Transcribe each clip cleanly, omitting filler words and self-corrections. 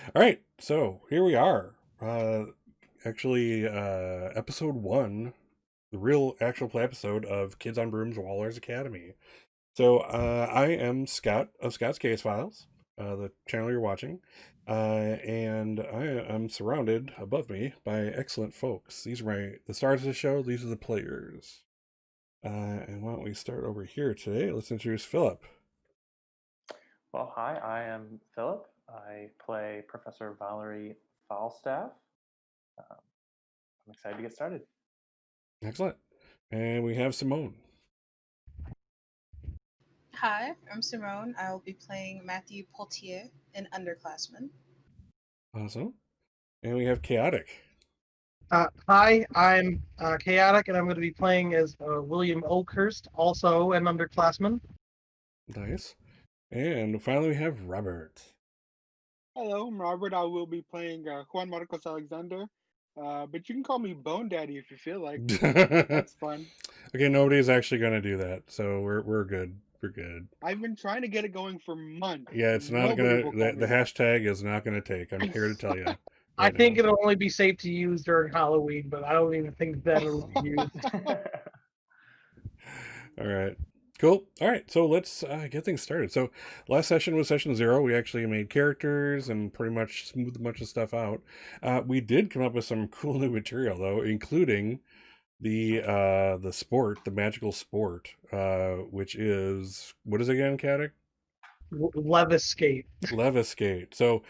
All right, so here we are. Episode one, the real actual play episode of Kids on Brooms Waller's Academy. So I am Scott of Scott's Case Files, the channel you're watching, and I am surrounded above me by excellent folks. These are the stars of the show. These are the players. And why don't we start over here today? Let's introduce Philip. Well, hi, I am Philip. I play Professor Valerie Falstaff. I'm excited to get started. Excellent. And we have Simone. Hi, I'm Simone. I will be playing Matthew Poultier, an underclassman. Awesome. And we have Chaotic. Hi, I'm Chaotic, and I'm going to be playing as William Oakhurst, also an underclassman. Nice. And finally, we have Robert. Hello, I'm Robert. I will be playing Juan Marcos Alexander, but you can call me Bone Daddy if you feel like. That's fun. Okay, nobody's actually going to do that, so we're good. We're good. I've been trying to get it going for months. Yeah, it's not going to. The hashtag is not going to take. I'm here to tell you. I think it'll only be safe to use during Halloween, but I don't even think that it'll be used. All right. Cool. All right. So let's get things started. So last session was session 0. We actually made characters and pretty much smoothed a bunch of stuff out. We did come up with some cool new material though, including the sport, the magical sport, which is what is it again, Caddick? Leviskate. Leviskate. So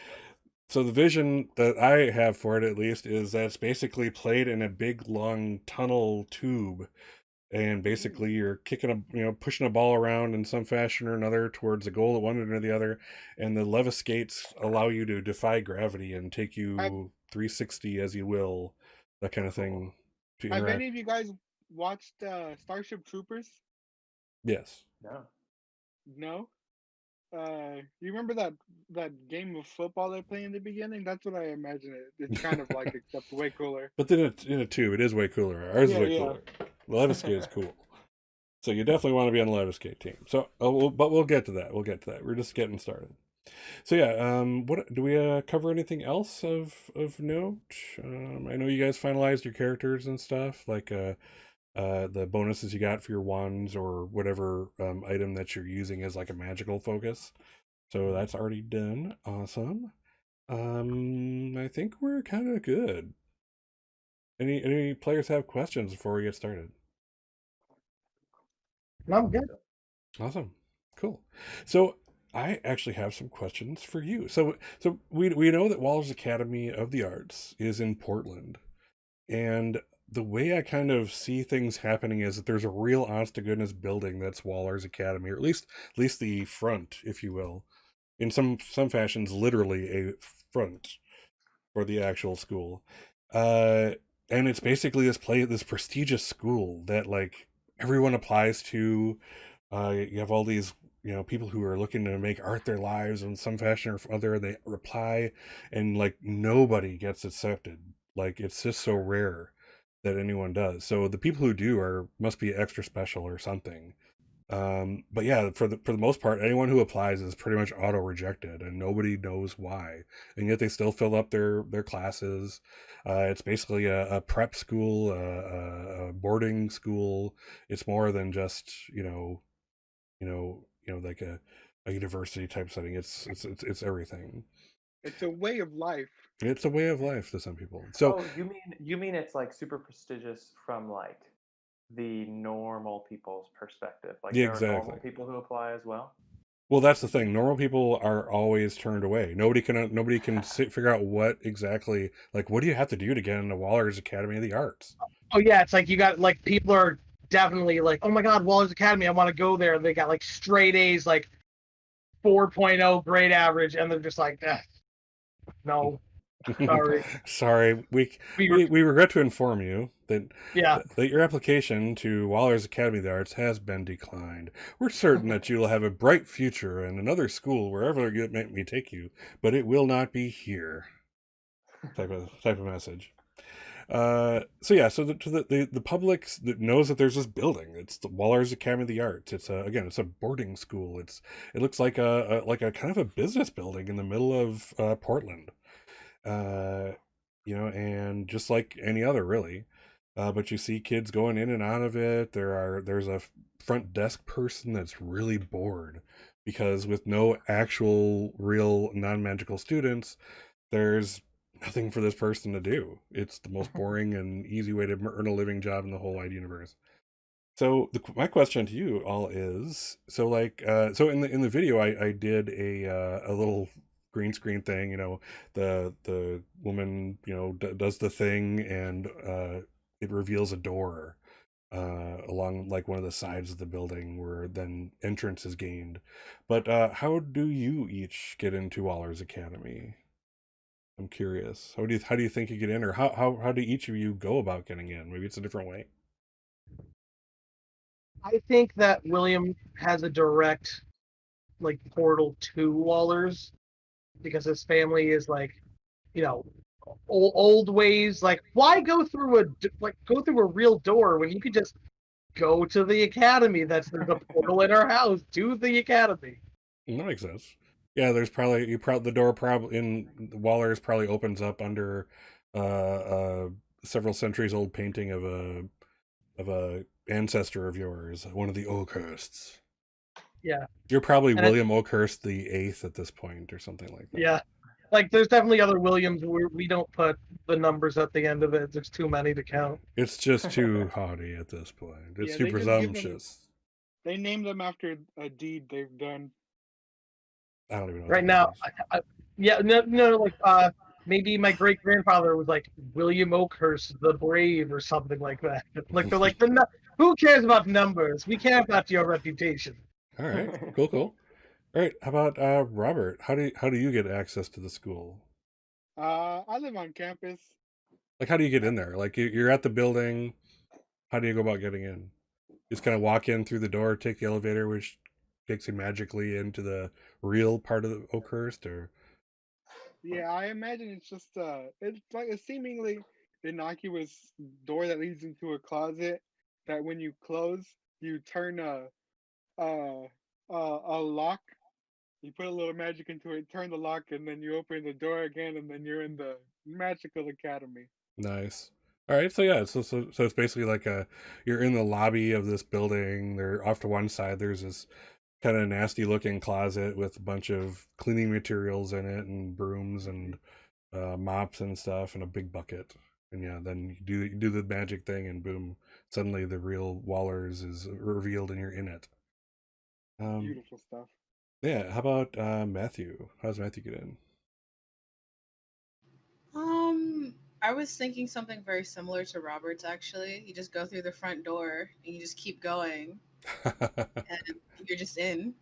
the vision that I have for it, at least, is that it's basically played in a big long tunnel tube, and basically you're pushing a ball around in some fashion or another towards a goal at one end or the other, and the Leviskates allow you to defy gravity and take you 360 as you will, that kind of thing. Have any of you guys watched Starship Troopers? Yes. No. No? You remember that game of football they play in the beginning? That's what I imagine it. It's kind of like, except way cooler. But then in a tube, it is way cooler. Ours is way cooler. The Leviskate is cool. So you definitely want to be on the Leviskate team. So, but we'll get to that. We're just getting started. So yeah, what do we cover? Anything else of note? I know you guys finalized your characters and stuff, like the bonuses you got for your wands or whatever item that you're using as like a magical focus. So that's already done. Awesome. I think we're kind of good. Any players have questions before we get started? I'm good. Awesome. Cool. So I actually have some questions for you. So we know that Waller's Academy of the Arts is in Portland, and the way I kind of see things happening is that there's a real honest to goodness building that's Waller's Academy, or at least the front, if you will. In some fashions, literally a front for the actual school. And it's basically this prestigious school that like everyone applies to. You have all these people who are looking to make art their lives in some fashion or other. They reply, and like nobody gets accepted. Like it's just so rare that anyone does. So the people who do must be extra special or something. But yeah, for the most part, anyone who applies is pretty much auto rejected, and nobody knows why. And yet they still fill up their classes. It's basically a prep school, a boarding school. It's more than just like a university type setting. It's everything. It's a way of life. It's a way of life to some people. So you mean it's like super prestigious from like the normal people's perspective? Like yeah, there exactly. are normal people who apply as well? Well, that's the thing. Normal people are always turned away. Nobody can figure out what exactly, like, what do you have to do to get into Waller's Academy of the Arts? Oh yeah, it's like you got like people are definitely like, oh my God, Waller's Academy, I want to go there. They got like straight A's, like 4.0 grade average, and they're just like, no. Sorry. Sorry. We regret to inform you that your application to Waller's Academy of the Arts has been declined. We're certain that you'll have a bright future in another school wherever it may take you, but it will not be here. Type of message. So the public that knows that there's this building. It's the Waller's Academy of the Arts. It's a boarding school. It looks like a kind of a business building in the middle of Portland. And just like any other, really. But you see kids going in and out of it. There's a front desk person that's really bored because with no actual real non-magical students, there's nothing for this person to do. It's the most boring and easy way to earn a living job in the whole wide universe. So my question to you all is, so in the video I did a little green screen thing, the woman, does the thing, and it reveals a door along like one of the sides of the building where then entrance is gained. But how do you each get into Waller's Academy? I'm curious. How do you think you get in, or how do each of you go about getting in? Maybe it's a different way. I think that William has a direct like portal to Waller's because his family is like, you know, old ways. Like, why go through a real door when you could just go to the academy? There's a portal in our house to the academy. That makes sense. Yeah, there's probably the door probably in Waller's probably opens up under several centuries old painting of a ancestor of yours, one of the Oakhursts. Yeah, You're probably and William Oakhurst the Eighth at this point, or something like that. yeah, like there's definitely other Williams where we don't put the numbers at the end of it. There's too many to count. It's just too haughty at this point. It's Yeah, too they just give them- presumptuous. They named them after a deed they've done. I don't even know. Right now, like maybe my great grandfather was like William Oakhurst the Brave or something like that. Like they're like who cares about numbers? We care about your reputation. All right, cool. All right, how about Robert? How do you get access to the school? I live on campus. Like, how do you get in there? Like, you're at the building. How do you go about getting in? Just kind of walk in through the door, take the elevator, which takes you magically into the real part of the Oakhurst, or Yeah, I imagine it's just it's like a seemingly innocuous door that leads into a closet that when you close, you turn a a lock. You put a little magic into it, turn the lock, and then you open the door again, and then you're in the magical academy. nice. All right, so yeah, so it's basically like you're in the lobby of this building. There, off to one side, there's this kind of nasty looking closet with a bunch of cleaning materials in it and brooms and mops and stuff and a big bucket. And yeah, then you do the magic thing, and boom, suddenly the real Wallers is revealed and you're in it. Beautiful stuff. Yeah, how about Matthew? How does Matthew get in? I was thinking something very similar to Robert's actually. You just go through the front door and you just keep going and you're just in.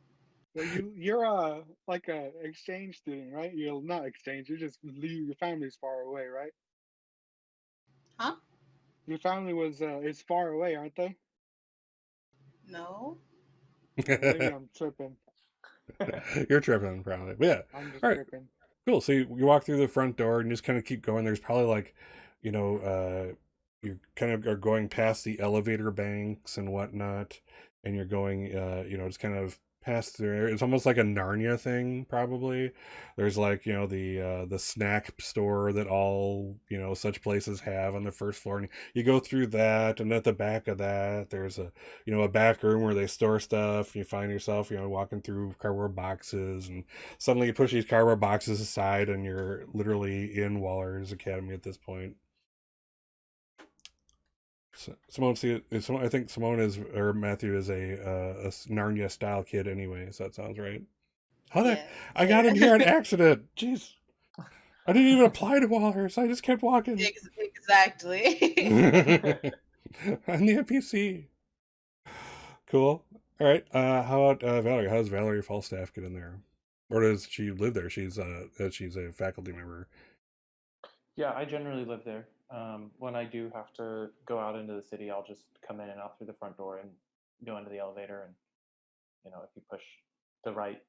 Well, you're like a exchange student, right? You're not exchange. You just leave. Your family's far away, right? Huh? Your family is far away, aren't they? No. Maybe I'm tripping. You're tripping, probably. But yeah, I'm just all right, tripping. cool. So you walk through the front door and just kind of keep going. There's probably like, you kind of are going past the elevator banks and whatnot, and you're going, just kind of past there. It's almost like a Narnia thing, probably. There's like, the snack store that all, such places have on the first floor, and you go through that, and at the back of that, there's a back room where they store stuff. And you find yourself, walking through cardboard boxes, and suddenly you push these cardboard boxes aside, and you're literally in Waller's Academy at this point. Simone, I think Simone or Matthew is a Narnia style kid anyway, so that sounds right. I got in here on accident. Jeez. I didn't even apply to Waller's. I just kept walking. Exactly. On the NPC. Cool. All right. How about Valerie? How does Valerie Falstaff get in there? Or does she live there? She's a faculty member. Yeah, I generally live there. When I do have to go out into the city, I'll just come in and out through the front door and go into the elevator. And if you push the right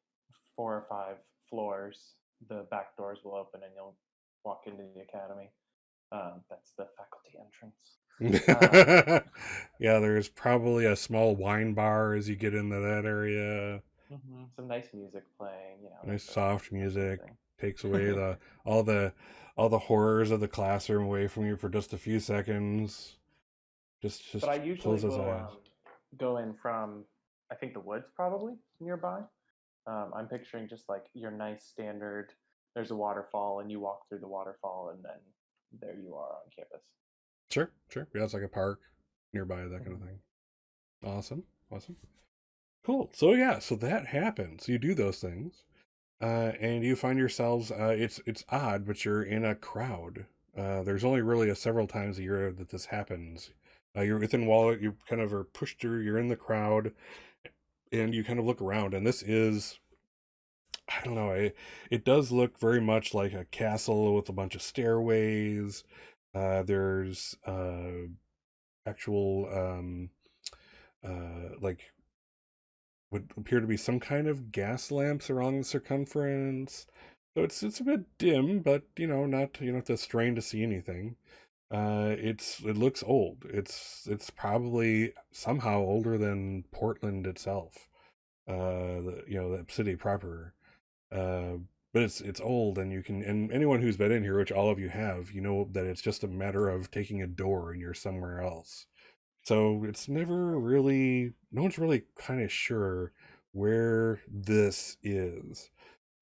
4 or 5 floors, the back doors will open and you'll walk into the academy. That's the faculty entrance. Yeah, there's probably a small wine bar as you get into that area. Some nice music playing. Nice soft music. takes away all the all the horrors of the classroom away from you for just a few seconds. Just But I usually close those will eyes. go in from, I think, the woods probably nearby. I'm picturing just like your nice standard. There's a waterfall, and you walk through the waterfall, and then there you are on campus. Sure, sure. Yeah, it's like a park nearby, that kind of Mhm. thing. Awesome, awesome. Cool. So yeah, so that happens. You do those things, and you find yourselves. It's odd, but you're in a crowd. There's only really several times a year that this happens. You're within Wallet. You kind of are pushed through. You're in the crowd, and you kind of look around. And this is, I don't know. It does look very much like a castle with a bunch of stairways. There's actual like would appear to be some kind of gas lamps around the circumference. So it's a bit dim, but not, you don't have to strain to see anything. It looks old. It's probably somehow older than Portland itself. The city proper. Uh, but it's old, and and anyone who's been in here, which all of you have, you know that it's just a matter of taking a door and you're somewhere else. So it's never really, no one's really kind of sure where this is.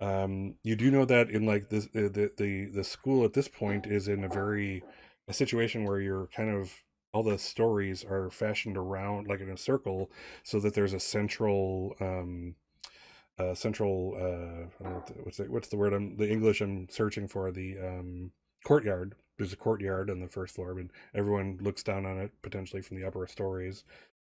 You do know that in like this, the school at this point is in a situation where you're kind of, all the stories are fashioned around like in a circle, so that there's a central I don't know what's the word, the English I'm searching for, the courtyard. There's a courtyard on the first floor, and everyone looks down on it potentially from the upper stories,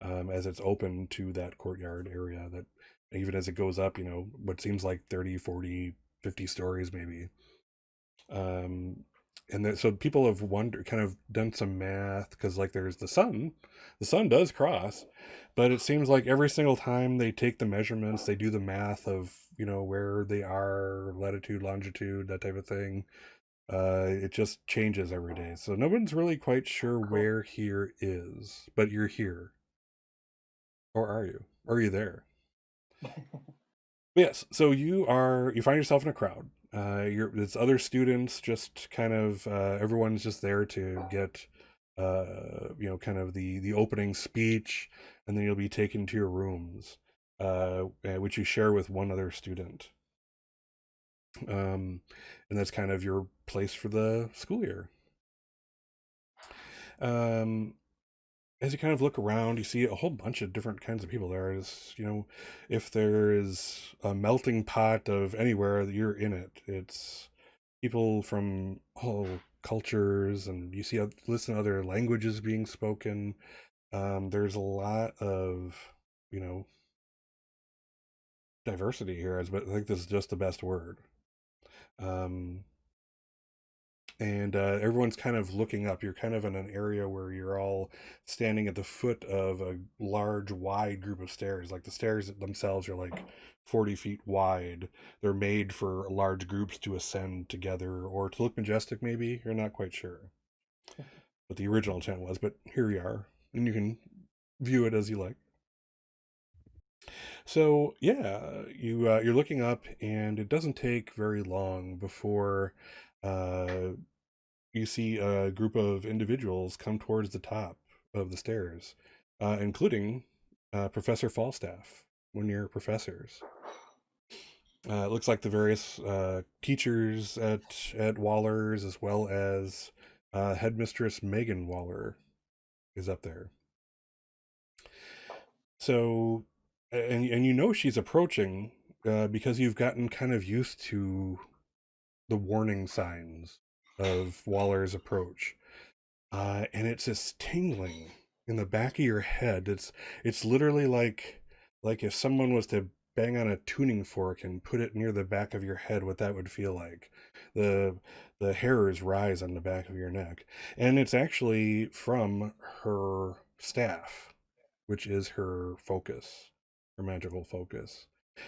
as it's open to that courtyard area, that even as it goes up, what seems like 30, 40, 50 stories maybe. um so people have kind of done some math, because like there's the sun does cross, but it seems like every single time they take the measurements, they do the math of where they are, latitude, longitude, that type of thing. It just changes every day, so no one's really quite sure Cool. where here is, but you're here. Or are you? Are you there? Yes, so you find yourself in a crowd. It's other students, just kind of, everyone's just there to get, kind of the opening speech, and then you'll be taken to your rooms, which you share with one other student. Um, and that's kind of your place for the school year. Um, as you kind of look around, you see a whole bunch of different kinds of people. There is, if there is a melting pot of anywhere, you're in it. It's people from all cultures, and you see, listen to other languages being spoken. There's a lot of, you know, diversity here, but I think this is just the best word. Um, and everyone's kind of looking up. You're kind of in an area where you're all standing at the foot of a large, wide group of stairs. Like the stairs themselves are like 40 feet wide. They're made for large groups to ascend together, or to look majestic, maybe. You're not quite sure what the original intent was, but here you are, and you can view it as you like. So yeah, you're looking up, and it doesn't take very long before uh, you see a group of individuals come towards the top of the stairs, including Professor Falstaff, one of your professors. It looks like the various teachers at Waller's, as well as Headmistress Megan Waller, is up there. So, and she's approaching, because you've gotten kind of used to the warning signs of Waller's approach. And it's this tingling in the back of your head. It's literally like if someone was to bang on a tuning fork and put it near the back of your head, what that would feel like. The the hairs rise on the back of your neck, and it's actually from her staff, which is her focus, her magical focus.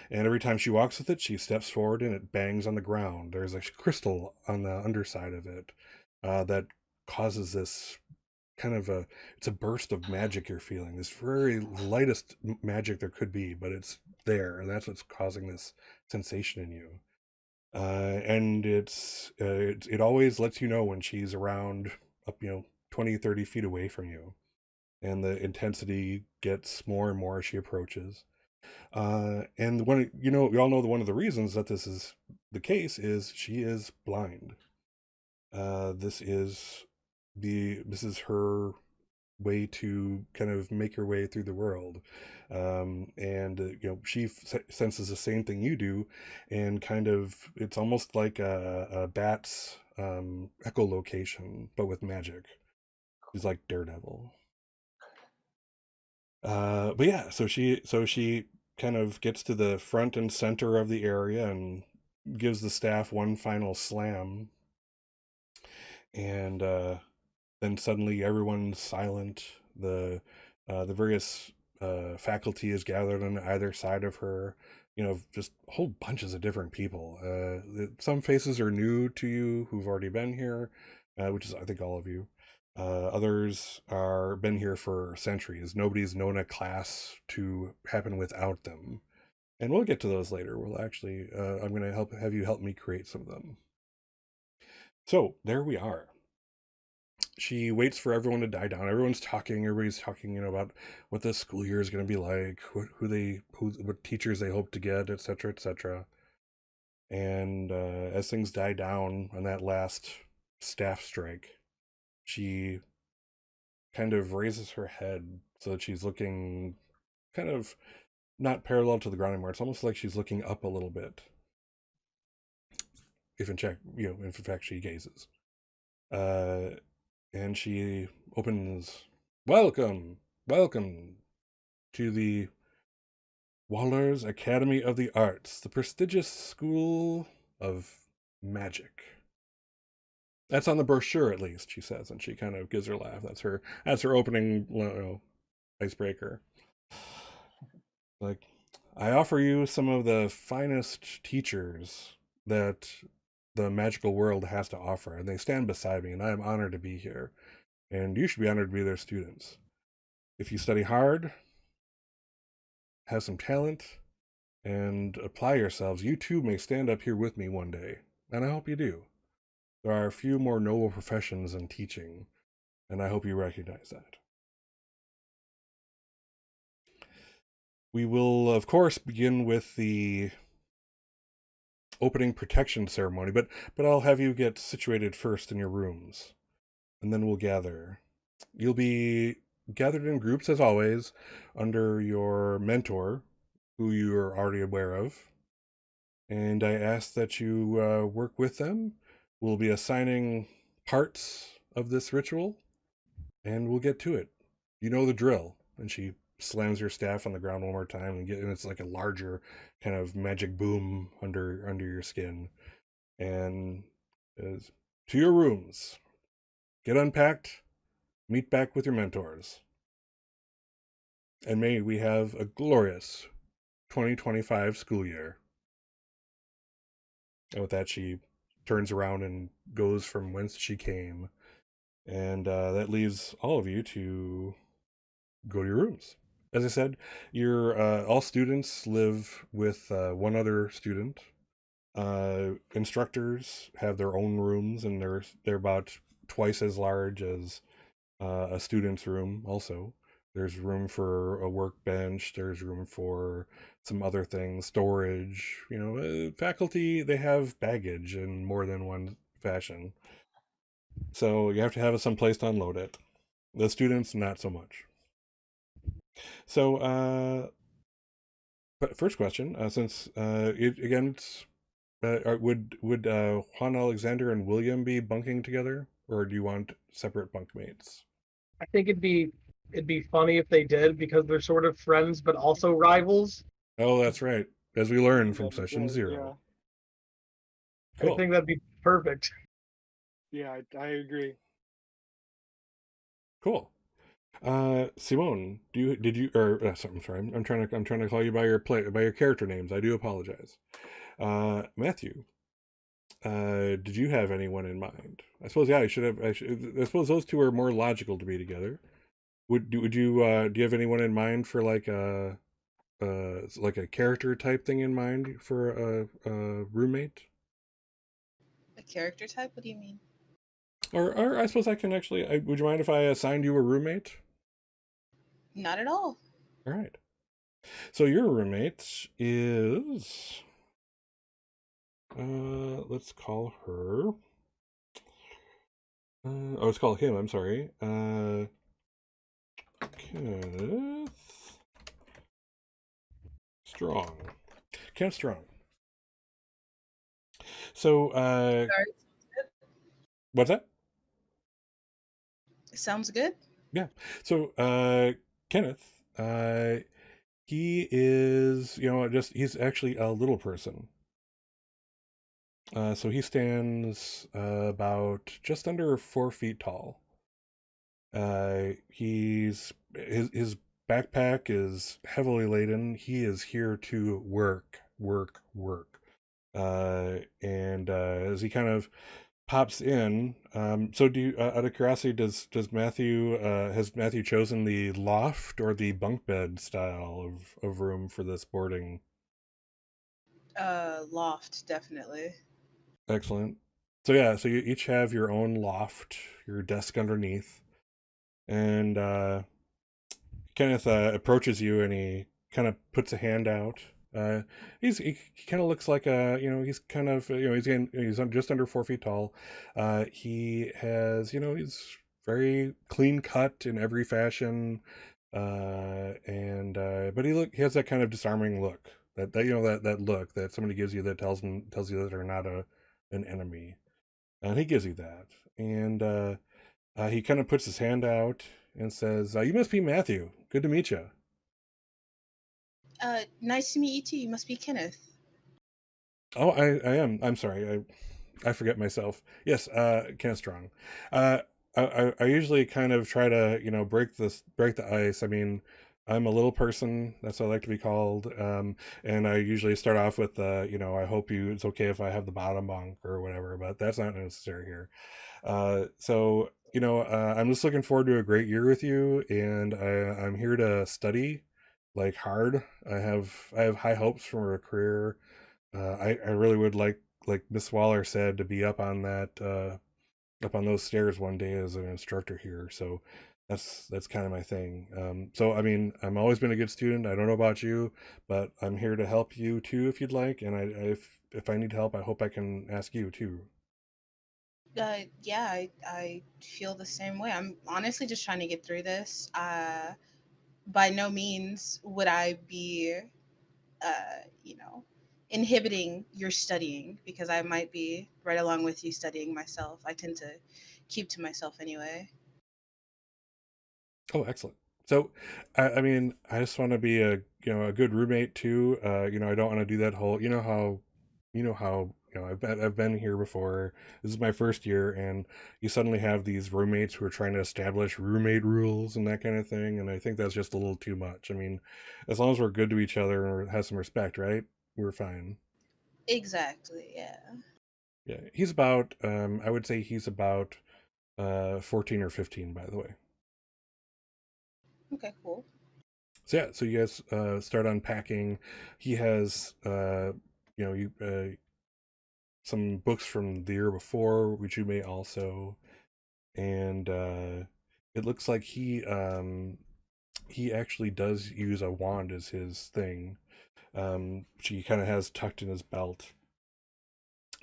And every time she walks with it, she steps forward and it bangs on the ground. There's a crystal on the underside of it, that causes this kind of it's a burst of magic you're feeling. This very lightest magic there could be, but it's there, and that's what's causing this sensation in you. And it always lets you know when she's around up 20, 30 feet away from you, and the intensity gets more and more as she approaches. And we all know that one of the reasons that this is the case is she is blind. This is her way to kind of make her way through the world. And she senses the same thing you do, and kind of it's almost like a bat's echolocation, but with magic. She's like Daredevil. But yeah, so she kind of gets to the front and center of the area and gives the staff one final slam, and then suddenly everyone's silent. The various faculty is gathered on either side of her. Just whole bunches of different people. Some faces are new to you who've already been here, which is I think all of you. Others are been here for centuries. Nobody's known a class to happen without them, and we'll get to those later. We'll actually, I'm going to have you help me create some of them. So there we are. She waits for everyone to die down. Everybody's talking, about what the school year is going to be like, what teachers they hope to get, etc., etc. And as things die down on that last staff strike, she kind of raises her head so that she's looking kind of not parallel to the ground anymore. It's almost like she's looking up a little bit. If in fact she gazes. And she opens, welcome to the Waller's Academy of the Arts, the prestigious school of magic. That's on the brochure, at least, she says, and she kind of gives her laugh. That's her opening icebreaker. Like, I offer you some of the finest teachers that the magical world has to offer, and they stand beside me, and I am honored to be here. And you should be honored to be their students. If you study hard, have some talent, and apply yourselves, you too may stand up here with me one day, and I hope you do. There are a few more noble professions than teaching, and I hope you recognize that. We will, of course, begin with the opening protection ceremony, but I'll have you get situated first in your rooms, and then we'll gather. You'll be gathered in groups, as always, under your mentor, who you are already aware of. And I ask that you work with them. We'll be assigning parts of this ritual, and we'll get to it. You know the drill. And she slams her staff on the ground one more time, and it's like a larger kind of magic boom under your skin. And to your rooms. Get unpacked. Meet back with your mentors. And may we have a glorious 2025 school year. And with that, she turns around and goes from whence she came. And that leaves all of you to go to your rooms. As I said, all students live with one other student. Instructors have their own rooms, and they're about twice as large as a student's room. Also, there's room for a workbench. There's room for some other things, storage. Faculty, they have baggage in more than one fashion, so you have to have some place to unload it. The students, not so much. So, but first question, since it's would Juan Alexander and William be bunking together, or do you want separate bunkmates? I think it'd be funny if they did, because they're sort of friends but also rivals. Oh, that's right. As we learned from That'd be session great, 0. Yeah. Cool. I think that'd be perfect. Yeah, I agree. Cool. Simone, I'm sorry. I'm trying to call you by your character names. I do apologize. Matthew, did you have anyone in mind? I suppose I suppose those two are more logical to be together. Would you do you have anyone in mind for like a character type thing in mind for a roommate? A character type? What do you mean? Or I suppose I can actually. Would you mind if I assigned you a roommate? Not at all. All right. So your roommate is. Let's call her. Let's call him. I'm sorry. Kenneth Strong. Kenneth Strong. So, Sorry. what's that? Sounds good. Yeah. So, Kenneth, he is, he's actually a little person. So he stands about just under 4 feet tall. His backpack is heavily laden. He is here to work, work, work. And as he kind of pops in, so do you, out of curiosity, does Matthew has Matthew chosen the loft or the bunk bed style of room for this boarding? Loft, definitely. Excellent. So yeah, so you each have your own loft, your desk underneath, and Kenneth approaches you and he kind of puts a hand out. He kind of looks like he's kind of he's just under 4 feet tall. He has he's very clean cut in every fashion, and but he has that kind of disarming look that look that somebody gives you that tells you that they're not an enemy, and he gives you that, and he kind of puts his hand out and says, "You must be Matthew. Good to meet you." Nice to meet you too. You must be Kenneth. Oh, I am. I'm sorry. I forget myself. Yes, Kenneth Strong. Uh, I usually kind of try to break the ice. I mean, I'm a little person. That's what I like to be called. And I usually start off with I hope it's okay if I have the bottom bunk or whatever, but that's not necessary here. So I'm just looking forward to a great year with you, and I'm here to study like hard. I have high hopes for a career. I really would like Miss Waller said, to be up on up on those stairs one day as an instructor here. So that's kind of my thing. So I mean, I'm always been a good student. I don't know about you, but I'm here to help you too if you'd like. And if I need help, I hope I can ask you too. Yeah, I feel the same way. I'm honestly just trying to get through this. By no means would I be, uh, you know, inhibiting your studying because I might be right along with you studying myself. I tend to keep to myself anyway. Oh, excellent. So, I mean, I just want to be a good roommate too. I don't want to do that whole, I've been here before. This is my first year, and you suddenly have these roommates who are trying to establish roommate rules and that kind of thing. And I think that's just a little too much. I mean, as long as we're good to each other and have some respect, right? We're fine. Exactly. Yeah. Yeah, he's about, I would say he's about 14 or 15, by the way. Okay. Cool. So yeah, so you guys start unpacking. He has you some books from the year before, which you may also, and it looks like he actually does use a wand as his thing, which he kind of has tucked in his belt.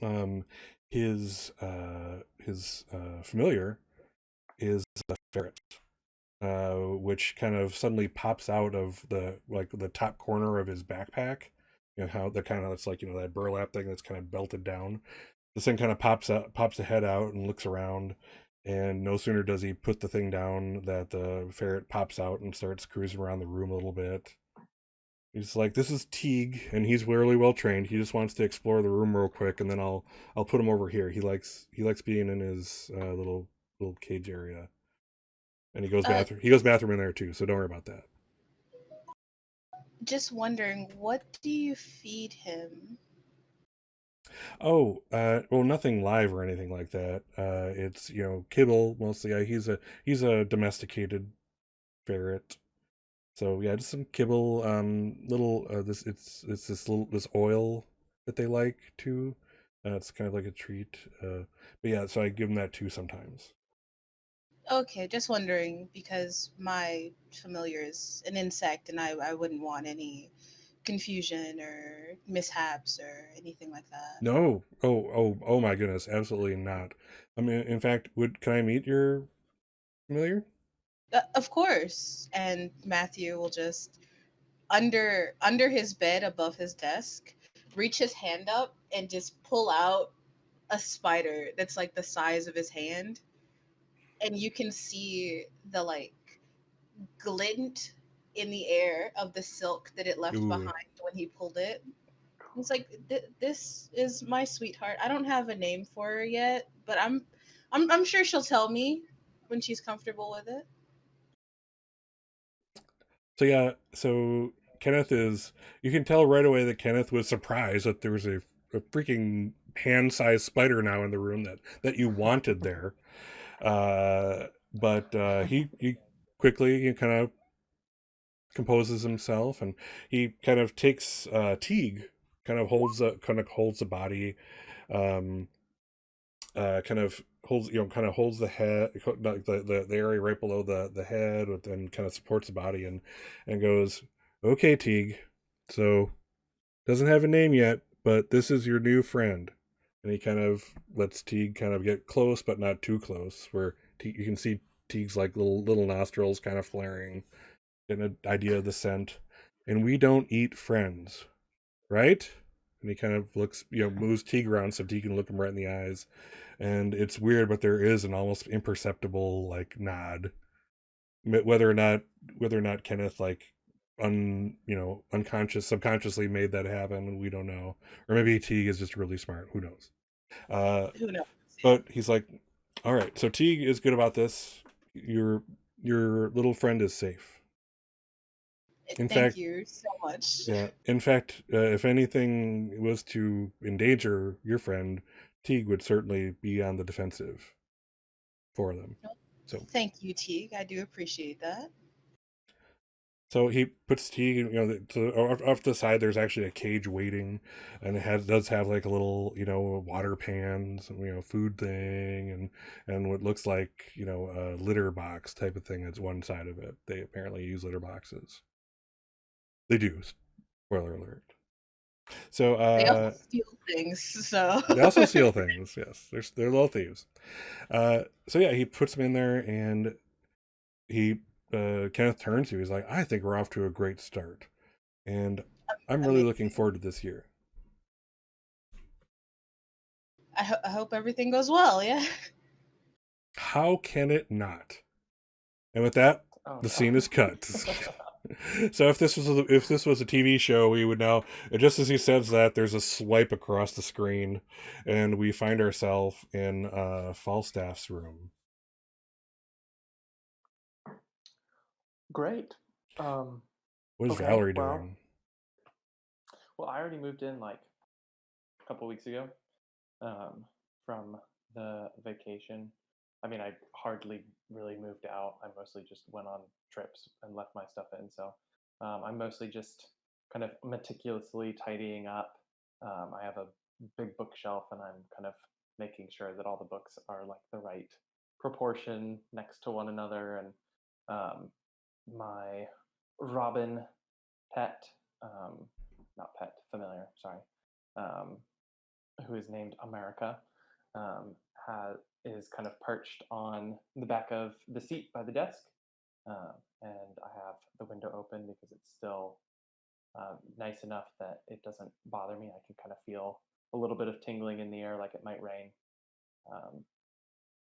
Um, his familiar is a ferret, which kind of suddenly pops out of the top corner of his backpack. You know how the kind of it's like that burlap thing that's kind of belted down. This thing kind of pops the head out and looks around, and no sooner does he put the thing down that the ferret pops out and starts cruising around the room a little bit. He's like, "This is Teague, and he's really well trained. He just wants to explore the room real quick, and then I'll put him over here. He likes being in his little cage area." And Uh, he goes bathroom in there too, so don't worry about that. just wondering, what do you feed him? Oh, well, nothing live or anything like that. It's kibble mostly. He's a domesticated ferret. So yeah, just some kibble. Little this it's this little this oil that they like too. It's kind of like a treat. But yeah, so I give him that too sometimes. Okay, just wondering because my familiar is an insect and I wouldn't want any confusion or mishaps or anything like that. No, oh my goodness, absolutely not. I mean, in fact, can I meet your familiar? Of course. And Matthew will just under his bed above his desk, reach his hand up and just pull out a spider that's like the size of his hand, and you can see the like glint in the air of the silk that it left Ooh. behind when he pulled it. He's like, "This is my sweetheart. I don't have a name for her yet, but I'm sure she'll tell me when she's comfortable with it." So yeah, so Kenneth is. You can tell right away that Kenneth was surprised that there was a freaking hand-sized spider now in the room that you wanted there. But he quickly kind of composes himself, and he kind of takes Teague, kind of holds the body, um, kind of kind of holds the head, the area right below the head, and kind of supports the body, and goes, "Okay, Teague. So doesn't have a name yet, but this is your new friend." And he kind of lets Teague kind of get close, but not too close, where you can see Teague's like little nostrils kind of flaring, get an idea of the scent. And we don't eat friends, right? And he kind of looks, moves Teague around so Teague can look him right in the eyes. And it's weird, but there is an almost imperceptible like nod. Whether or not Kenneth like subconsciously made that happen, we don't know. Or maybe Teague is just really smart. Who knows? Uh, Who knows? but he's like, all right, so Teague is good about this. Your little friend is safe. In Thank fact, you so much. yeah. In fact, if anything was to endanger your friend, Teague would certainly be on the defensive for them. So, Thank you, Teague. I do appreciate that. so he puts Teague, off to the side. There's actually a cage waiting, and does have like a little, water pans, food thing, and what looks like, a litter box type of thing. That's one side of it. They apparently use litter boxes. They do. Spoiler alert. So They also steal things, so they also steal things. Yes, they're little thieves. So yeah, he puts them in there, and he Kenneth turns to you. He's like, "I think we're off to a great start, and I'm really looking amazing. forward to this year." I hope everything goes well. Yeah. How can it not? And with that, Oh the no. scene is cut. So if this was a TV show, we would now, just as he says that, there's a swipe across the screen, and we find ourselves in Falstaff's room. Great. What is Okay. Valerie Well, doing? I already moved in like a couple weeks ago from the vacation. I mean, I hardly really moved out. I mostly just went on trips and left my stuff in. So I'm mostly just kind of meticulously tidying up. I have a big bookshelf, and I'm kind of making sure that all the books are like the right proportion next to one another. And um, my Robin pet, not pet, familiar, sorry, um, who is named America, um, is kind of perched on the back of the seat by the desk. And I have the window open because it's still nice enough that it doesn't bother me. I can kind of feel a little bit of tingling in the air like it might rain. Um,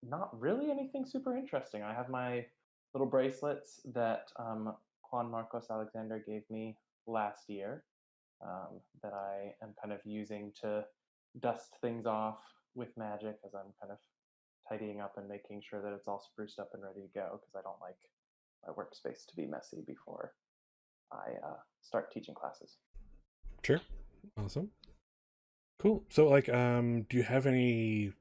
Not really anything super interesting. I have my little bracelets that Juan Marcos Alexander gave me last year, that I am kind of using to dust things off with magic as I'm kind of tidying up and making sure that it's all spruced up and ready to go, because I don't like my workspace to be messy before I start teaching classes. Sure. Awesome. Cool. So like, do you have any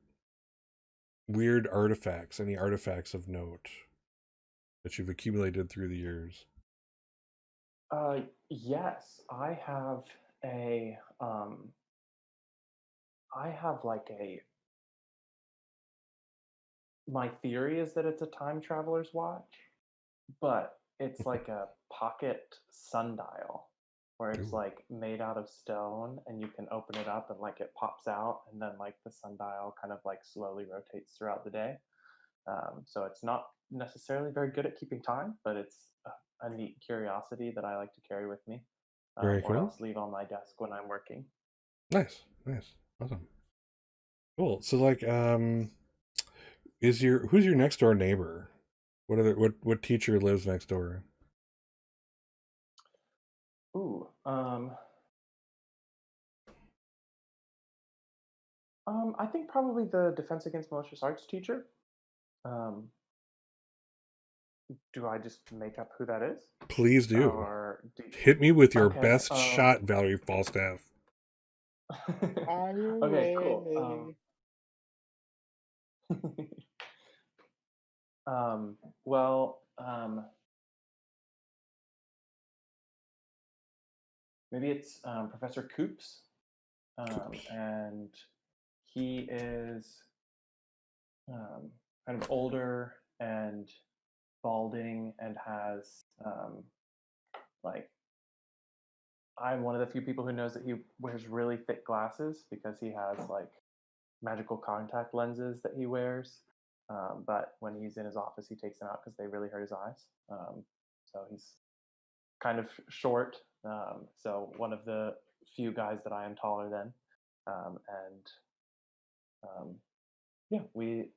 weird artifacts, any artifacts of note that you've accumulated through the years? Uh, yes, I have a I have like my theory is that it's a time traveler's watch, but it's like a pocket sundial where it's Ooh, like made out of stone and you can open it up and like it pops out and then like the sundial kind of like slowly rotates throughout the day. So it's not necessarily very good at keeping time, but it's a neat curiosity that I like to carry with me, very or cool. else leave on my desk when I'm working. Nice, nice, awesome, cool. So like, who's your next door neighbor? What teacher lives next door? Ooh, I think probably the Defense Against Malicious Arts teacher. Um, do I just make up who that is, Please do. or do? Hit me with your Okay. best shot, Valerie Falstaff. Are you Okay. Cool. ready? Well, maybe it's Professor Coops, and he is kind of older and balding and has like I'm one of the few people who knows that he wears really thick glasses because he has like magical contact lenses that he wears. But when he's in his office, he takes them out because they really hurt his eyes. So he's kind of short. So one of the few guys that I am taller than. And yeah, we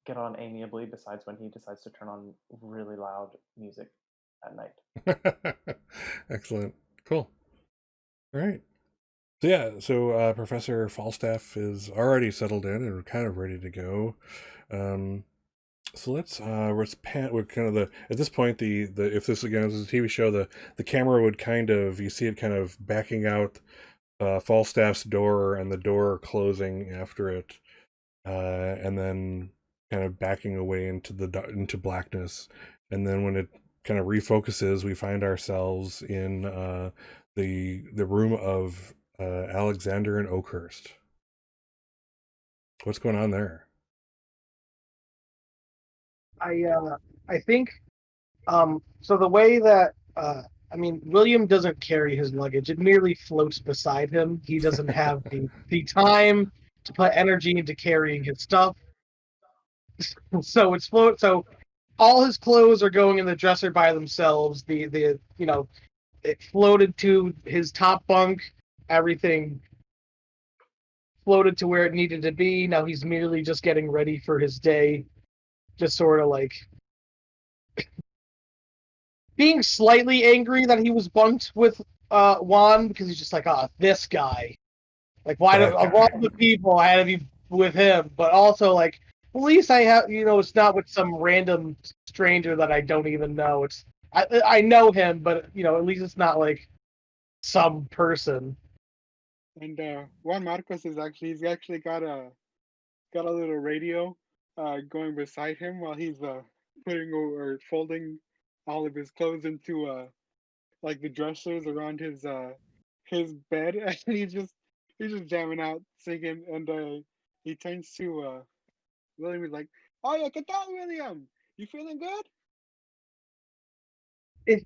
get on amiably, besides when he decides to turn on really loud music at night. Excellent, cool. All right. So yeah, so Professor Falstaff is already settled in and we're kind of ready to go. Um, so let's pan. We're kind of the at this point the if this again is a TV show, the camera would kind of you see it kind of backing out Falstaff's door and the door closing after it, and then kind of backing away into blackness, and then when it kind of refocuses, we find ourselves in the room of Alexander and Oakhurst. What's going on there? I think so the way that I mean William doesn't carry his luggage. It merely floats beside him. He doesn't have the time to put energy into carrying his stuff. So so all his clothes are going in the dresser by themselves. The it floated to his top bunk. Everything floated to where it needed to be. Now he's merely just getting ready for his day. Just sort of like being slightly angry that he was bunked with Juan because he's just like, oh, this guy. Like, why do That of all guy. the people I had to be with him? But also like, at least I have, it's not with some random stranger that I don't even know. I know him, but at least it's not like some person. And Juan Marcos he's actually got a little radio going beside him while he's putting or folding all of his clothes into like the dressers around his bed, and he's just jamming out singing, and he turns to William. He's like, "Oh yeah, ¿qué tal, William? You feeling good?"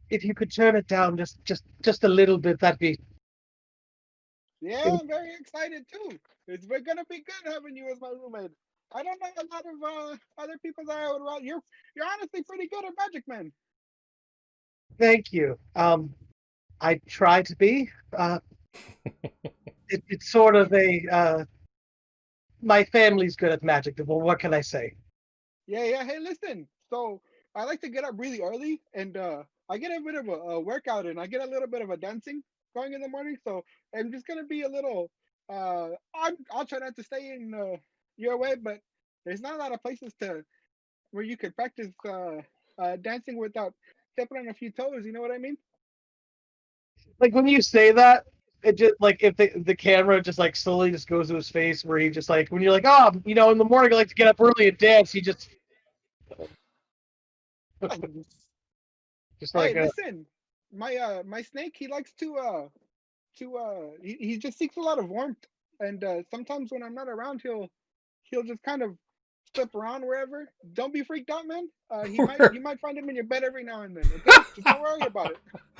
If you could turn it down just a little bit, that'd be. Yeah, I'm very excited too. It's gonna be good having you as my roommate. I don't know a lot of other people that I would want. You're honestly pretty good at Magic Man. Thank you. I try to be. It's sort of my family's good at magic. Well, what can I say? Yeah, yeah. Hey, listen. So I like to get up really early, and I get a bit of a workout, and I get a little bit of a dancing going in the morning. So I'm just gonna be a little. I'll try not to stay in your way, but there's not a lot of places to where you could practice dancing without stepping on a few toes. You know what I mean? Like when you say that, it just like if the camera just like slowly just goes to his face, where he just like when you're like, oh, in the morning I like to get up early and dance. He just just Hey, like listen. My snake, he likes to he just seeks a lot of warmth and sometimes when I'm not around, he'll just kind of slip around wherever. Don't be freaked out, man. He might find him in your bed every now and then. Okay, just don't worry about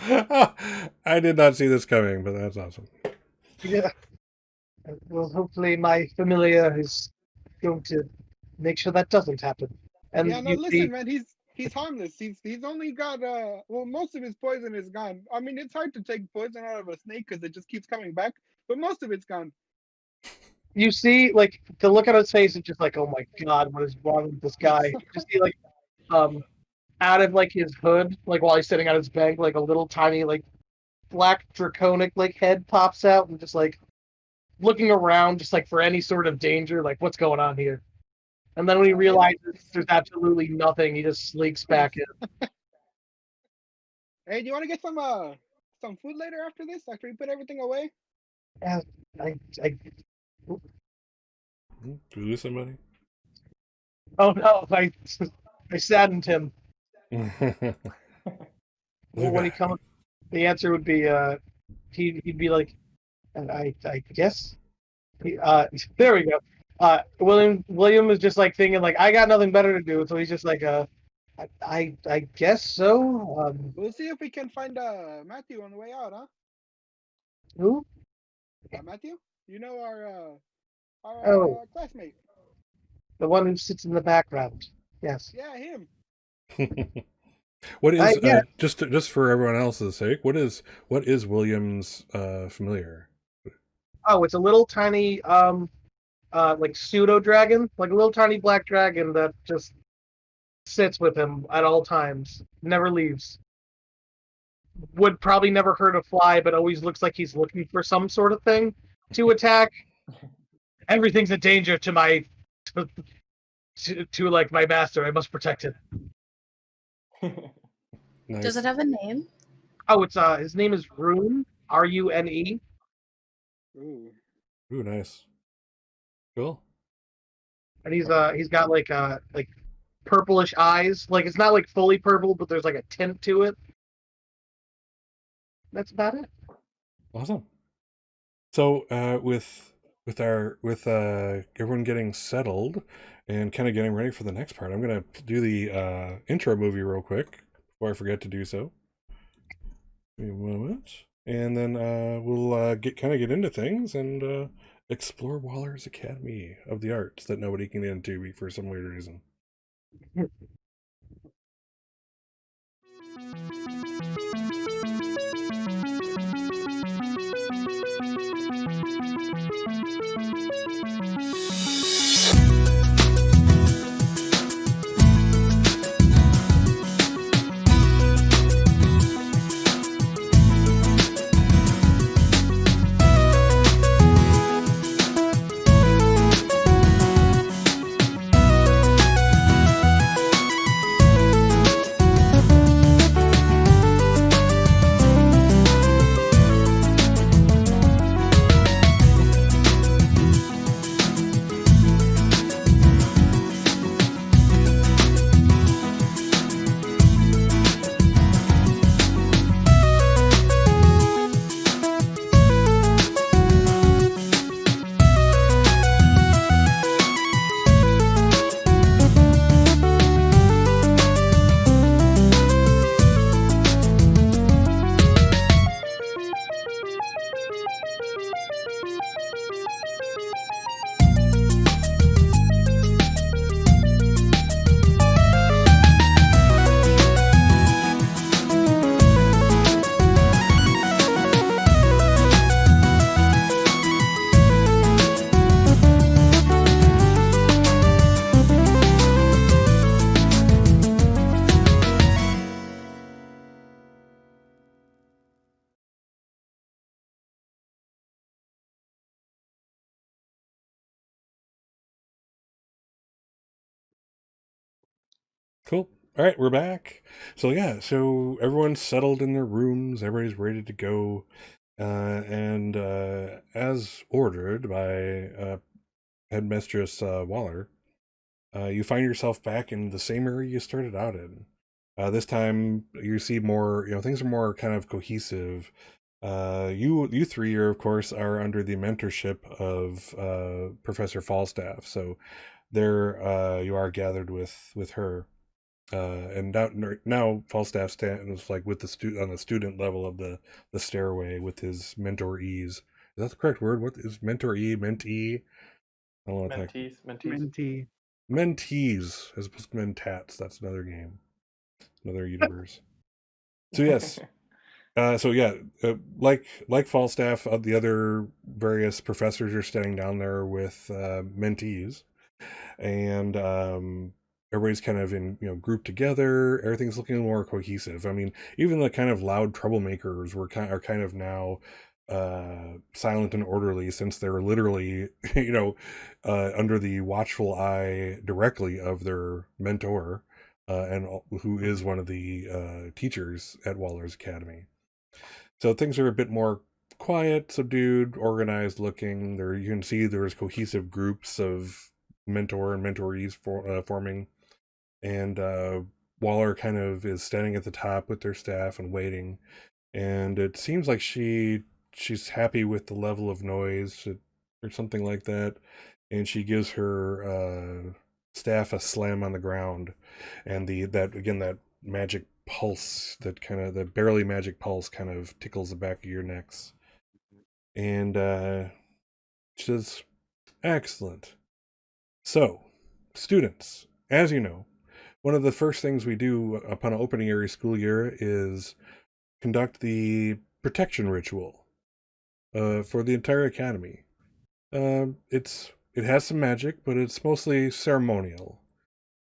it. I did not see this coming, but that's awesome. Yeah. Well, hopefully my familiar is going to make sure that doesn't happen. And Yeah, no, you listen, see, man. He's harmless. He's only got well, most of his poison is gone. I mean, it's hard to take poison out of a snake because it just keeps coming back, but most of it's gone. you see, like the look on his face is just like, oh my god, what is wrong with this guy? You just see like, out of like his hood, like while he's sitting on his bed, like a little tiny like black draconic like head pops out and just like looking around, just like for any sort of danger, like what's going on here. And then when he Hey, man. realizes there's absolutely nothing, he just sneaks back in. Hey, do you want to get some food later after this? After we put everything away? Yeah, I Did you lose somebody? oh no, I saddened him. Well, when he comes, the answer would be he'd be like, I guess. There we go. William is just like thinking like I got nothing better to do, so he's just like I guess so. We'll see if we can find Matthew on the way out, huh? Who? Matthew, you know our Oh, classmate. the one who sits in the background. Yes. Yeah, him. What is Yeah. just for everyone else's sake? What is William's familiar? Oh, it's a little tiny like pseudo dragon, like a little tiny black dragon that just sits with him at all times, never leaves. Would probably never hurt a fly, but always looks like he's looking for some sort of thing to attack. Everything's a danger to my to like my master. I must protect it. Nice. Does it have a name? Oh, it's his name is Rune, Rune. Ooh. Ooh, nice. Cool. And he's got like purplish eyes. Like it's not like fully purple, but there's like a tint to it. That's about it. Awesome. So with everyone getting settled and kind of getting ready for the next part, I'm gonna do the intro movie real quick before I forget to do so. Give me a moment, and then we'll get into things and explore Waller's Academy of the Arts that nobody can get into for some weird reason. Cool. All right, we're back. So yeah, so everyone's settled in their rooms. Everybody's ready to go, and as ordered by Headmistress Waller, you find yourself back in the same area you started out in. This time, you see more. Things are more kind of cohesive. You three are, of course, are under the mentorship of Professor Falstaff. So there you are gathered with her. And now Falstaff stands like with the on the student level of the stairway with his mentorees. Is that the correct word? What is mentoree, mentee? I don't know what the heck. Mentees. Mentee. Mentees as opposed to mentats. That's another game, another universe. So yes, like Falstaff, the other various professors are standing down there with mentees, and everybody's kind of in grouped together. Everything's looking more cohesive. I mean, even the kind of loud troublemakers are kind of now silent and orderly, since they're literally under the watchful eye directly of their mentor, and who is one of the teachers at Waller's Academy. So things are a bit more quiet, subdued, organized looking. There you can see there's cohesive groups of mentor and mentorees forming, and Waller kind of is standing at the top with their staff and waiting. And it seems like she's happy with the level of noise or something like that, and she gives her staff a slam on the ground, and that magic pulse, that barely magic pulse, kind of tickles the back of your necks, and she says, "Excellent. So, students, as you know, one of the first things we do upon opening every school year is conduct the protection ritual for the entire academy. It has some magic, but it's mostly ceremonial.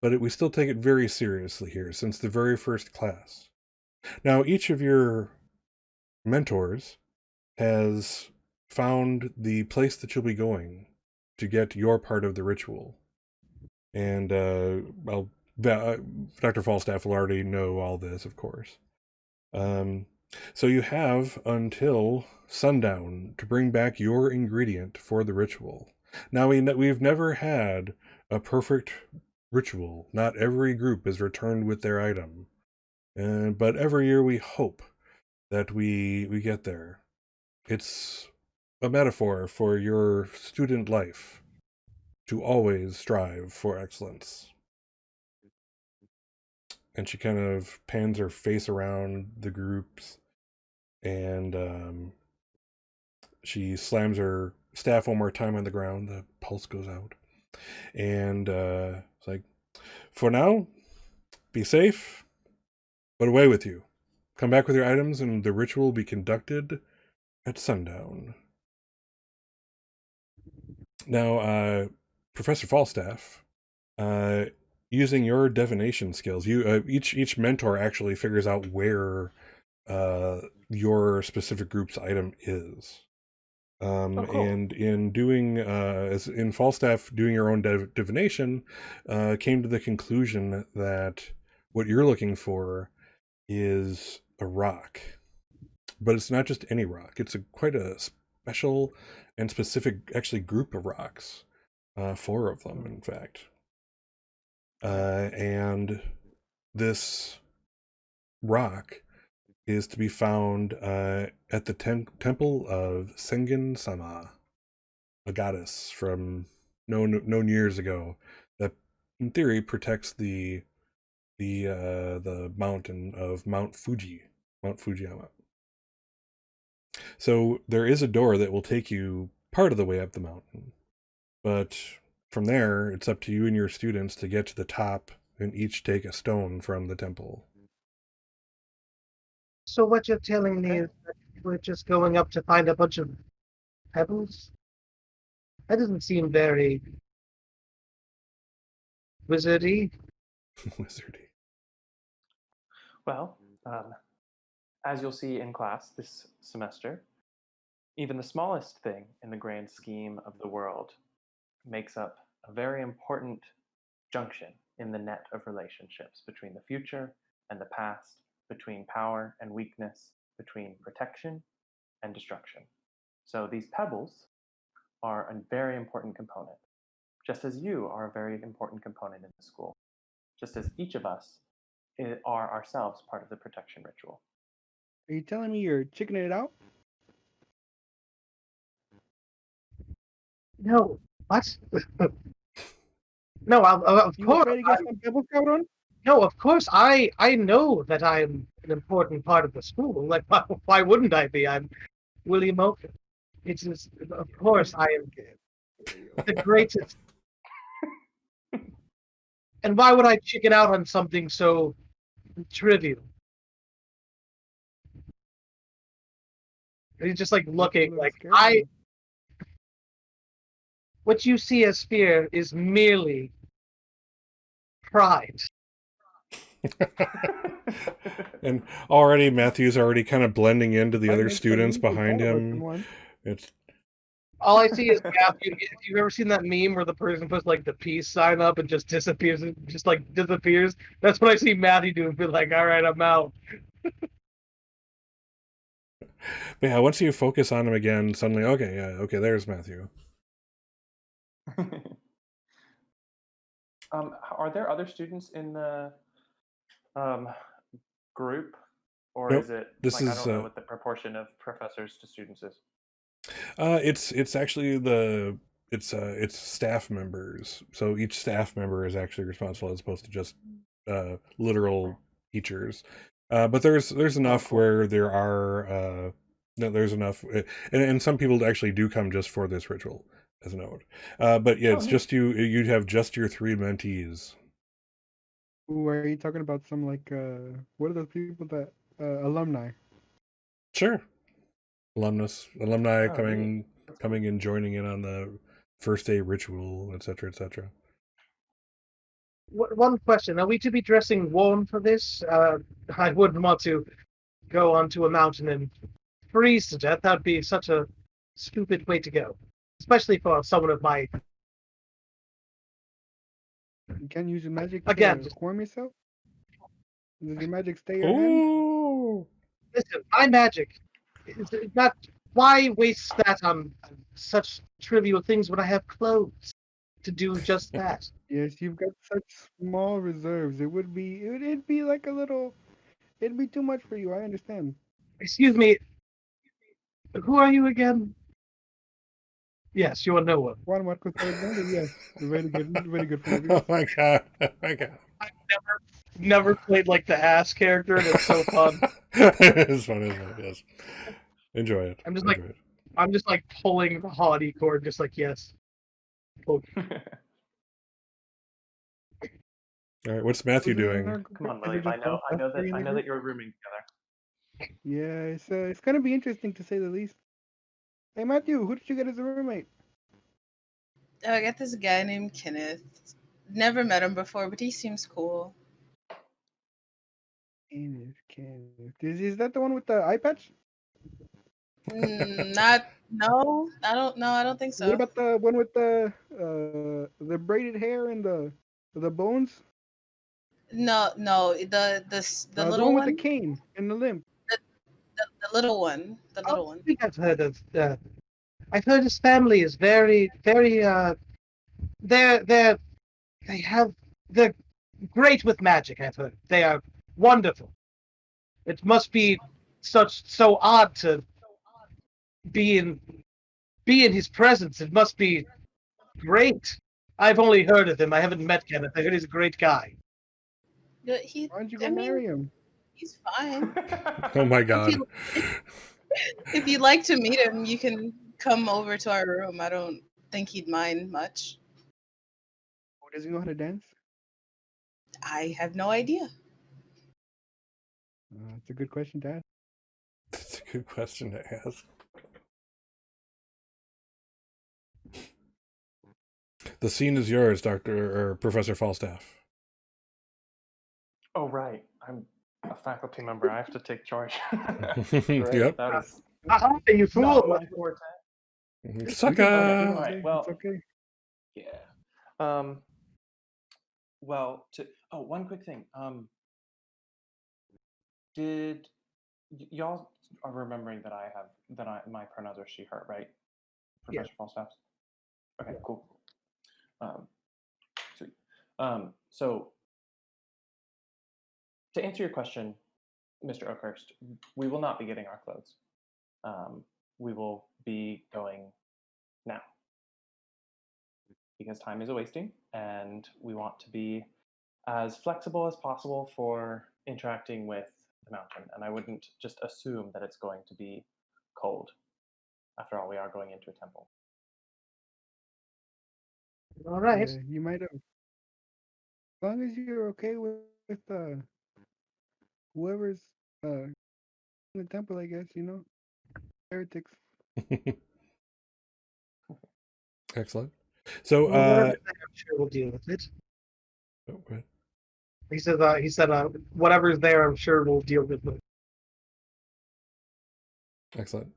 But we still take it very seriously here, since the very first class. Now, each of your mentors has found the place that you'll be going to get your part of the ritual. And, Dr. Falstaff will already know all this, of course. So you have until sundown to bring back your ingredient for the ritual. Now, we've never had a perfect ritual. Not every group is returned with their item. But every year we hope that we get there. It's a metaphor for your student life to always strive for excellence. And she kind of pans her face around the groups, and she slams her staff one more time on the ground. The pulse goes out. And it's like, for now, be safe, but away with you. Come back with your items, and the ritual will be conducted at sundown. Now, Professor Falstaff, using your divination skills, each mentor actually figures out where your specific group's item is. Cool. And in doing, as in Falstaff doing your own divination, came to the conclusion that what you're looking for is a rock. But it's not just any rock. It's quite a special and specific, actually, group of rocks. 4 of them, in fact. And this rock is to be found at the temple of Sengen Sama, a goddess from known years ago that, in theory, protects the mountain of Mount Fujiyama. So there is a door that will take you part of the way up the mountain, but from there it's up to you and your students to get to the top and each take a stone from the temple. So what you're telling me Okay. is that we're just going up to find a bunch of pebbles? That doesn't seem very wizardy. Wizardy. Well, as you'll see in class this semester, even the smallest thing in the grand scheme of the world makes up a very important junction in the net of relationships between the future and the past, between power and weakness, between protection and destruction. So these pebbles are a very important component, just as you are a very important component in the school, just as each of us are ourselves part of the protection ritual. Are you telling me you're chickening it out? No, what? No, of You course. afraid to get some Devil Scout on? No, of course. I know that I'm an important part of the school. Like, why wouldn't I be? I'm William Oaken. It's just, of course, I am the greatest. And why would I chicken out on something so trivial? He's just like Looks a looking little like scared I. now. What you see as fear is merely pride. And already Matthew's already kind of blending into the Might other make some students memes with behind all of us in him. one. It's All I see is Matthew. If you've ever seen that meme where the person puts like the peace sign up and just disappears, that's what I see Matthew doing. Be like, all right, I'm out. but yeah, once you focus on him again, suddenly okay, there's Matthew. Are there other students in the group, or Nope. is it This like I is don't know what the proportion of professors to students is? it's actually it's staff members. So each staff member is actually responsible as opposed to just literal teachers. But there's enough cool. where there are no, there's enough, and some people actually do come just for this ritual as a note. But yeah, Oh, it's neat. just you. You'd have just your 3 mentees. Ooh, are you talking about some like what are those people that alumni? Sure, alumni Oh, neat. That's cool. coming and joining in on the first day ritual, etc., etc. One question: are we to be dressing warm for this? I wouldn't want to go onto a mountain and freeze to death. That'd be such a stupid way to go, especially for someone of my. You can't use your magic Again, to warm yourself? Does your magic stay your hand? Oh. listen, my magic is not. Why waste that on such trivial things when I have clothes to do just that? Yes, you've got such small reserves. It'd be like a little. It'd be too much for you. I understand. Excuse me, who are you again? Yes, you are no one. Juan Marcos Alexander, yes, very good friend of Oh yours. my god! Oh my god! I've never played like the ass character, and it's so fun. It's fun, isn't it? Yes. Enjoy it. I'm just Enjoy it. pulling the haughty cord, just like yes. All right. What's Matthew doing? Come on, William. I know that you're rooming together. Yeah, it's gonna be interesting to say the least. Hey Matthew, who did you get as a roommate? Oh, I got this guy named Kenneth. Never met him before, but he seems cool. Kenneth. Is that the one with the eye patch? Not. No, I don't know. I don't think What so. about the one with the braided hair and the bones? No, no. The The little one with the one. cane and the limp. The little one. The I little one. think I've heard of. I've heard his family is very, very. They're they have they're great with magic. I've heard they are wonderful. It must be so odd to be in his presence. It must be great. I've only heard of him. I haven't met Kenneth. I heard he's a great guy. But he. Why don't you go I mean, marry him? he's fine. Oh my If god! you if you'd like to meet him, you can come over to our room. I don't think he'd mind much. Oh, does he know how to dance? I have no idea. It's a good question to ask. That's a good question to ask. The scene is yours, Doctor or Professor Falstaff. Oh, right. I'm a faculty member. I have to take charge. Yep. That is You not fool! my forte. Sucker. All right. It's Well, okay. yeah. Well, one quick thing. Did y'all are remembering that my pronouns are she, her, right? Yeah. Professor Falstaff. Okay, cool. Sweet. So to answer your question, Mr. Oakhurst, we will not be getting our clothes. We will be going now. because time is a wasting, and we want to be as flexible as possible for interacting with the mountain. And I wouldn't just assume that it's going to be cold. After all, we are going into a temple. All right. Yeah, you might have. As long as you're okay with whoever's in the temple, I guess, heretics. Excellent. So, Well, whatever's there, I'm sure we'll deal with it. oh, go ahead. He said, whatever's there, I'm sure we'll deal with it. Excellent.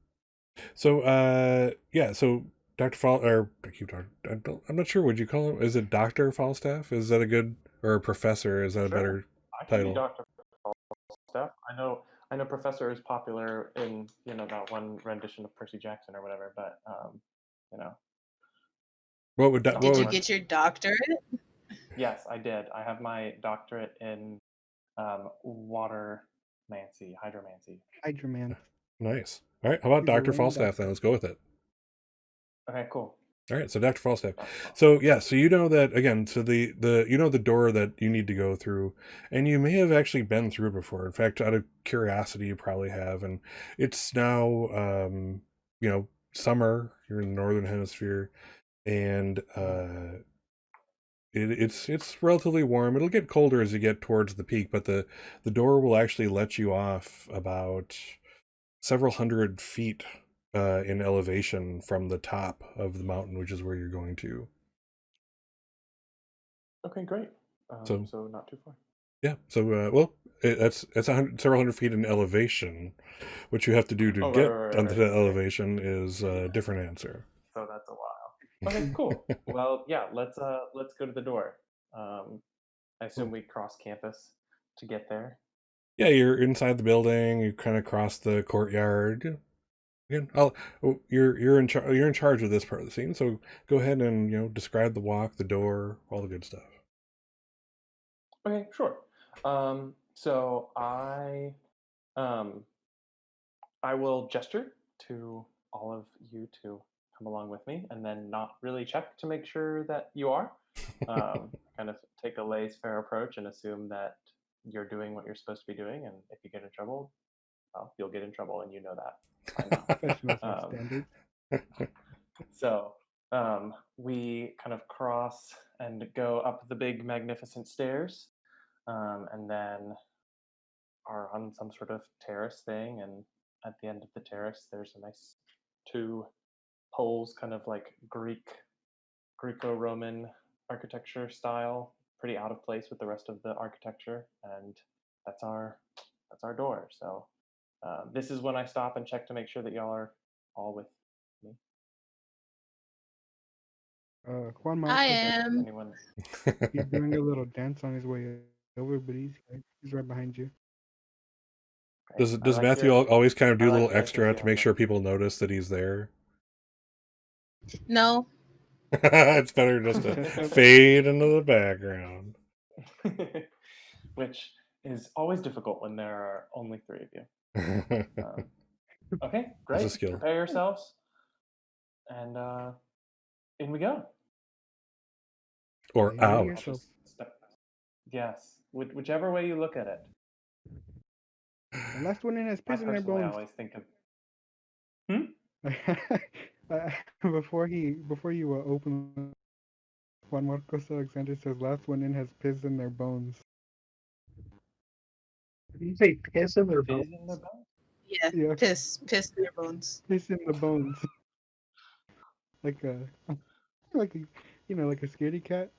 So, yeah. So, Dr. Fall, or I keep talking. I'm not sure. Would you call him? Is it Dr. Falstaff? Is that a good, or a professor? Is that a Sure. better I can be title? Dr. Falstaff. I know Professor is popular in that one rendition of Percy Jackson or whatever, but you know. What would Did you get your doctorate? Yes, I did. I have my doctorate in watermancy, hydromancy. Hydroman. Nice. All right. How about He's a Dr. rain Falstaff then? Let's go with it. Okay, cool. All right. So Dr. Falstaff. So yeah, so you know that again, so the the door that you need to go through, and you may have actually been through it before. In fact, out of curiosity, you probably have, and it's now summer here in the northern hemisphere, and it's relatively warm. It'll get colder as you get towards the peak, but the door will actually let you off about several hundred feet in elevation from the top of the mountain, which is where you're going to. Okay, great. So not too far. yeah. So that's several hundred feet in elevation. What you have to do to get onto that elevation is a different answer. So that's a while. Okay, cool. Well, yeah, let's go to the door. I assume we cross campus to get there. Yeah, you're inside the building. You kind of cross the courtyard. Again, you're in charge of this part of the scene. So go ahead and describe the walk, the door, all the good stuff. Okay, sure. So I will gesture to all of you to come along with me, and then not really check to make sure that you are. Kind of take a laissez-faire approach and assume that you're doing what you're supposed to be doing, and if you get in trouble, well, you'll get in trouble, and you know that. Professional standards. So we kind of cross and go up the big, magnificent stairs, and then are on some sort of terrace thing. And at the end of the terrace, there's a nice two poles, kind of like Greco-Roman architecture style, pretty out of place with the rest of the architecture. And that's our door. So this is when I stop and check to make sure that y'all are all with me. Juan Marcos. I am. Anyone? He's doing a little dance on his way over, but he's right behind you. Does Matthew always kind of do a little extra to make sure people notice that he's there? No. It's better just to fade into the background. Which is always difficult when there are only three of you. Okay, great. It's a skill. Prepare yourselves, and in we go. Or out. Yes, whichever way you look at it. The last one in has piss in their bones. I always think of. Before you open, Juan Marcos Alexander says, "Last one in has piss in their bones." Did you say piss in their bones? Yeah. Piss in their bones. Piss in the bones. like a scaredy cat.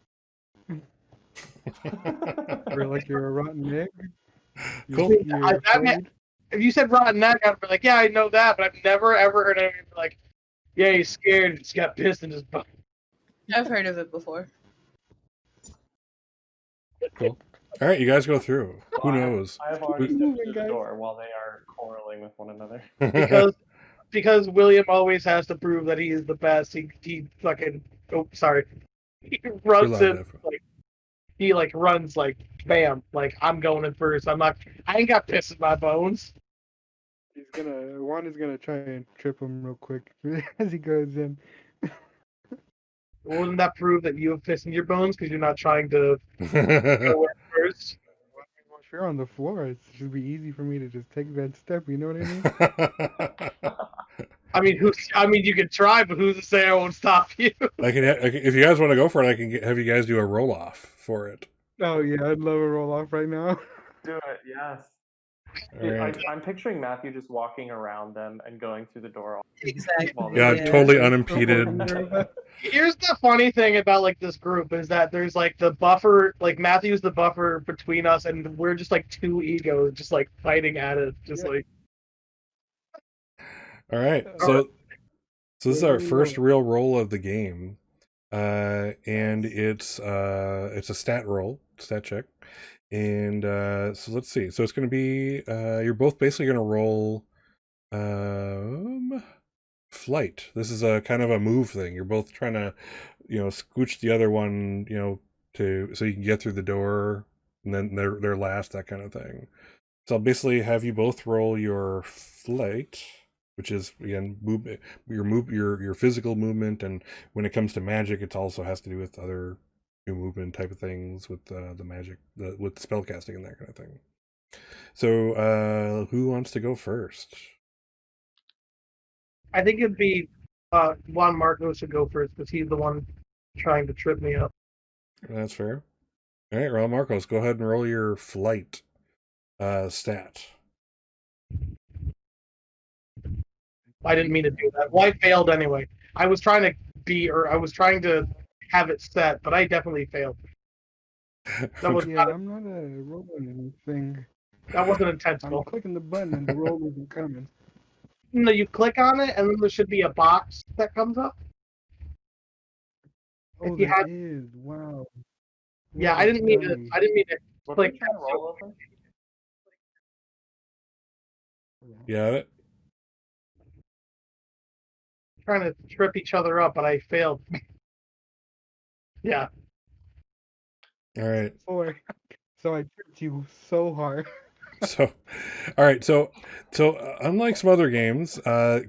Or like you're a rotten egg. Cool. If you said rotten egg, I'd be like, yeah, I know that, but I've never ever heard anyone be like, yeah, he's scared. He's got piss in his butt. I've heard of it before. Cool. All right, you guys go through. Who knows? I have already stepped through the door while they are quarreling with one another. because William always has to prove that he is the best. He fucking he runs in runs like bam, like I'm going in first. I ain't got piss in my bones. Juan is gonna try and trip him real quick as he goes in. Wouldn't that prove that you have piss in your bones because you're not trying to go in first? Well, if you're on the floor, it should be easy for me to just take that step. You know what I mean? I mean, you can try, but who's to say I won't stop you? If you guys want to go for it, I can have you guys do a roll off for it. Oh yeah, I'd love a roll off right now. Do it, yes. All right. I'm picturing Matthew just walking around them and going through the door. Exactly. While Yeah, they're- totally Don't unimpeded. hold me like that. Here's the funny thing about like this group is that there's like the buffer, like Matthew's the buffer between us, and we're just like two egos, just like fighting at it, just Yeah. like. All right. So this is our first real roll of the game. And it's a stat roll, stat check. And so let's see. So it's going to be you're both basically going to roll flight. This is a kind of a move thing. You're both trying to, scooch the other one, so you can get through the door, and then they're last, that kind of thing. So I'll basically have you both roll your flight, which is again movement, your physical movement, and when it comes to magic, it also has to do with other movement type of things with the magic, with spellcasting and that kind of thing. So who wants to go first? I think it'd be Juan Marcos should go first because he's the one trying to trip me up. That's fair. All right, Ron Marcos, go ahead and roll your flight stat. I didn't mean to do that. Well, I failed anyway. I was trying to have it set, but I definitely failed. That was Yeah, I'm not rolling anything. that wasn't I'm intentional. clicking the button and the roll isn't coming. No, you click on it, and then there should be a box that comes up. Oh, If you there had- is. Wow. Yeah, What I a didn't mean to. dummy. I didn't mean to What click. are you trying to roll over? Got it. Trying to trip each other up, but I failed. Yeah. All right. 4. So I tripped you so hard. So, all right. So unlike some other games,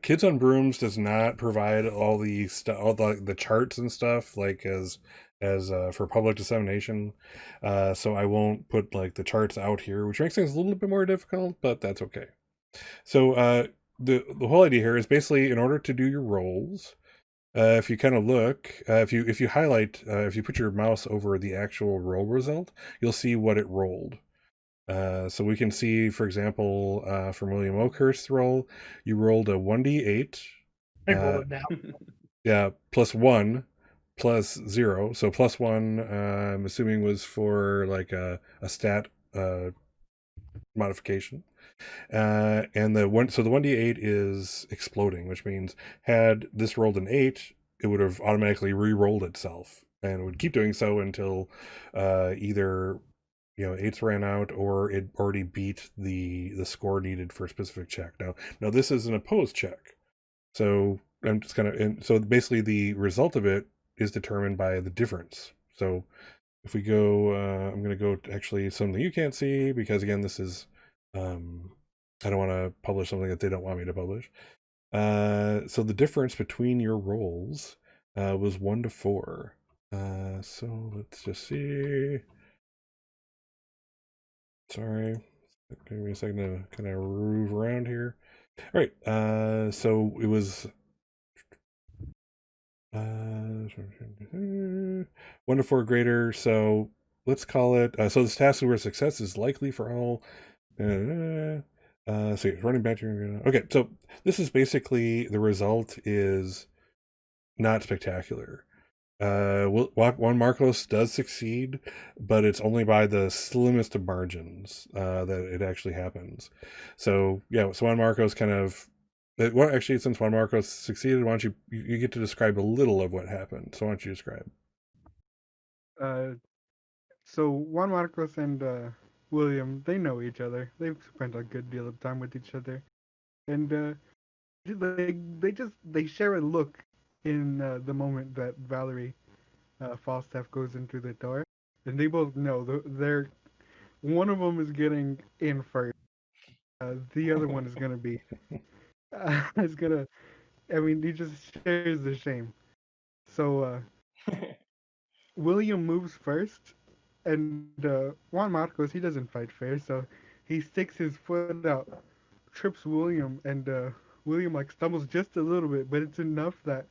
Kids on Brooms does not provide all the the charts and stuff like as for public dissemination. So I won't put like the charts out here, which makes things a little bit more difficult, but that's okay. So the whole idea here is basically in order to do your rolls. If you kind of look, if you highlight, if you put your mouse over the actual roll result, you'll see what it rolled. So we can see, for example, from William Oakhurst's roll, you rolled a 1d8. I roll it now. Yeah, +1, +0. So +1, I'm assuming was for like a stat modification. And the 1d8 is exploding, which means had this rolled an 8, it would have automatically re-rolled itself, and it would keep doing so until either 8s ran out or it already beat the score needed for a specific check. Now this is an opposed check, so I'm just so basically the result of it is determined by the difference. So if we go, I'm going to go to actually something you can't see because again, this is I don't want to publish something that they don't want me to publish. So the difference between your rolls was 1 to 4. So let's just see. Sorry, give me a second to kind of move around here. All right, so it was 1 to 4 greater. So let's call it. So this task where success is likely for all. So running back to okay. So this is basically the result is not spectacular. Juan Marcos does succeed, but it's only by the slimmest of margins that it actually happens. So yeah, so Juan Marcos kind of. Well, actually, since Juan Marcos succeeded, why don't you get to describe a little of what happened? So why don't you describe? So Juan Marcos and William, they know each other. They've spent a good deal of time with each other, and they share a look in the moment that Valerie Falstaff goes into the door, and they both know they're one of them is getting in first. The other one is gonna be is gonna. I mean, he just shares the shame. So William moves first, and Juan Marcos, he doesn't fight fair, so he sticks his foot out, trips William, and William like stumbles just a little bit, but it's enough that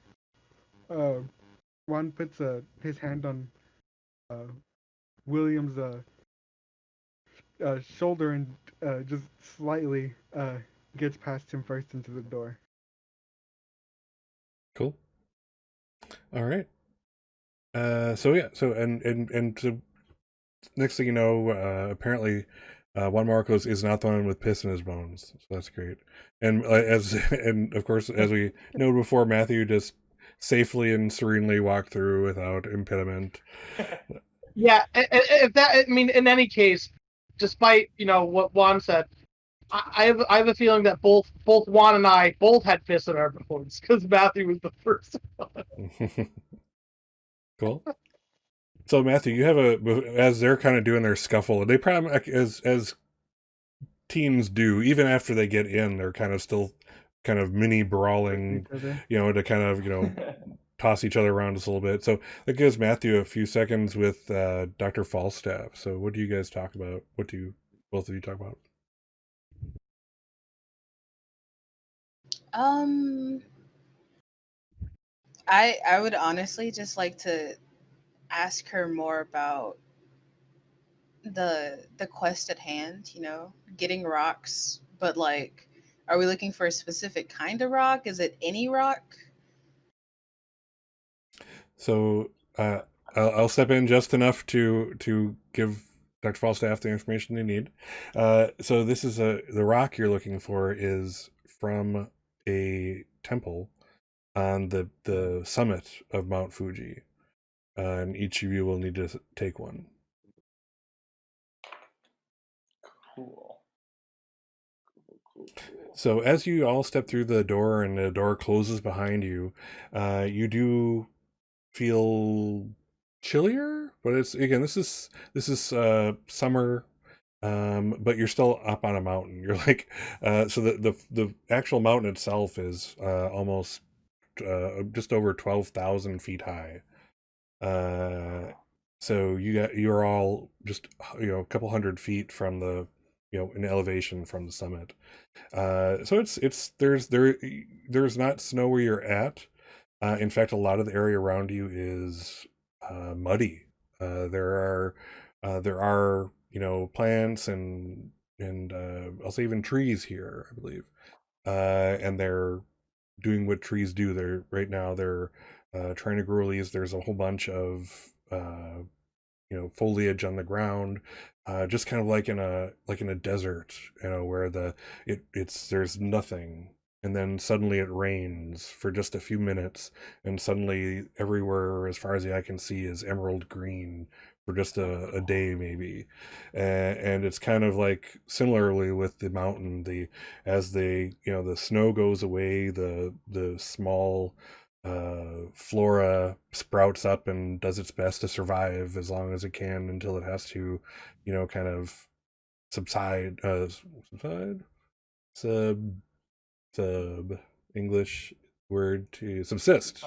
uh, Juan puts his hand on uh, William's shoulder and just slightly gets past him first into the door. Cool. All right. So yeah. So and so next thing you know, apparently, Juan Marcos is not the one with piss in his bones. So that's great. And and of course, as we noted before, Matthew just safely and serenely walked through without impediment. Yeah, if that, I mean, in any case, despite what Juan said, I have a feeling that both Juan and I both had piss in our bones because Matthew was the first one. Cool. So Matthew, you have as they're kind of doing their scuffle, they probably as teens do, even after they get in, they're kind of still kind of mini brawling, to kind of toss each other around just a little bit. So that gives Matthew a few seconds with Dr. Falstaff. So what do you guys talk about? What do both of you talk about? I would honestly just like to ask her more about the quest at hand, getting rocks, but like, are we looking for a specific kind of rock? Is it any rock? So I'll step in just enough to give Dr. Falstaff the information they need. So this is the rock you're looking for is from a temple on the summit of Mount Fuji, and each of you will need to take one. Cool. So as you all step through the door and the door closes behind you, you do feel chillier, but it's again this is summer, but you're still up on a mountain. You're like so the actual mountain itself is almost just over 12,000 feet high. So you're all just a couple hundred feet from the in elevation from the summit. So there's not snow where you're at. In fact, a lot of the area around you is muddy. There are plants and I'll say even trees here, I believe, and they're doing what trees do. They're trying to grow leaves. There's a whole bunch of foliage on the ground, just kind of like in a desert, where there's nothing, and then suddenly it rains for just a few minutes, and suddenly everywhere, as far as the eye can see, is emerald green for just a day maybe. And it's kind of like similarly with the mountain, the snow goes away, the small flora sprouts up and does its best to survive as long as it can until it has to, kind of subside, sub, sub, English word to subsist,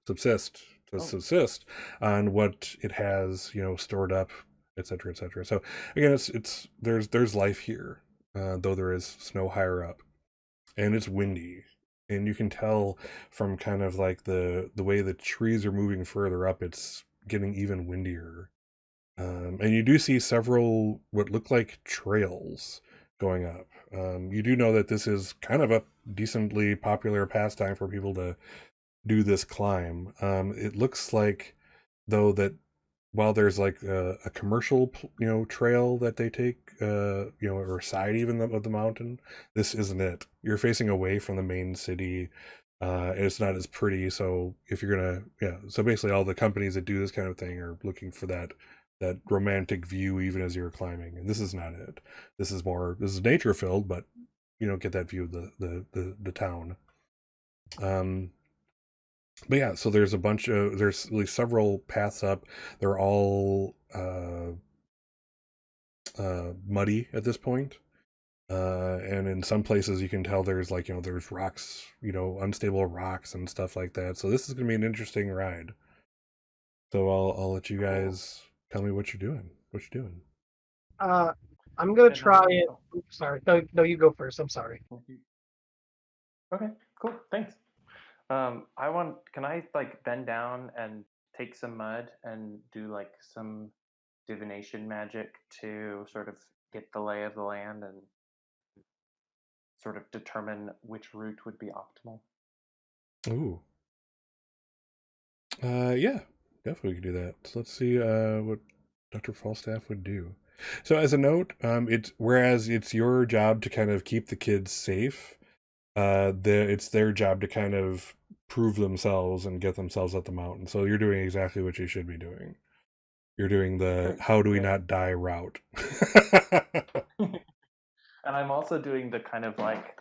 subsist, to subsist on what it has, stored up, etc., etc. So again, there's life here, though there is snow higher up, and it's windy, and you can tell from kind of like the way the trees are moving further up, it's getting even windier. And you do see several what look like trails going up. You do know that this is kind of a decently popular pastime for people to do this climb. It looks like, though, that while there's like a commercial trail that they take, or side even of the mountain, this isn't it. You're facing away from the main city, and it's not as pretty. So if you're gonna, so basically all the companies that do this kind of thing are looking for that romantic view even as you're climbing, and this is not it. This is nature filled, but you don't get that view of the town. But yeah, so there's at least several paths up. They're all muddy at this point. And in some places you can tell there's there's rocks, unstable rocks and stuff like that. So this is going to be an interesting ride. So I'll let you guys tell me what you're doing. What you're doing. I'm gonna And try then- it. Oops, sorry. No, you go first. I'm sorry. Okay, cool. Thanks. Can I like bend down and take some mud and do like some divination magic to sort of get the lay of the land and sort of determine which route would be optimal? Ooh. Yeah, definitely could do that. So let's see what Dr. Falstaff would do. So as a note, whereas it's your job to kind of keep the kids safe, it's their job to kind of prove themselves and get themselves up the mountain. So you're doing exactly what you should be doing. You're doing the Great. how do we Yeah. not die route. And I'm also doing the kind of like,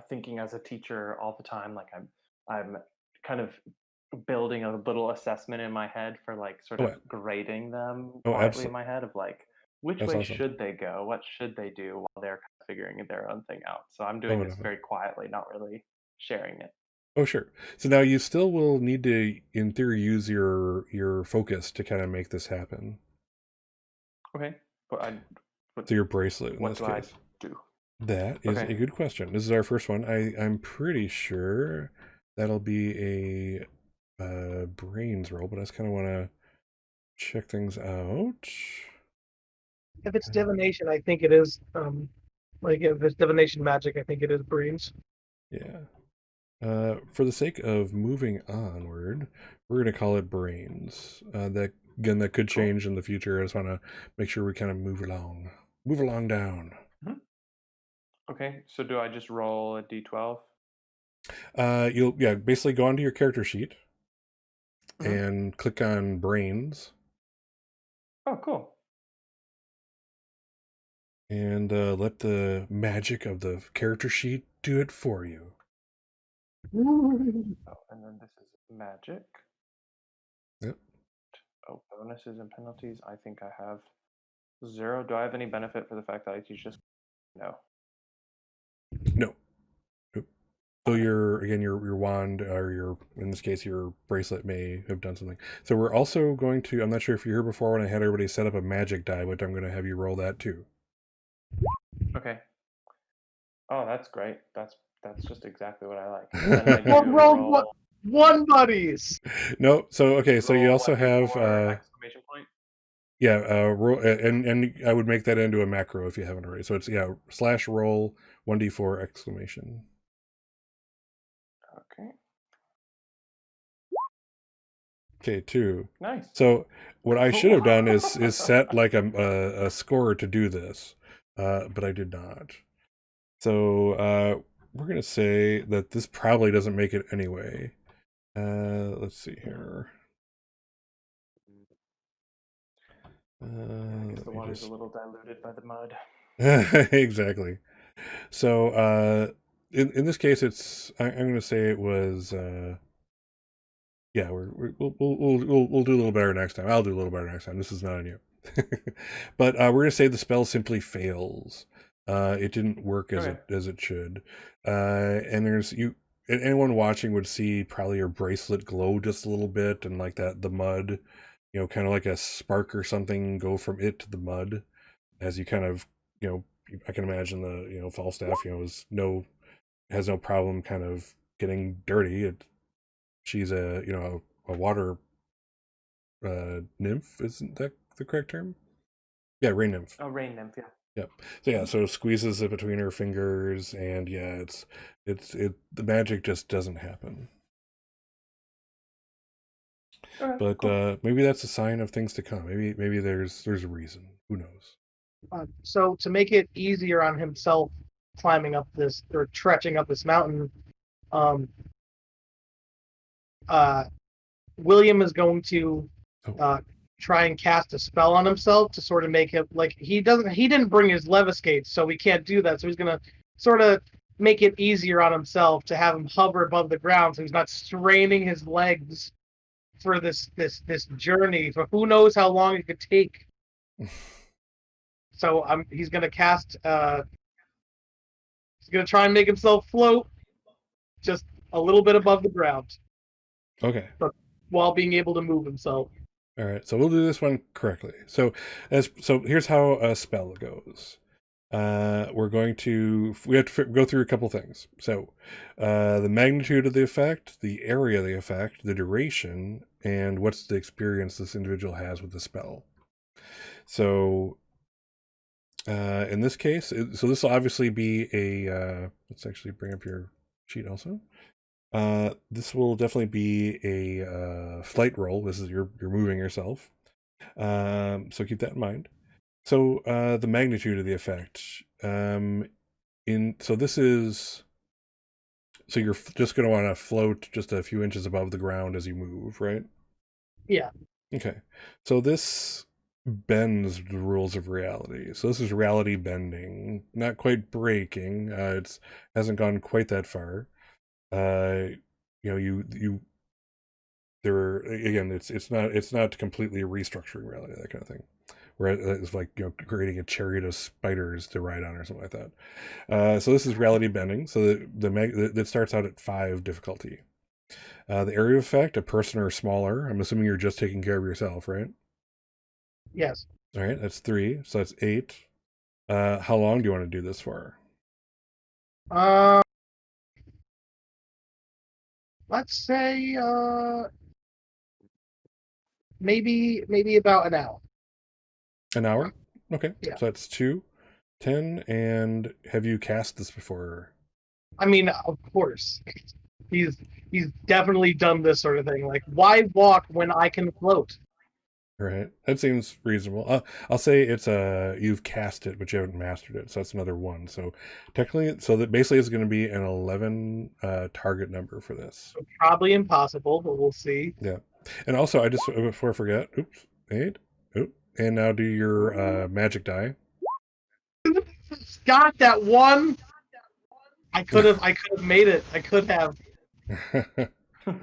thinking as a teacher all the time. Like I'm kind of building a little assessment in my head for like sort Oh, of grading them oh, quietly in my head of like which That's way awesome. should they go, what should they do while they're kind of figuring their own thing out. So I'm doing Oh, this definitely. very quietly, not really sharing it. Oh, sure. So now you still will need to, in theory, use your focus to kind of make this happen. Okay, but So your bracelet in what this do I case. do? That is Okay. a good question. This is our first one. I'm pretty sure that'll be a brains roll, but I just kind of want to check things out. If it's divination, I think it is. Like if it's divination magic, I think it is brains. Yeah. For the sake of moving onward, we're going to call it brains. That could Cool. change in the future. I just want to make sure we kind of move along down. Okay, so do I just roll a d12? You'll basically go onto your character sheet Mhm. and click on brains. Oh, cool. And let the magic of the character sheet do it for you. Oh, and then this is magic. Yep. Oh, bonuses and penalties. I think I have 0. Do I have any benefit for the fact that I teach this? No. No. Nope. So your wand, or in this case your bracelet, may have done something. So we're also going to, I'm not sure if you heard before when I had everybody set up a magic die, but I'm going to have you roll that too. Okay. Oh, that's great. That's just exactly what I like. And then I do Well, roll roll one buddies. No. So okay. So you roll also a have D4 exclamation point. roll, and I would make that into a macro if you haven't already. So it's /roll 1d4 exclamation. Okay. Okay, 2. Nice. So what I should have done is set like a score to do this, but I did not. So we're gonna say that this probably doesn't make it anyway. Let's see here. I guess Let the me water's just... a little diluted by the mud. Exactly. So in this case, I'm gonna say it was. Yeah, we'll do a little better next time. I'll do a little better next time. This is not on you. But we're gonna say the spell simply fails. It didn't work as Okay. it should. And anyone watching would see probably your bracelet glow just a little bit, and like that the mud, kind of like a spark or something go from it to the mud as you kind of, I can imagine the Falstaff, has no problem kind of getting dirty. She's a water nymph, isn't that the correct term? Yeah, rain nymph. Oh, rain nymph. Yeah. Yep. So yeah, so squeezes it between her fingers, and yeah, the magic just doesn't happen. Okay, But cool. maybe that's a sign of things to come. Maybe there's a reason. Who knows? So to make it easier on himself climbing up this or trekking up this mountain, um, William is going to try and cast a spell on himself to sort of make him like he didn't bring his leviskates, so we can't do that. So he's gonna sort of make it easier on himself to have him hover above the ground, so he's not straining his legs for this journey for who knows how long it could take. So he's gonna cast. He's gonna try and make himself float just a little bit above the ground. Okay. So while being able to move himself. All right, so we'll do this one correctly. So here's how a spell goes. We have to go through a couple things. So, the magnitude of the effect, the area of the effect, the duration, and what's the experience this individual has with the spell. So, in this case, so this will obviously be a. Let's actually bring up your sheet also. This will definitely be a flight roll. This is you're moving yourself. So keep that in mind. So the magnitude of the effect. This is. So you're just going to want to float just a few inches above the ground as you move, right? Yeah. Okay. So this bends the rules of reality. So this is reality bending, not quite breaking. It's hasn't gone quite that far. It's not completely restructuring reality, that kind of thing, where it's like creating a chariot of spiders to ride on or something like that. So this is reality bending. So that starts out at 5 difficulty. The area of effect, a person or smaller. I'm assuming you're just taking care of yourself, right? Yes. All right, that's 3. So that's 8. How long do you want to do this for? Let's say maybe about an hour. An hour? Okay. Yeah. So that's 2, 10. And have you cast this before? I mean, of course. He's definitely done this sort of thing. Like, why walk when I can float? Right. That seems reasonable. I'll say it's you've cast it, but you haven't mastered it, so that's another 1. So technically, so that basically is going to be an 11 target number for this. Probably impossible, but we'll see. Yeah. And also, I just before I forget, 8. And now do your magic die. Got that one. I could have made it. I could have. All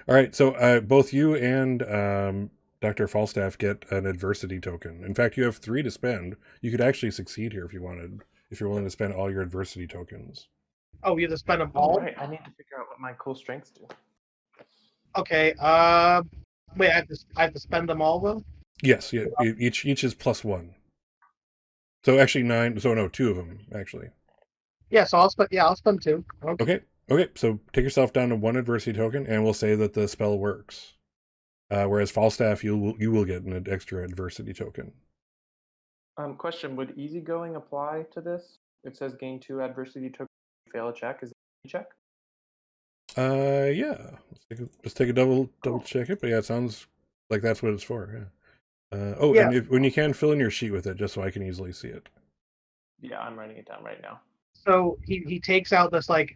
right. So both you and Dr. Falstaff get an adversity token. In fact, you have 3 to spend. You could actually succeed here if you wanted, if you're willing to spend all your adversity tokens. Oh, you have to spend them Oh, all? right. I need to figure out what my cool strengths do. Okay. Wait. I have to spend them all though. Yes. Yeah. Each is +1. So actually 9. So no, 2 of them actually. Yeah. So I'll spend. Yeah, I'll spend 2. Okay. So take yourself down to 1 adversity token, and we'll say that the spell works. Whereas Falstaff, you will get an extra adversity token. Question: would easygoing apply to this? It says gain 2 adversity tokens. Fail a check. Is it a check? Yeah. Let's take a double Cool. check it. But yeah, it sounds like that's what it's for. Yeah. Yeah. And when you can, fill in your sheet with it, just so I can easily see it. Yeah, I'm writing it down right now. So he takes out this like,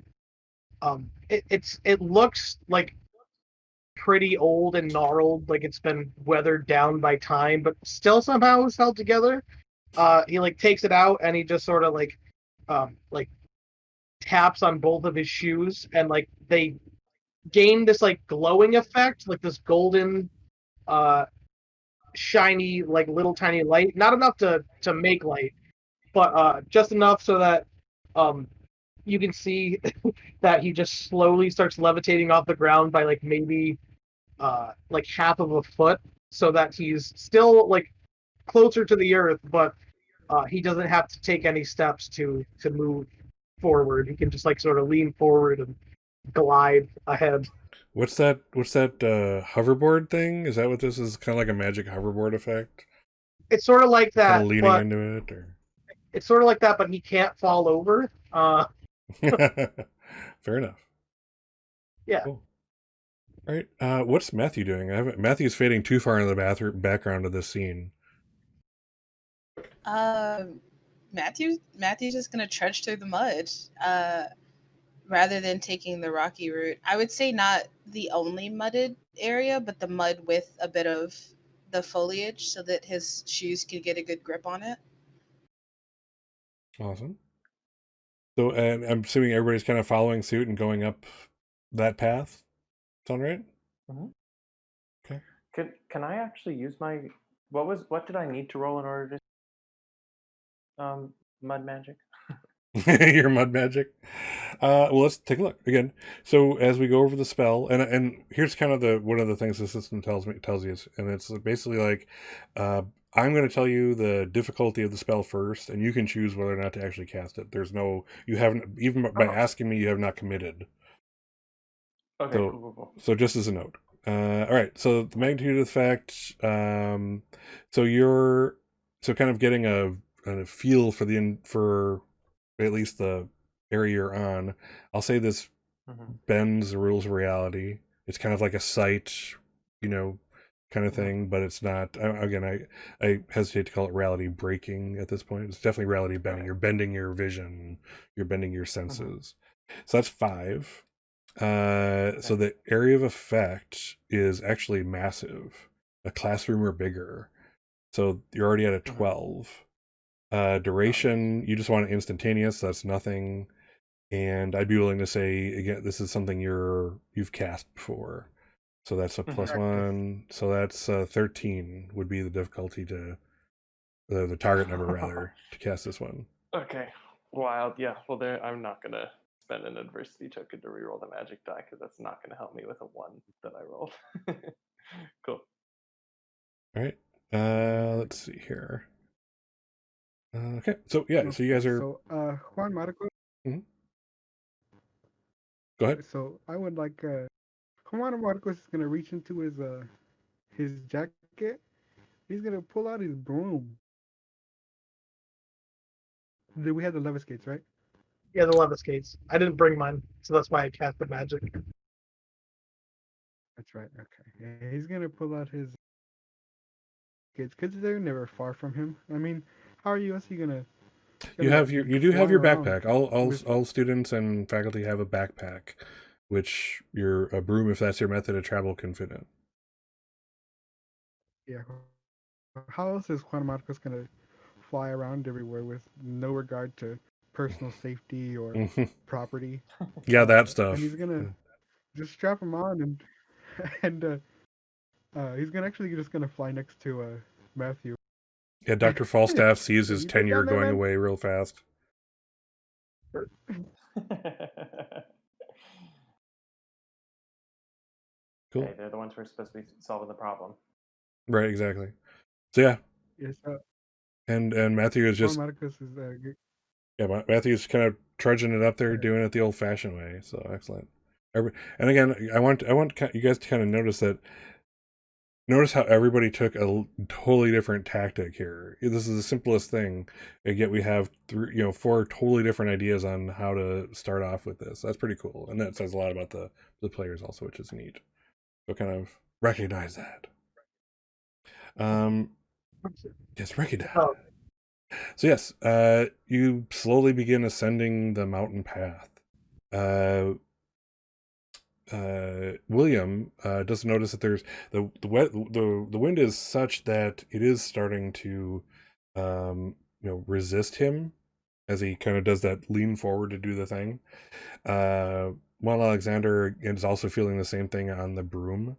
it looks like pretty old and gnarled, like it's been weathered down by time, but still somehow is held together. He like takes it out and he just sort of like taps on both of his shoes, and like they gain this like glowing effect, like this golden, shiny, like little tiny light. Not enough to make light, but just enough so that you can see that he just slowly starts levitating off the ground by like maybe like half of a foot, so that he's still like closer to the earth, but he doesn't have to take any steps to move forward. He can just like sort of lean forward and glide ahead. What's that hoverboard thing? Is that what this is? Kind of like a magic hoverboard effect? It's sort of like Kind that, of leaning but into it, or it's sort of like that, but he can't fall over. fair enough. Yeah. Cool. All right. What's Matthew doing? Matthew's fading too far into the background of this scene. Matthew's just gonna trudge through the mud, rather than taking the rocky route. I would say not the only mudded area, but the mud with a bit of the foliage, so that his shoes can get a good grip on it. Awesome. So, and I'm assuming everybody's kind of following suit and going up that path. Sound right? Mm-hmm. Okay. Can I actually use my what did I need to roll in order to mud magic? Your mud magic. Well, let's take a look again. So as we go over the spell, and here's kind of one of the things the system tells you, and it's basically like, I'm going to tell you the difficulty of the spell first, and you can choose whether or not to actually cast it. There's no, you haven't, even by asking me, you have not committed. Okay, So, cool. so just as a note. All right. So the magnitude of the effect. So you're kind of getting a feel for at least the area you're on. I'll say this bends the rules of reality. It's kind of like a sight, kind of thing, but it's not. Again, I hesitate to call it reality breaking at this point. It's definitely reality bending. Right. You're bending your vision. You're bending your senses. So that's 5. So the area of effect is actually massive, a classroom or bigger. So you're already at a 12. Duration, you just want it instantaneous. That's nothing. And I'd be willing to say again, this is something you've cast before. So that's a plus Practice. 1. So that's 13 would be the difficulty to the target number rather to cast this one. Okay, wild. Yeah. Well, I'm not gonna spend an adversity token to reroll the magic die because that's not gonna help me with a 1 that I rolled. Cool. All right. Let's see here. Okay. So yeah. So you guys are. So Juan Marcos. Mhm. Go ahead. So I would like Juan Marcos is gonna reach into his jacket. He's gonna pull out his broom. We had the lever skates, right? Yeah, the lever skates. I didn't bring mine, so that's why I cast the magic. That's right. Okay. Yeah, he's gonna pull out his kids because they're never far from him. I mean, how are you? Also, gonna You do have fly your around backpack. All students and faculty have a backpack, which a broom, if that's your method of travel, can fit in. Yeah. How else is Juan Marcos gonna fly around everywhere with no regard to personal safety or property? Yeah, that stuff. And he's gonna just strap him on and he's gonna actually just gonna fly next to Matthew. Yeah, Dr. Falstaff sees Hey, his you good tenure down there, going man? away real fast. Cool. Hey, they're the ones who are supposed to be solving the problem. Right, exactly. So yeah, Yes. and Matthew is Juan just Marcos is Matthew's kind of trudging it up there, doing it the old-fashioned way. So excellent. And again, I want you guys to kind of notice how everybody took a totally different tactic here. This is the simplest thing, and yet we have 4 totally different ideas on how to start off with this. That's pretty cool, and that says a lot about the players also, which is neat. So kind of recognize that. Yes, recognize. Oh. So yes, you slowly begin ascending the mountain path. William does notice that there's the wind is such that it is starting to resist him as he kind of does that lean forward to do the thing. While Alexander is also feeling the same thing on the broom.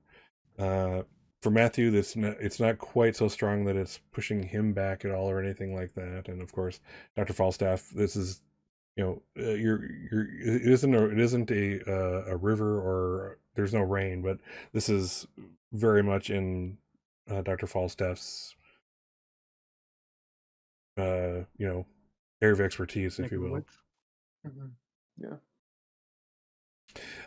For Matthew, it's not quite so strong that it's pushing him back at all or anything like that. And of course, Dr. Falstaff, this is it isn't a river or there's no rain, but this is very much in Dr. Falstaff's area of expertise, if you will. Yeah.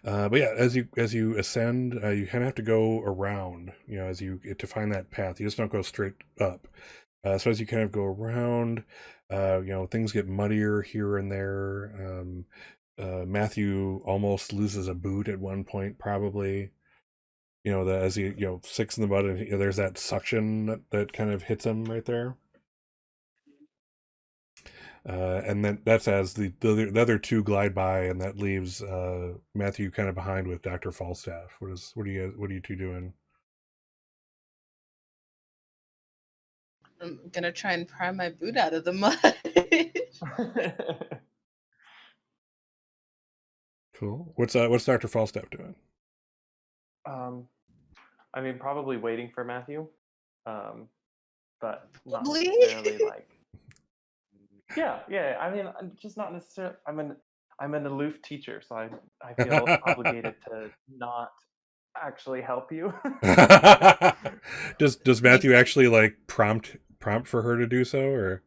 But yeah, as you ascend, you kind of have to go around, as you get to find that path. You just don't go straight up. So as you kind of go around, things get muddier here and there. Matthew almost loses a boot at one point, probably. As he sticks in the mud, and there's that suction that kind of hits him right there. And then that's as the other 2 glide by, and that leaves Matthew kind of behind with Dr. Falstaff. What are you 2 doing? I'm gonna try and pry my boot out of the mud. Cool. What's Dr. Falstaff doing? I mean, probably waiting for Matthew, but not Probably. necessarily like Yeah. I mean, I'm just not necessarily. I'm an aloof teacher, so I feel obligated to not actually help you. Does Makes Matthew sense. actually like prompt for her to do so, or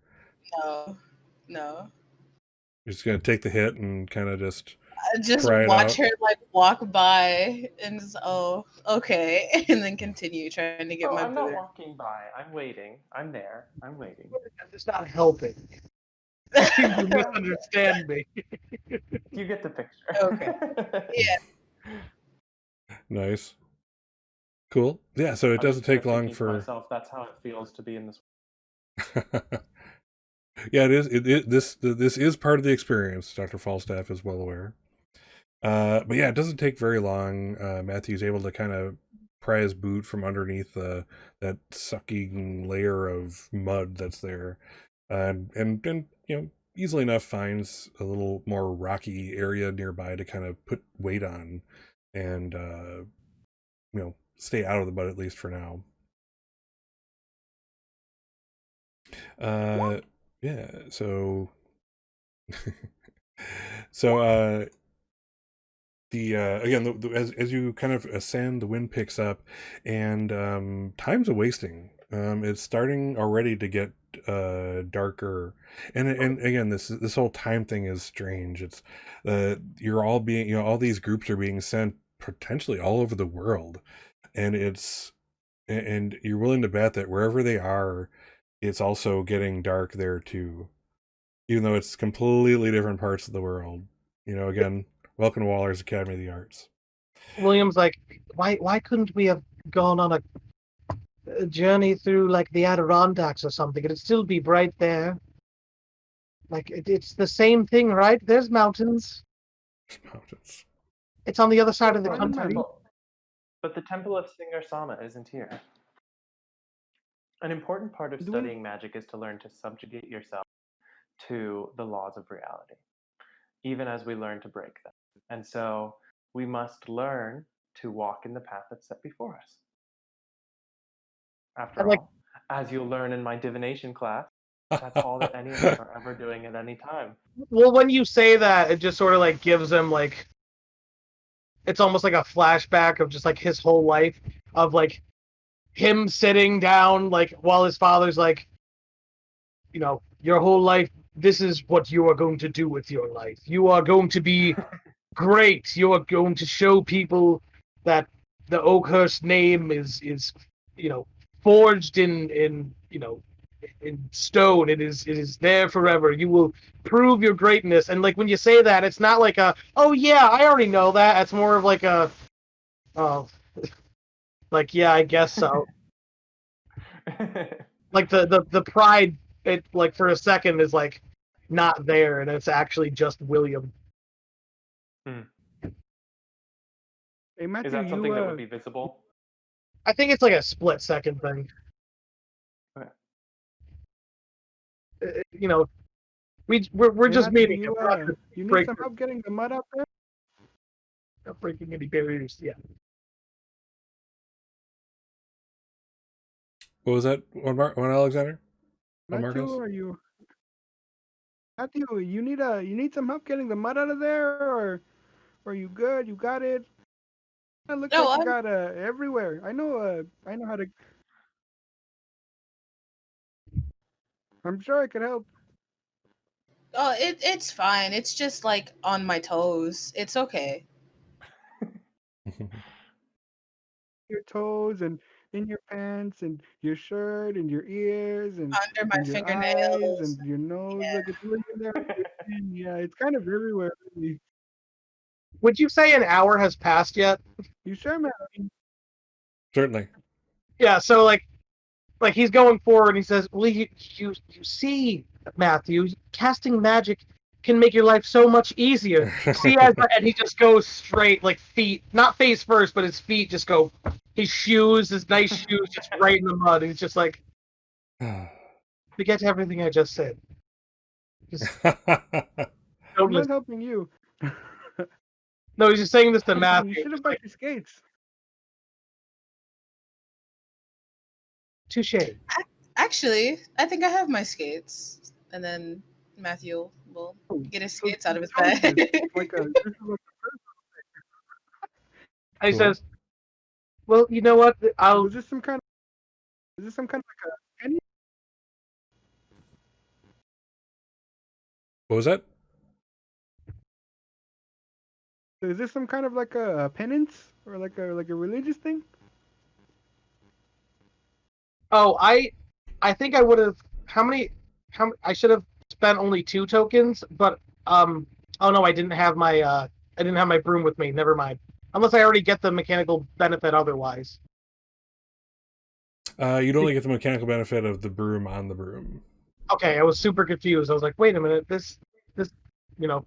No, no. you're just gonna take the hit and kind of just I just cry it watch out? her like walk by and just, oh, okay, and then continue trying to get Oh, my I'm not brother. walking by. I'm waiting. I'm there. I'm waiting. It's not helping. I think you misunderstand me. You get the Okay. picture. Yeah. Nice, cool. Yeah, so it I'm doesn't just kind take of long thinking to for. myself, that's how it feels to be in this. Yeah, it is. This is part of the experience. Dr. Falstaff is well aware. But yeah, it doesn't take very long. Matthew's able to kind of pry his boot from underneath that sucking layer of mud that's there, and easily enough finds a little more rocky area nearby to kind of put weight on, and stay out of the mud at least for now. Yeah. So so the again as you kind of ascend, the wind picks up, and time's a wasting. It's starting already to get darker, and again, this whole time thing is strange. It's you're all being, all these groups are being sent potentially all over the world, and and you're willing to bet that wherever they are, it's also getting dark there too, even though it's completely different parts of the world. Again, welcome to Waller's Academy of the Arts. William's like, why couldn't we have gone on a journey through like the Adirondacks or something? It'd still be bright there. Like it's the same thing, right? There's mountains. Mountains. It's on the other side of the Why But the didn't I? country. but the Temple of Singer Sama isn't here. An important part of Do we? studying magic is to learn to subjugate yourself to the laws of reality, even as we learn to break them. And so we must learn to walk in the path that's set before us. After And like, all, as you'll learn in my divination class, that's all that any of us are ever doing at any time. well, when you say that, it just sort of like gives him like, it's almost like a flashback of just like his whole life of like him sitting down like while his father's like, your whole life, this is what you are going to do with your life. You are going to be great. You are going to show people that the Oakhurst name is forged in stone. It is there forever. You will prove your greatness. And like when you say that, it's not like oh yeah, I already know that. It's more of like oh, like yeah, I guess so. Like the pride, it like for a second is like not there, and it's actually just William. Hmm. Hey Is Matthew, that something that would be visible? I think it's like a split second thing. Okay. We're hey just Matthew, meeting. We're not gonna you need break some help getting the mud out there? not breaking any barriers. Yeah. What was that one, Alexander? One, Matthew, Marcos? Matthew, you need some help getting the mud out of there, or are you good? You got it. It looks No, like you got everywhere. I know how to. I'm sure I could help. it's fine. It's just like on my toes. It's okay. Your toes and in your pants and your shirt and your ears Under my and your eyes fingernails. and your nose. Yeah. Look, it's really in there. Yeah, it's kind of everywhere. Really. Would you say an hour has passed yet? You sure, man? Certainly. Yeah. So like he's going forward. And he says, "Well, you see, Matthew, casting magic can make your life so much easier. See, and he just goes straight, like feet, not face first, but his feet just go. His nice shoes, just right in the mud. And he's just like, forget everything I just said. Just don't I'm not listen. helping you. No, he's just saying this to You Matthew. should have Just brought like, your skates. touche. Actually, I think I have my skates. And then Matthew will get his So skates out of his how is bag. this? This is like He Cool. says, "Well, you know what? I'll." is this some kind of like a penny? What was that? Is this some kind of like a penance or like a religious thing? Oh, I think I would have. How many? I should have spent only 2 tokens, but oh no, I didn't have my broom with me. Never mind. Unless I already get the mechanical benefit otherwise. You'd only get the mechanical benefit of the broom on the broom. Okay, I was super confused. I was like, wait a minute, this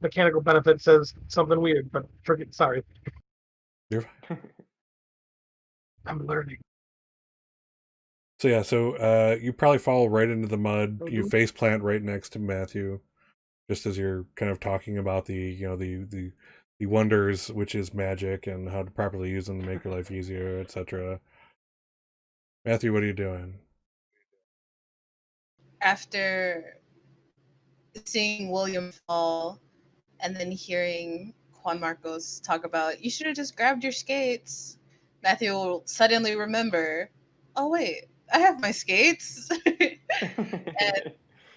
mechanical benefit says something weird, but forget. Sorry, You're I'm learning. So yeah, you probably fall right into the mud. So You do- face plant right next to Matthew, just as you're kind of talking about the wonders, which is magic, and how to properly use them to make your life easier, etc. Matthew, what are you doing? After seeing William fall and then hearing Juan Marcos talk about, you should have just grabbed your skates, Matthew will suddenly remember, oh, wait, I have my skates. And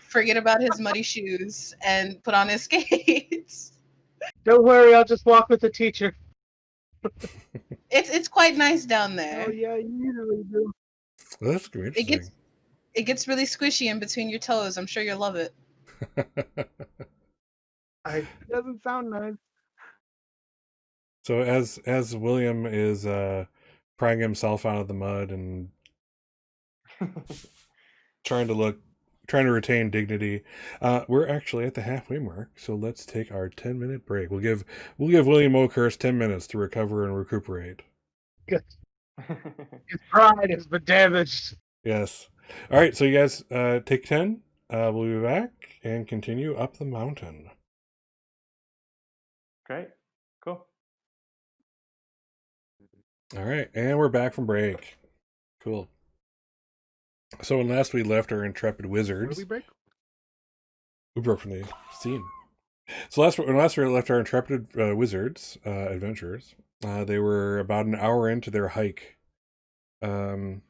forget about his muddy shoes and put on his skates. Don't worry, I'll just walk with the teacher. It's quite nice down Oh there. yeah, you usually do. Well, that's gonna be It gets interesting. it gets really squishy in between your toes. I'm sure you'll love it. It doesn't sound nice. So as William is prying himself out of the mud and trying to retain dignity, we're actually at the halfway mark. So let's take our 10-minute break. We'll give William Oakhurst 10 minutes to recover and recuperate. His pride has been damaged. Yes. All right. So you guys take 10. We'll be back and continue up the mountain. Great. Cool. All right, and we're back from break. Cool. So when last we left our intrepid Where do wizards, we break? we broke from the scene. So when last we left our intrepid wizards, adventurers, they were about an hour into their hike. Things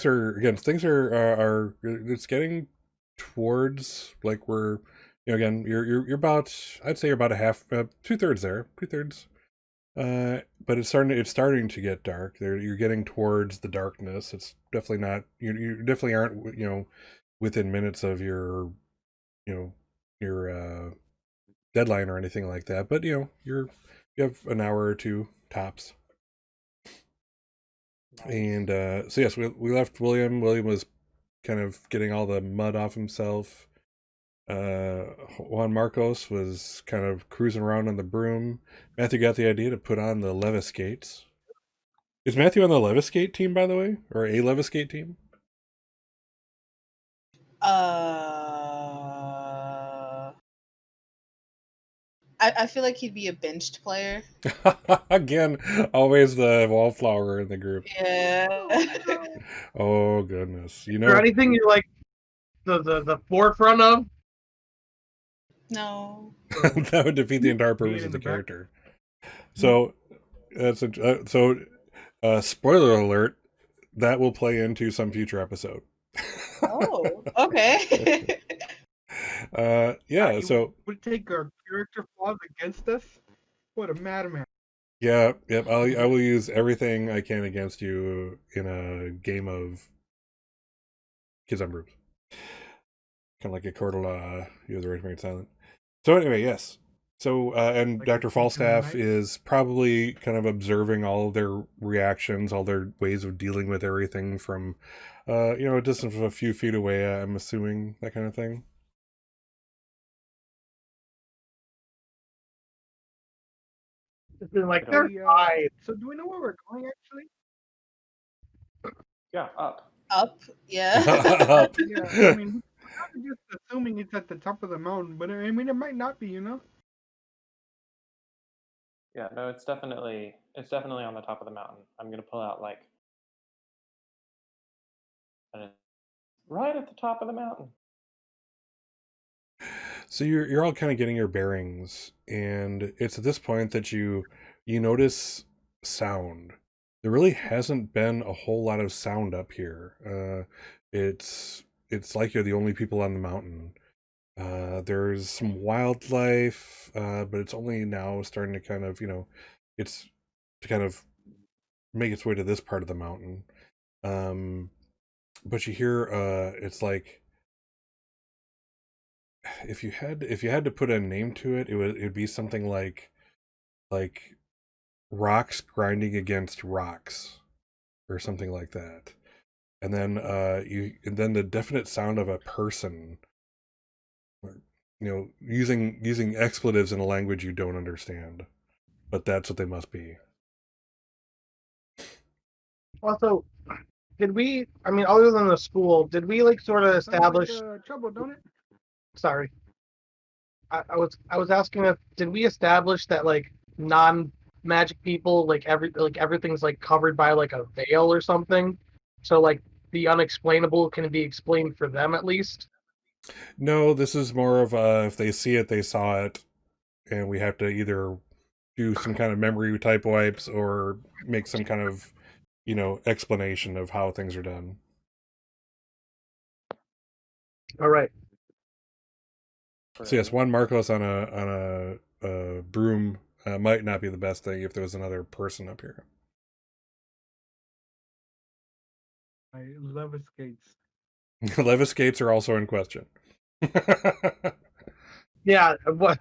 are it's getting towards like we're again you're about, I'd say you're about a half 2/3 there, 2/3. But it's starting to get dark. You're getting towards the darkness. It's definitely not. You definitely aren't. Within minutes of your you know your deadline or anything like that. But you have an hour or two tops. Nice. And so yes, we left William. William was kind of getting all the mud off himself. Juan Marcos was kind of cruising around on the broom. Matthew got the idea to put on the Levis skates. Is Matthew on the Levis skate team, by the way, or a Levis skate team? I feel like he'd be a benched player. Again, always the wallflower in the group. Yeah. Oh goodness, Is there anything you like the forefront of? No. that would defeat the entire Being purpose in of the the back. character. So that's spoiler alert. That will play into some future episode. Oh, okay. Yeah. You So would take our character flaws against us? What a madman! yeah, yep. I will use everything I can against you in a game of Kids on Brooms. Kind of like a Cordola, you have the right to remain silent. So anyway, yes. So and Like Dr. a creature in the Falstaff night? is probably kind of observing all of their reactions, all their ways of dealing with everything from, a distance of a few feet away. I'm assuming that kind of thing. It's been like So they're fine. So do we know where we're going actually? Yeah, up. Up. Yeah. Up. Yeah, I mean, I'm just assuming it's at the top of the mountain, but I mean, it might not be, you know? Yeah, no, it's definitely on the top of the mountain. I'm gonna pull out and it's right at the top of the mountain. So you're all kind of getting your bearings, and it's at this point that you notice sound. There really hasn't been a whole lot of sound up here. It's like you're the only people on the mountain. There's some wildlife, but it's only now starting to kind of, it's to kind of make its way to this part of the mountain. Um, but you hear, it's like if you had to put a name to it, it'd be something like rocks grinding against rocks or something like that. And then and then the definite sound of a person, using expletives in a language you don't understand, but that's what they must be. Also, did we? I mean, other than the school, did we like sort of Sounds like establish? trouble, don't it? Sorry, I was asking if did we establish that like non-magic people everything's like covered by like a veil or something, so like the unexplainable can be explained for them at least. No, this is more of if they see it, they saw it, and we have to either do some kind of memory type wipes or make some kind of explanation of how things are done. All right. So yes, one Marcos on a broom might not be the best thing if there was another person up here. I love skates. Levis skates are also in question. Yeah. What?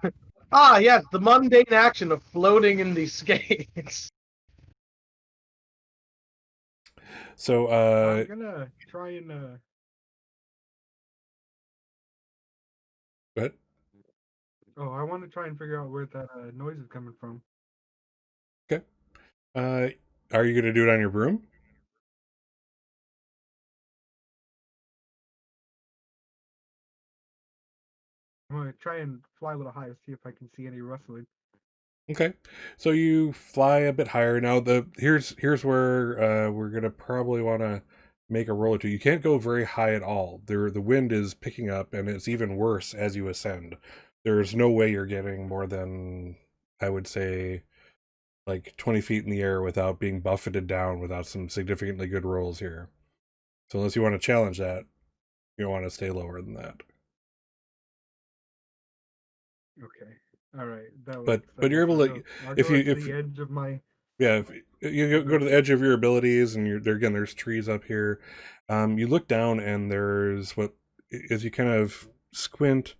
Ah, yes, the mundane action of floating in these skates. So I'm gonna try and but I want to try and figure out where that noise is coming from. okay. Are you gonna do it on your broom? I'm gonna try and fly a little higher, see if I can see any rustling. Okay, so you fly a bit higher. Now here's where we're gonna probably want to make a roll or two. You can't go very high at all. The wind is picking up, and it's even worse as you ascend. There's no way you're getting more than, I would say, like 20 feet in the air without being buffeted down without some significantly good rolls here. So unless you want to challenge that, you want to stay lower than that. Okay. All right. That But works. I you're guess able to, I'll if go you to if the edge of my. yeah, if you go to the edge of your abilities, and there's trees up here. You look down, and there's as you kind of squint,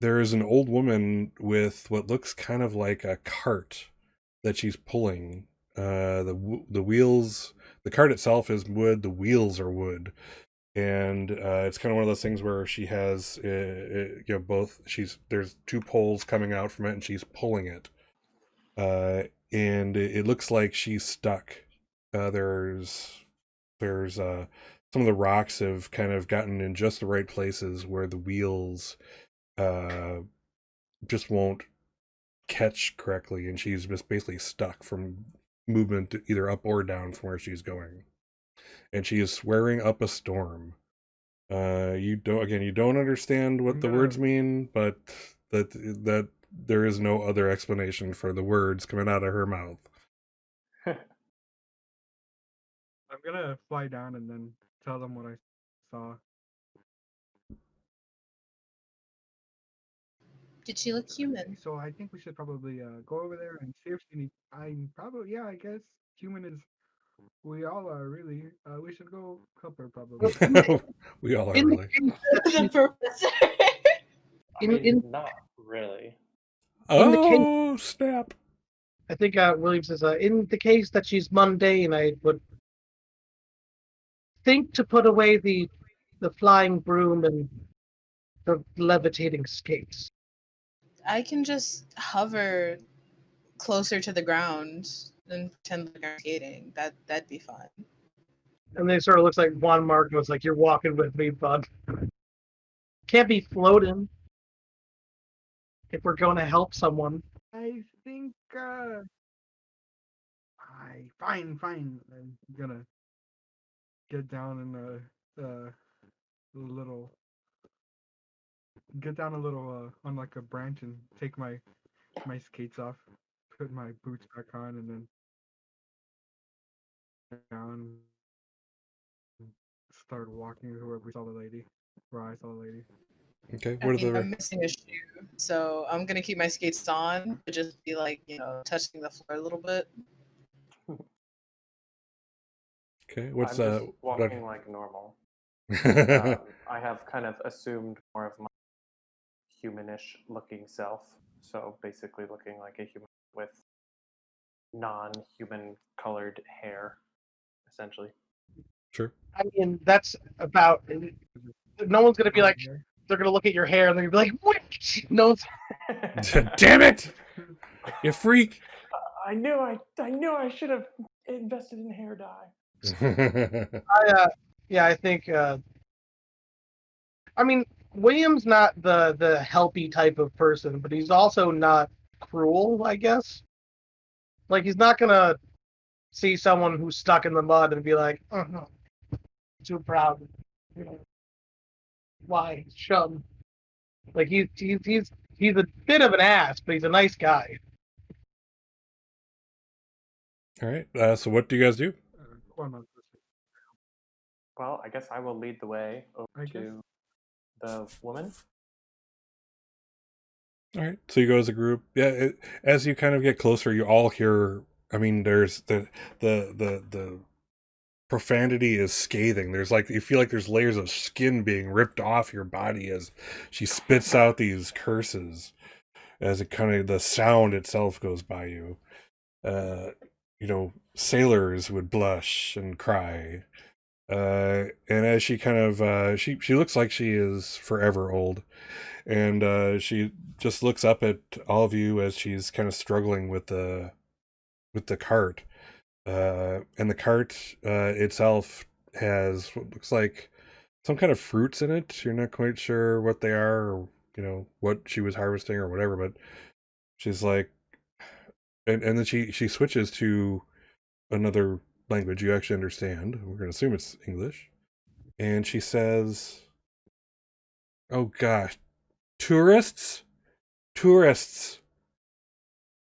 there is an old woman with what looks kind of like a cart that she's pulling. The wheels, the cart itself is wood, the wheels are wood, and it's kind of one of those things where she has both. There's two poles coming out from it, and she's pulling it. And it looks like she's stuck. There's some of the rocks have kind of gotten in just the right places where the wheels uh, just won't catch correctly, and she's just basically stuck from movement either up or down from where she's going. And she is swearing up a storm. You don't understand what the words mean, but that there is no other explanation for the words coming out of her mouth. I'm gonna fly down and then tell them what I saw. Did she look human? So I think we should probably go over there and see if she needs. I guess human is. We all are really. We should go help her probably. We all are In the really. case that The she, professor. I in, mean, in not really. in the case, Oh, snap. I think William says, in the case that she's mundane, I would think to put away the flying broom and the levitating skates. I can just hover closer to the ground and pretend like I'm skating. That'd be fun. And they sort of looks like Juan Marcos, like you're walking with me, bud. Can't be floating if we're going to help someone. I think. Fine. I'm gonna get down in a little get down a little on like a branch and take my skates off, put my boots back on, and then down, and start walking to where we saw the lady, where I saw the lady. Okay. I What are mean, the I'm missing a shoe, so I'm gonna keep my skates on, but just be like, touching the floor a little bit. okay? What's I'm just what? walking like normal. I have kind of assumed more of my humanish looking self. So basically looking like a human with non-human colored hair, essentially. Sure. I mean, that's about. No one's gonna be like. Here. They're gonna look at your hair and they're gonna be like, "What?" No one's. Damn it! You freak! I knew I should have invested in hair dye. Yeah, I think. I mean, William's not the helpy type of person, but he's also not cruel. I guess. Like he's not gonna see someone who's stuck in the mud and be like, "Oh no, too proud." You know, why chum? Like he's a bit of an ass, but he's a nice guy. All right. So what do you guys do? Well, I guess I will lead the way over I guess. to the woman. All right. So you go as a group. Yeah. As you kind of get closer, you all hear. I mean, there's the profanity is scathing. There's like you feel like there's layers of skin being ripped off your body as she spits out these curses. As it kind of the sound itself goes by you. Sailors would blush and cry. And as she kind of she looks like she is forever old, and she just looks up at all of you as she's kind of struggling with the cart, and the cart itself has what looks like some kind of fruits in it. You're not quite sure what they are, or what she was harvesting or whatever, but she's like, and then she switches to another language you actually understand. We're going to assume it's English. And she says, "Oh gosh, tourists? Tourists.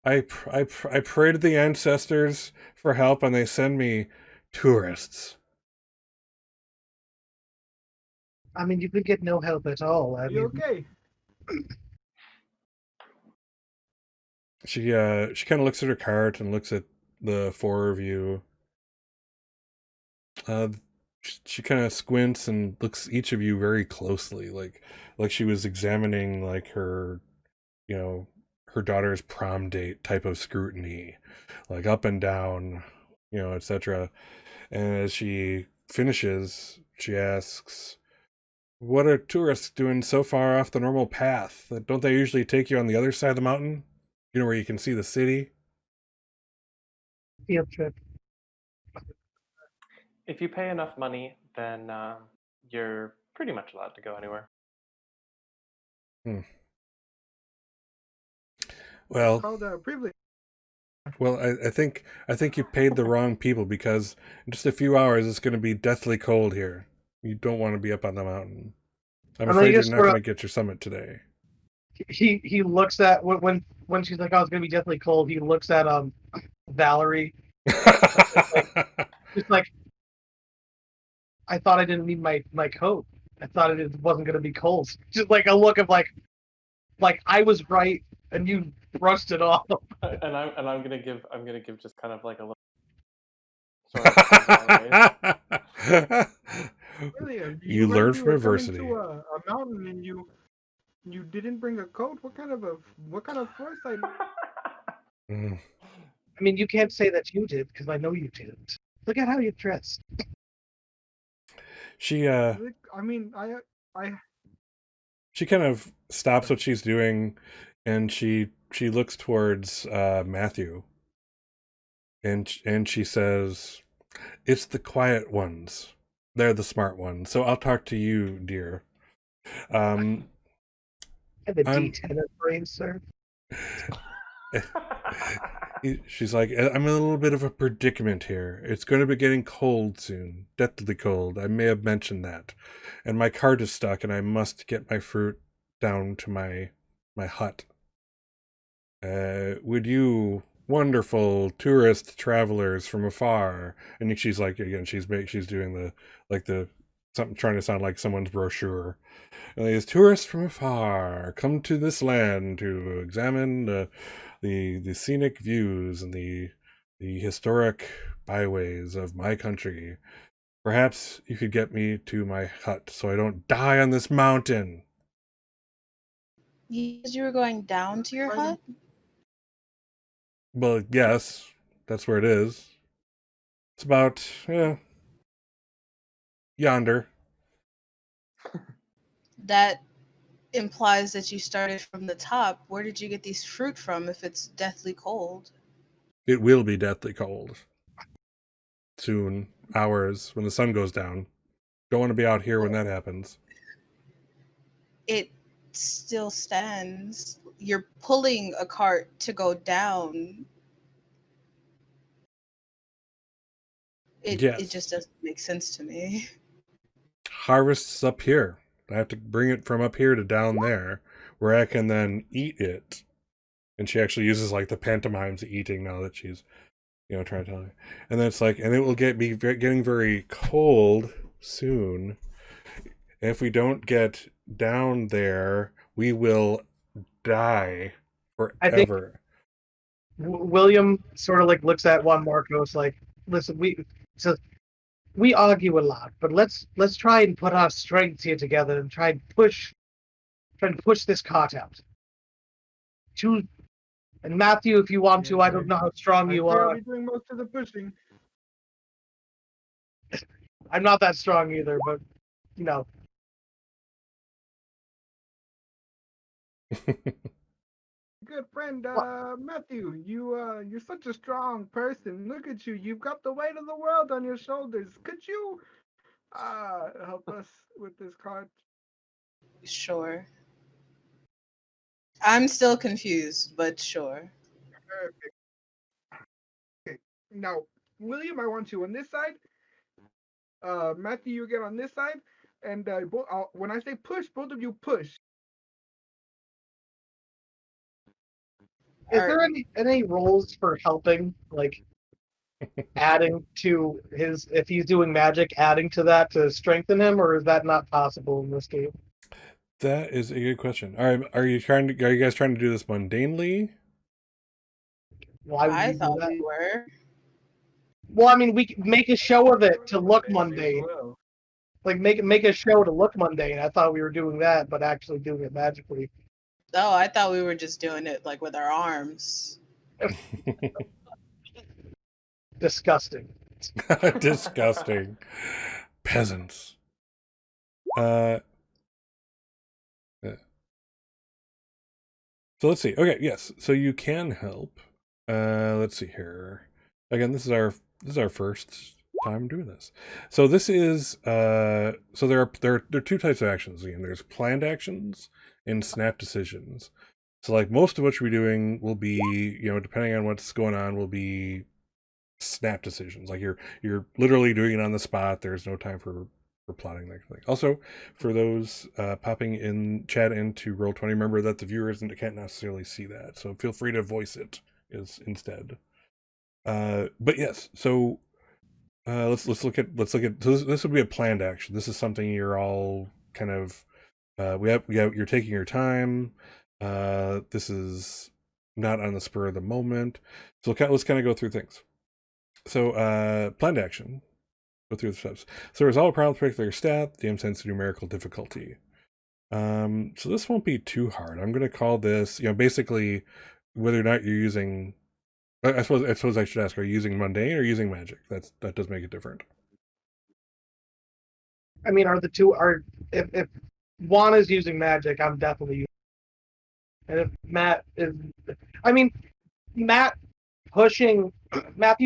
I pray to the ancestors for help and they send me tourists." I mean, you could get no help at all. I You mean, okay? She kind of looks at her cart and looks at the four of you. She kind of squints and looks each of you very closely, like she was examining like her daughter's prom date type of scrutiny, like up and down, etc. And as she finishes, she asks, "What are tourists doing so far off the normal path? Don't they usually take you on the other side of the mountain? Where you can see the city?" field trip. If you pay enough money, then you're pretty much allowed to go anywhere. Well, Called privilege. I think you paid the wrong people, because in just a few hours it's going to be deathly cold here. You don't want to be up on the mountain. I'm And then afraid he you're just not sort going of to get your summit today. he looks at when she's like, "Oh, it's gonna be deathly cold." He looks at Valerie, just like, "I thought I didn't need my coat. I thought it wasn't gonna be cold." Just like a look of like I was right and you brushed it off. And I'm gonna give just kind of like a little sort of sideways. Really, You heard learn we from were coming adversity. to a mountain and you didn't bring a coat. What kind of foresight? Mm. I mean, you can't say that you did because I know you didn't. Look at how you dressed. She I mean, I she kind of stops what she's doing, and she looks towards Matthew, and she says, "It's the quiet ones. They're the smart ones. So I'll talk to you, dear. Um, And the I'm." D10 brain, sir. She's like, "I'm in a little bit of a predicament here. It's going to be getting cold soon, deathly cold. I may have mentioned that, and my cart is stuck, and I must get my fruit down to my hut. Would you wonderful tourist travelers from afar? And she's like, again, she's doing the something, trying to sound like someone's brochure. And these tourists from afar come to this land to examine the scenic views and the historic byways of my country. Perhaps you could get me to my hut so I don't die on this mountain. You said you were going down to your hut? Well, yes, that's where it is. It's about yonder. That implies that you started from the top. Where did you get these fruit from if it's deathly cold? It will be deathly cold. Soon, hours, when the sun goes down. Don't want to be out here when that happens. It still stands. You're pulling a cart to go down. It just doesn't make sense to me. Harvests up here. I have to bring it from up here to down there, where I can then eat it. And she actually uses like the pantomimes of eating now that she's, trying to tell me. And then it's like, and it will be getting very cold soon. And if we don't get down there, we will die forever. I think William sort of like looks at Juan Marcos like, listen, we argue a lot, but let's try and put our strengths here together and try and push this cart out. And Matthew, if you want to, I don't know how strong you are. I'll be doing most of the pushing. I'm not that strong either, but Good friend, Matthew, you're such a strong person. Look at you. You've got the weight of the world on your shoulders. Could you help us with this cart? Sure. I'm still confused, but sure. Okay. Now, William, I want you on this side. Matthew, you get on this side. And when I say push, both of you push. Is there any rules for helping, like adding to his, if he's doing magic, adding to that to strengthen him, or is that not possible in this game? That is a good question. All right, are you guys trying to do this mundanely? Why would I you do thought that? we were. Well, I mean, we can make a show of it to look mundane. Like make a show to look mundane. I thought we were doing that, but actually doing it magically. Oh, I thought we were just doing it like with our arms. Disgusting. Disgusting. Peasants. So let's see. Okay, yes. So you can help. Let's see here. Again, this is our first time doing this. So this is so there are two types of actions. Again, there's planned actions and snap decisions. So like most of what you'll be doing will be, depending on what's going on, will be snap decisions. Like you're literally doing it on the spot. There's no time for plotting, that kind of thing. Also, for those popping in chat into Roll20, remember that the viewers can't necessarily see that, so feel free to voice it instead. But yes, so let's look at so this would be a planned action. This is something you're all kind of you're taking your time. This is not on the spur of the moment. So let's kind of go through things. So planned action. Go through the steps. So resolve a problem with a particular stat. The DM sends to numerical difficulty. So this won't be too hard. I'm going to call this, basically whether or not you're using. I suppose I should ask: are you using mundane or using magic? That does make it different. I mean, if Juan is using magic, I'm definitely using. And if Matt is, I mean, Matthew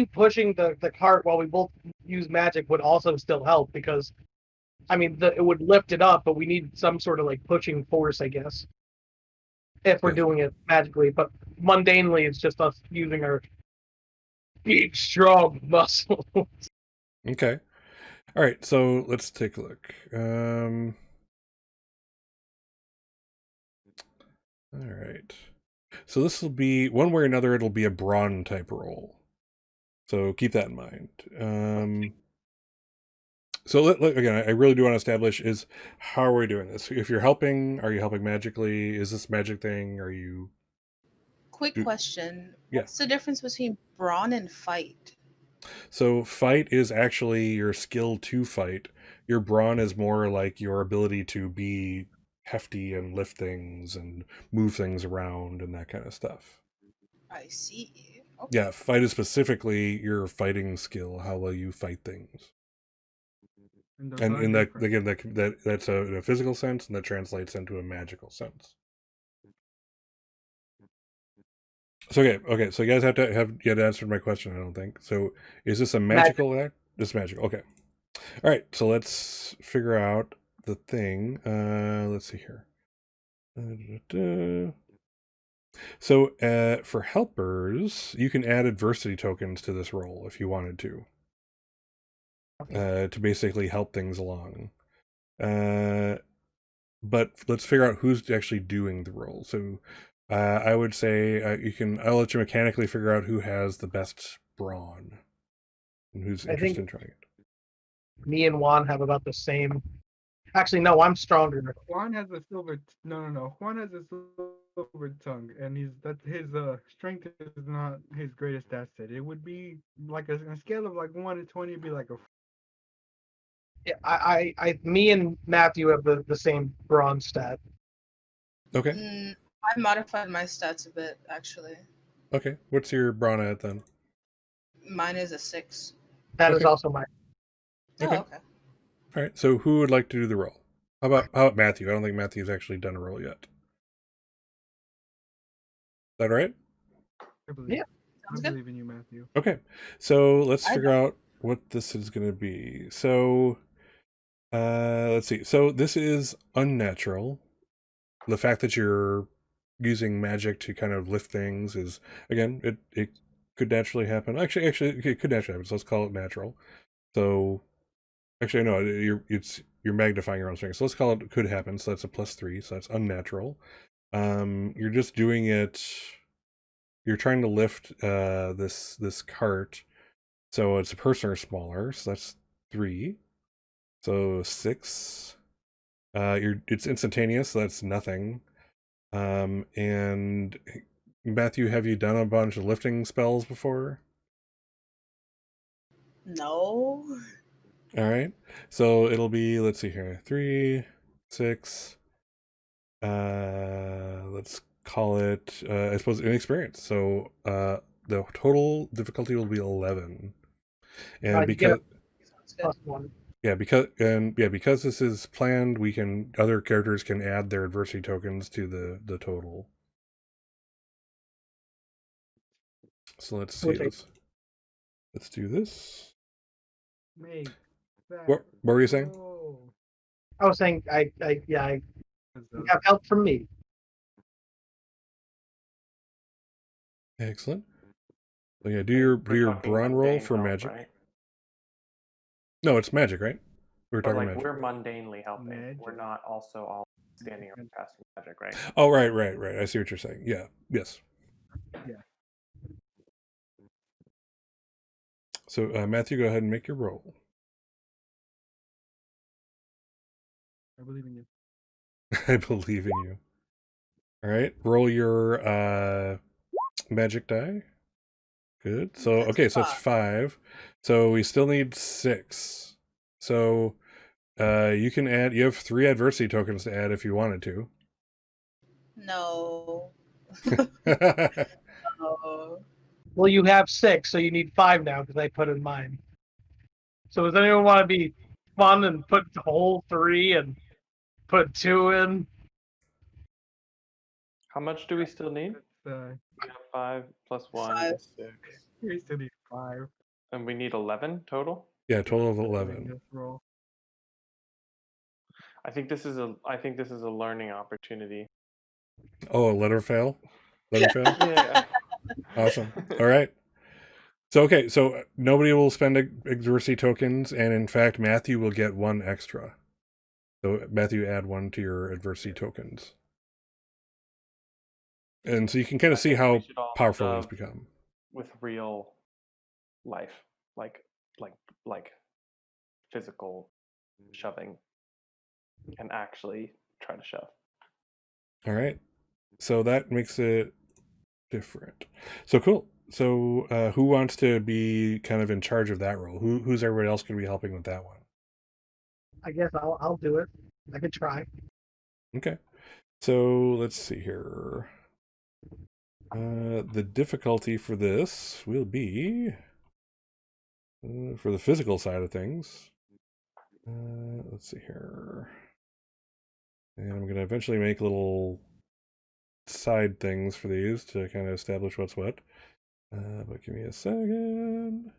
pushing the cart while we both use magic would also still help because, I mean, it would lift it up, but we need some sort of like pushing force, I guess, if we're doing it magically. But mundanely, it's just us using our big, strong muscles. Okay. All right. So let's take a look. All right. So this will be, one way or another, it'll be a brawn type roll. So keep that in mind. So again, I really do want to establish is how are we doing this? If you're helping, are you helping magically? Is this magic thing? Are you? Quick question. Yeah. What's the difference between brawn and fight? So fight is actually your skill to fight. Your brawn is more like your ability to be hefty and lift things and move things around and that kind of stuff. I see. Okay. Yeah, fight is specifically your fighting skill. How will you fight things? And those And are in that different. again, that's in a physical sense, and that translates into a magical sense. So okay. So you guys have to have yet answered my question. I don't think so. Is this a magical act? This is magical. Okay. All right. So let's figure out the thing. Let's see here. So for helpers, you can add adversity tokens to this roll if you wanted to basically help things along. But let's figure out who's actually doing the roll. So I would say I'll let you mechanically figure out who has the best brawn and who's interested in trying it. Me and Juan have about the same. Actually, no, I'm stronger. Juan has a silver. No. Juan has a silver tongue, and his strength is not his greatest asset. It would be like a scale of like 1 to 20. It'd be like a. Me and Matthew have the same brawn stat. Okay. I modified my stats a bit, actually. Okay. What's your brawn at then? Mine is a 6. That is Okay. also mine. Okay. Oh, okay. All right. So who would like to do the roll? How about Matthew? I don't think Matthew's actually done a roll yet. Is that right? Yeah. I believe in you, Matthew. Okay. So let's I figure out what this is going to be. So let's see. So this is unnatural. The fact that you're using magic to kind of lift things is, again, it could naturally happen. Actually, it could naturally happen. So let's call it natural. So actually, no, you're magnifying your own strength. So let's call it could happen. So that's a +3. So that's unnatural. You're just doing it. You're trying to lift this cart. So it's a person or smaller. So that's 3. So 6. It's instantaneous. So that's nothing. And Matthew, have you done a bunch of lifting spells before? No. All right. So it'll be, let's see here, 3, 6. Let's call it, I suppose, inexperience. So the total difficulty will be 11. And because +1. because this is planned, other characters can add their adversity tokens to the total. So let's see. Let's do this. What were you saying? I was saying, you have help from me. Excellent. So yeah, do your brawn roll for help, magic. right? No, it's magic, right? We were But talking like magic. we're mundanely helping. Magic. We're not also all standing around casting magic, right? Oh, right. I see what you're saying. Yeah. Yes. Yeah. So Matthew, go ahead and make your roll. I believe in you. I believe in you. All right, roll your magic die. Good. So okay, so it's 5. So we still need 6. So you can add. You have 3 adversity tokens to add if you wanted to. No. No. Well, you have 6, so you need 5 now because I put in mine. So does anyone want to be fun and put the whole 3 and put 2 in? How much do we still need? We We have 5 plus 1 5. is 6. we still need 5. And we need 11 total? Yeah, total of in 11. this roll. I think this is a learning opportunity. Oh, a letter fail. Letter fail. Yeah. Awesome. All right. So okay, so nobody will spend adversity tokens, and in fact, Matthew will get 1 extra. So Matthew, add 1 to your adversity tokens. And so you can kind of I see think how we should all powerful it has shove become. with real life, like like physical shoving, and actually try to shove. All right. So that makes it different. So cool. So who wants to be kind of in charge of that role? Who's everybody else going to be helping with that one? I guess I'll do it. I could try. Okay. So let's see here. The difficulty for this will be for the physical side of things. Let's see here. And I'm going to eventually make little side things for these to kind of establish what's what. But give me a second.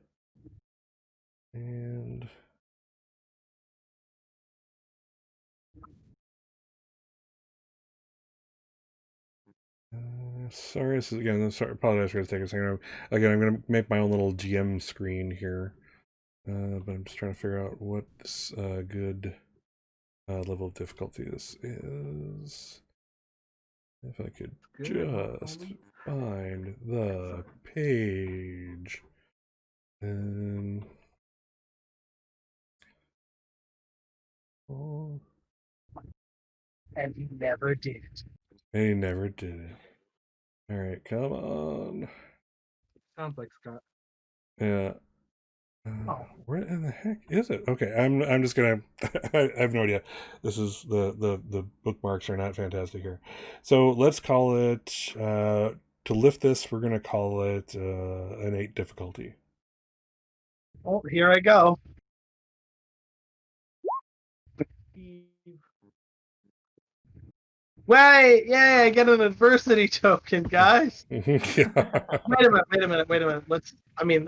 And sorry, this is again. Sorry, apologize for taking a second. Again, I'm going to make my own little GM screen here, but I'm just trying to figure out what this good level of difficulty this is. If I could just find the page, and oh, And he never did. they never did it. All right, come on. Sounds like Scott. Yeah. Where in the heck is it? Okay, I'm just gonna. I have no idea. This is the bookmarks are not fantastic here. So let's call it to lift this. We're gonna call it an 8 difficulty. Oh, here I go. Wait, yay, I get an adversity token, guys. Yeah. Wait a minute.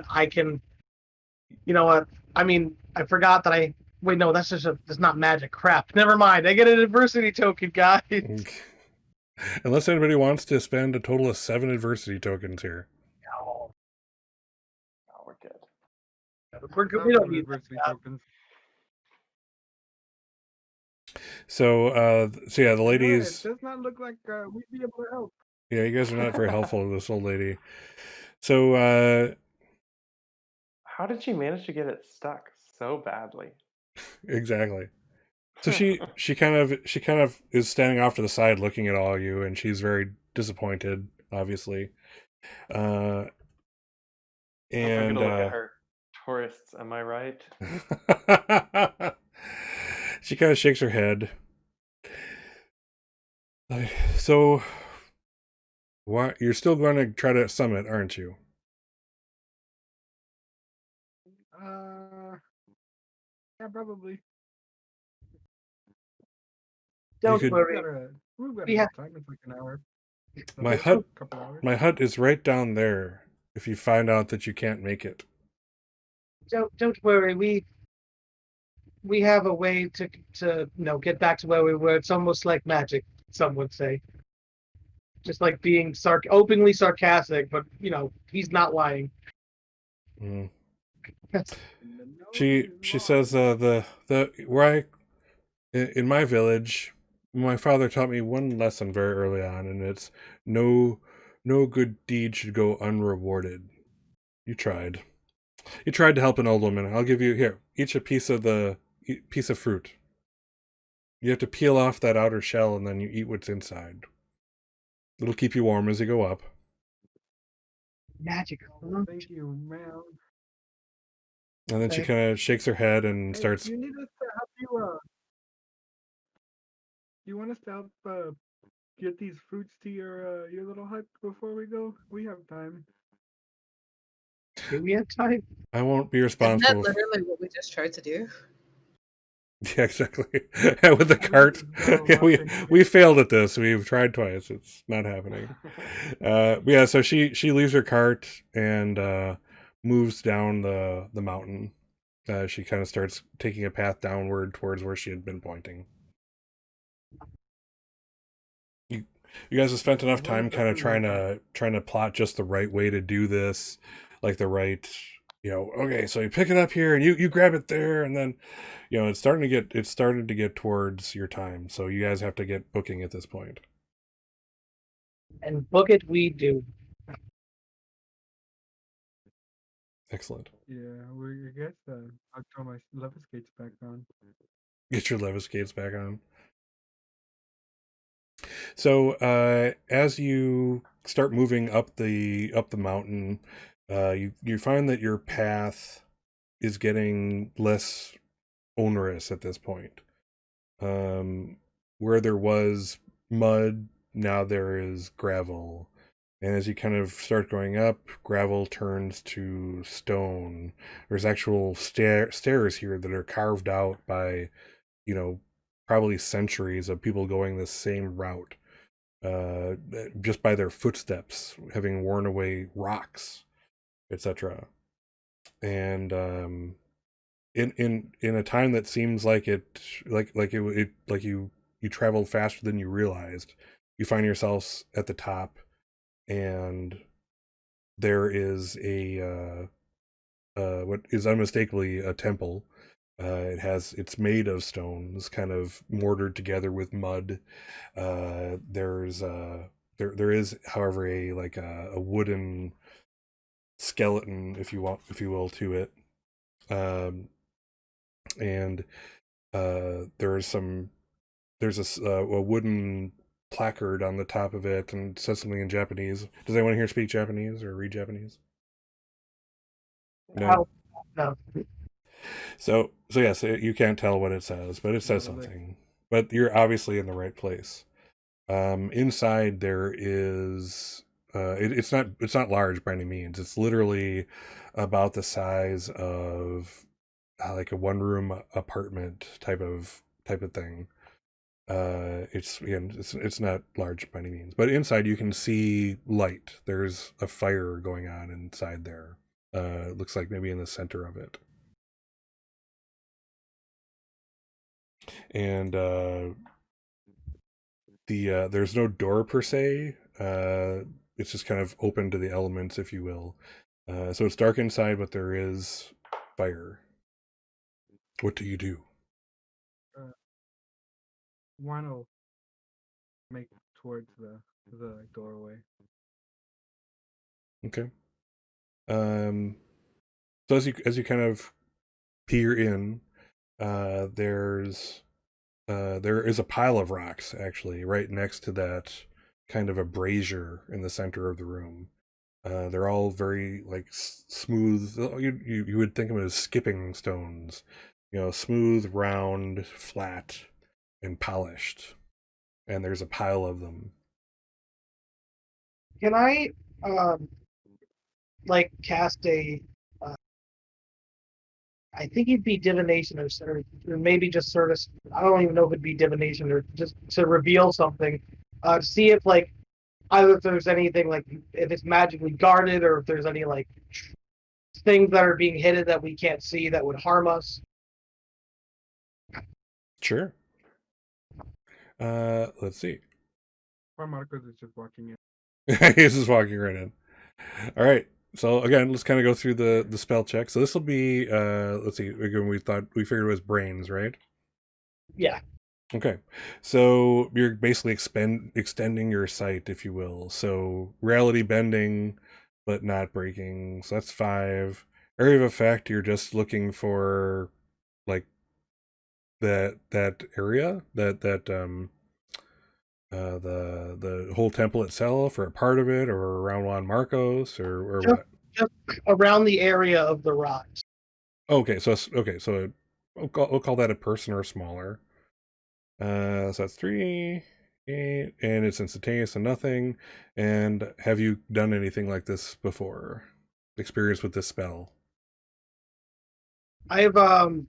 I can, you know what? I forgot that wait, no, that's not magic. Crap. Never mind. I get an adversity token, guys. Unless anybody wants to spend a total of 7 adversity tokens here. No, Oh, we're good. we're good. We don't need adversity that. tokens. So yeah, the ladies. It does not look like we'd be able to help. Yeah, you guys are not very helpful to this old lady. So How did you manage to get it stuck so badly? exactly. So she kind of is standing off to the side looking at all of you, and she's very disappointed, obviously. I'm And gonna look at her. Tourists, am I right? she kind of shakes her head. So, what? You're still going to try to summit, aren't you? Yeah, probably. Don't could- worry. We've got We have- time. It's like an hour. My Okay, hut- couple hours. My hut is right down there. If you find out that you can't make it, Don't worry. We have a way to get back to where we were. It's almost like magic, some would say. Just like being openly sarcastic, but he's not lying. Mm. No, She he's says lying. the where in my village, my father taught me one lesson very early on, and it's no good deed should go unrewarded. You tried to help an old woman. I'll give you here each a piece of fruit. You have to peel off that outer shell, and then you eat what's inside. It'll keep you warm as you go up. Magical. Oh, thank you, ma'am. And then she kind of shakes her head and Hey, starts. you need us to help you. You want us to help get these fruits to your little hut before we go? We have time. Do we have time? I won't be Isn't that responsible. literally what we just tried to do? Yeah, exactly. With the cart. Yeah, we failed at this. We've tried twice. It's not happening. Yeah, so she leaves her cart and moves down the mountain. She kind of starts taking a path downward towards where she had been pointing. You guys have spent enough time kind of trying to plot just the right way to do this, like the right, okay, so you pick it up here and you grab it there, and then it's starting to get towards your time, so you guys have to get booking at this point. And book it we do. Excellent. Yeah, I guess I'll throw my level skates back on. Get your levis skates back on. So as you start moving up the mountain, you find that your path is getting less onerous at this point. Where there was mud, now there is gravel. And as you kind of start going up, gravel turns to stone. There's actual stairs here that are carved out by, probably centuries of people going this same route, just by their footsteps, having worn away rocks, etc. And in a time that seems like you traveled faster than you realized, you find yourselves at the top, and there is what is unmistakably a temple. It's made of stones, kind of mortared together with mud. There is, however, a wooden skeleton, if you will, to it. And there's a wooden placard on the top of it, and it says something in Japanese. Does anyone here speak Japanese or read Japanese? No. No. So yes, you can't tell what it says, but it says something. But you're obviously in the right place. Inside there is it's not large by any means. It's literally about the size of like a one-room apartment type of thing. It's not large by any means, but inside you can see light. There's a fire going on inside there. It looks like maybe in the center of it. And there's no door per se. It's just kind of open to the elements, if you will. So it's dark inside, but there is fire. What do you do? Want to make towards the doorway. Okay. So as you kind of peer in, there is a pile of rocks actually right next to that kind of a brazier in the center of the room. They're all very like smooth. You would think of them as skipping stones, smooth, round, flat, and polished. And there's a pile of them. Can I cast a I think it'd be divination or maybe just sort of, I don't even know if it'd be divination or just to reveal something, to see if either if there's anything if it's magically guarded or if there's any things that are being hidden that we can't see that would harm us. Sure. Let's see. Or Marcos is just walking in. He's just walking right in. All right. So again, let's kind of go through the spell check. So this will be let's see. Again, we figured it was brains, right? Yeah. Okay. So you're basically extending your sight, if you will. So reality bending, but not breaking. So that's 5. Area of effect, you're just looking for like that area, the whole temple itself, or a part of it, or around Juan Marcos, or what? Just around the area of the rocks. Okay, so we'll call that a person or smaller. So that's 3, 8, and it's instantaneous and nothing. And have you done anything like this before? Experience with this spell? I've Have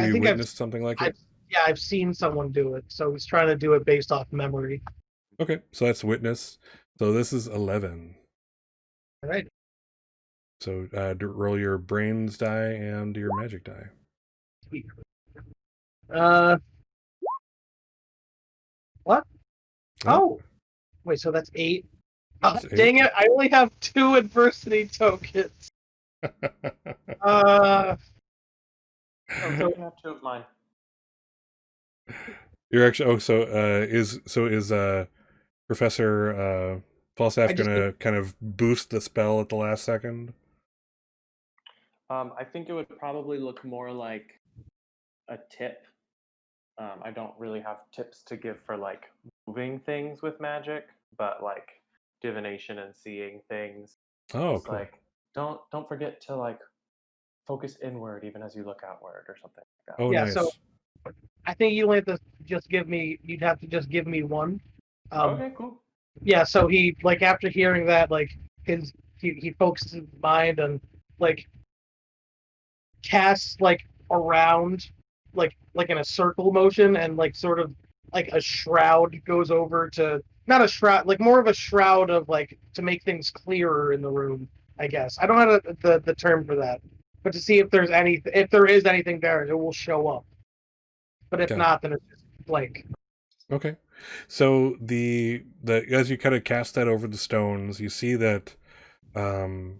you witnessed something like it? I've seen someone do it, so he's trying to do it based off memory. Okay, so that's witness. So this is 11. All right. So roll your brains die and your magic die. Sweet. What? Oh, wait. So that's 8. That's 8. Dang it! I only have 2 adversity tokens. Oh, so you have 2 of mine. You're actually is Professor Falstaff I just gonna kind of boost the spell at the last second? I think it would probably look more like a tip. I don't really have tips to give for like moving things with magic, but like divination and seeing things. Oh, It's cool. like don't forget to like focus inward even as you look outward or something like that. Oh, yeah. So nice. I think you only have to just give me. You'd have to just give me one. Okay, cool. Yeah. So he like after hearing that, like he focuses his mind and like casts like around, like in a circle motion, and like sort of like a shroud goes over to not a shroud, like more of a shroud of like to make things clearer in the room. I guess I don't know the term for that, but to see if there's if there is anything there, it will show up. But if Gotcha. not, then it's just blank. Okay. So the as you kind of cast that over the stones, you see that um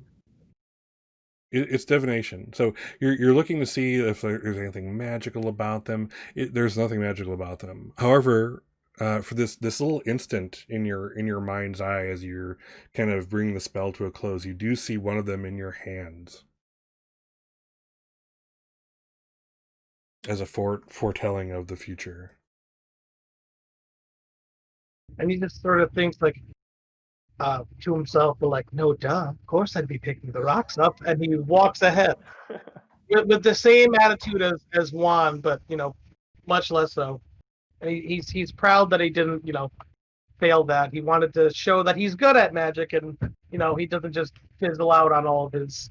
it's divination. So you're looking to see if there's anything magical about them. There's nothing magical about them. However, for this little instant in your mind's eye as you're kind of bringing the spell to a close, you do see one of them in your hands as a foretelling of the future. And he just sort of thinks like to himself, but like, no, duh, of course I'd be picking the rocks up, and he walks ahead with the same attitude as Juan, but much less so. And he's proud that he didn't fail that. He wanted to show that he's good at magic, and he doesn't just fizzle out on all of his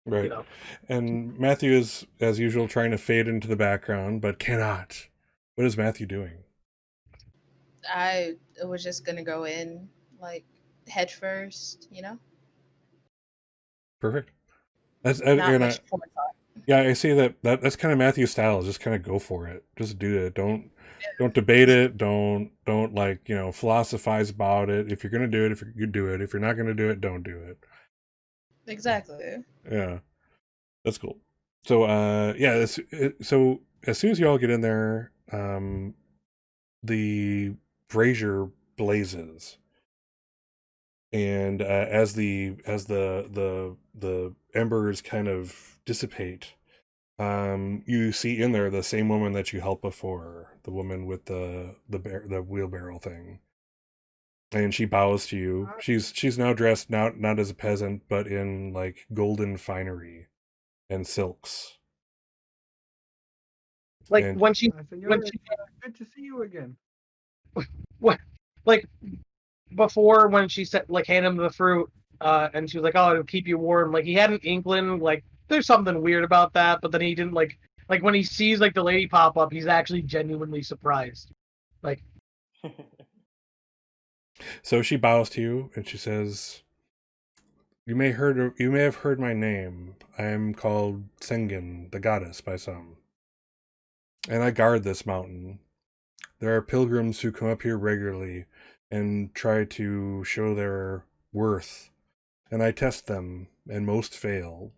you Right. know. And Matthew is, as usual, trying to fade into the background, but cannot. What is Matthew doing? I was just gonna go in like head first, Perfect. That's not and much forethought. yeah, I see that's kind of Matthew's style. Is just kind of go for it. Just do it. Don't debate it. Don't like philosophize about it. If you're gonna do it, if you do it. If you're not gonna do it, don't do it. Exactly. Yeah, that's cool. So yeah, so as soon as you all get in there, the brazier blazes, and as the embers kind of dissipate, you see in there the same woman that you helped before, the woman with the wheelbarrow thing, and she bows to you. She's now dressed not as a peasant, but in like golden finery and silks. Like And when Senora, she good to see you again. what like before when she said like hand him the fruit, and she was like, oh, it'll keep you warm. Like he had an inkling like there's something weird about that, but then he didn't like when he sees like the lady pop up, he's actually genuinely surprised. Like so she bows to you and she says, you may have heard my name. I am called Sengen, the goddess by some, and I guard this mountain. There are pilgrims who come up here regularly and try to show their worth, and I test them, and most fail.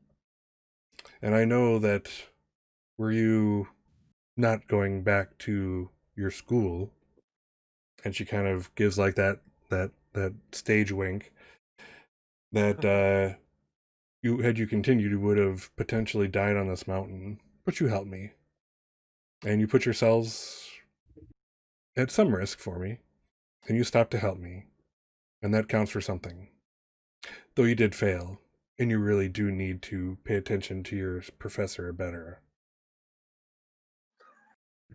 And I know that were you not going back to your school, and she kind of gives like that stage wink, that you continued, you would have potentially died on this mountain. But you helped me, and you put yourselves at some risk for me, and you stopped to help me, and that counts for something. Though you did fail, and you really do need to pay attention to your professor better.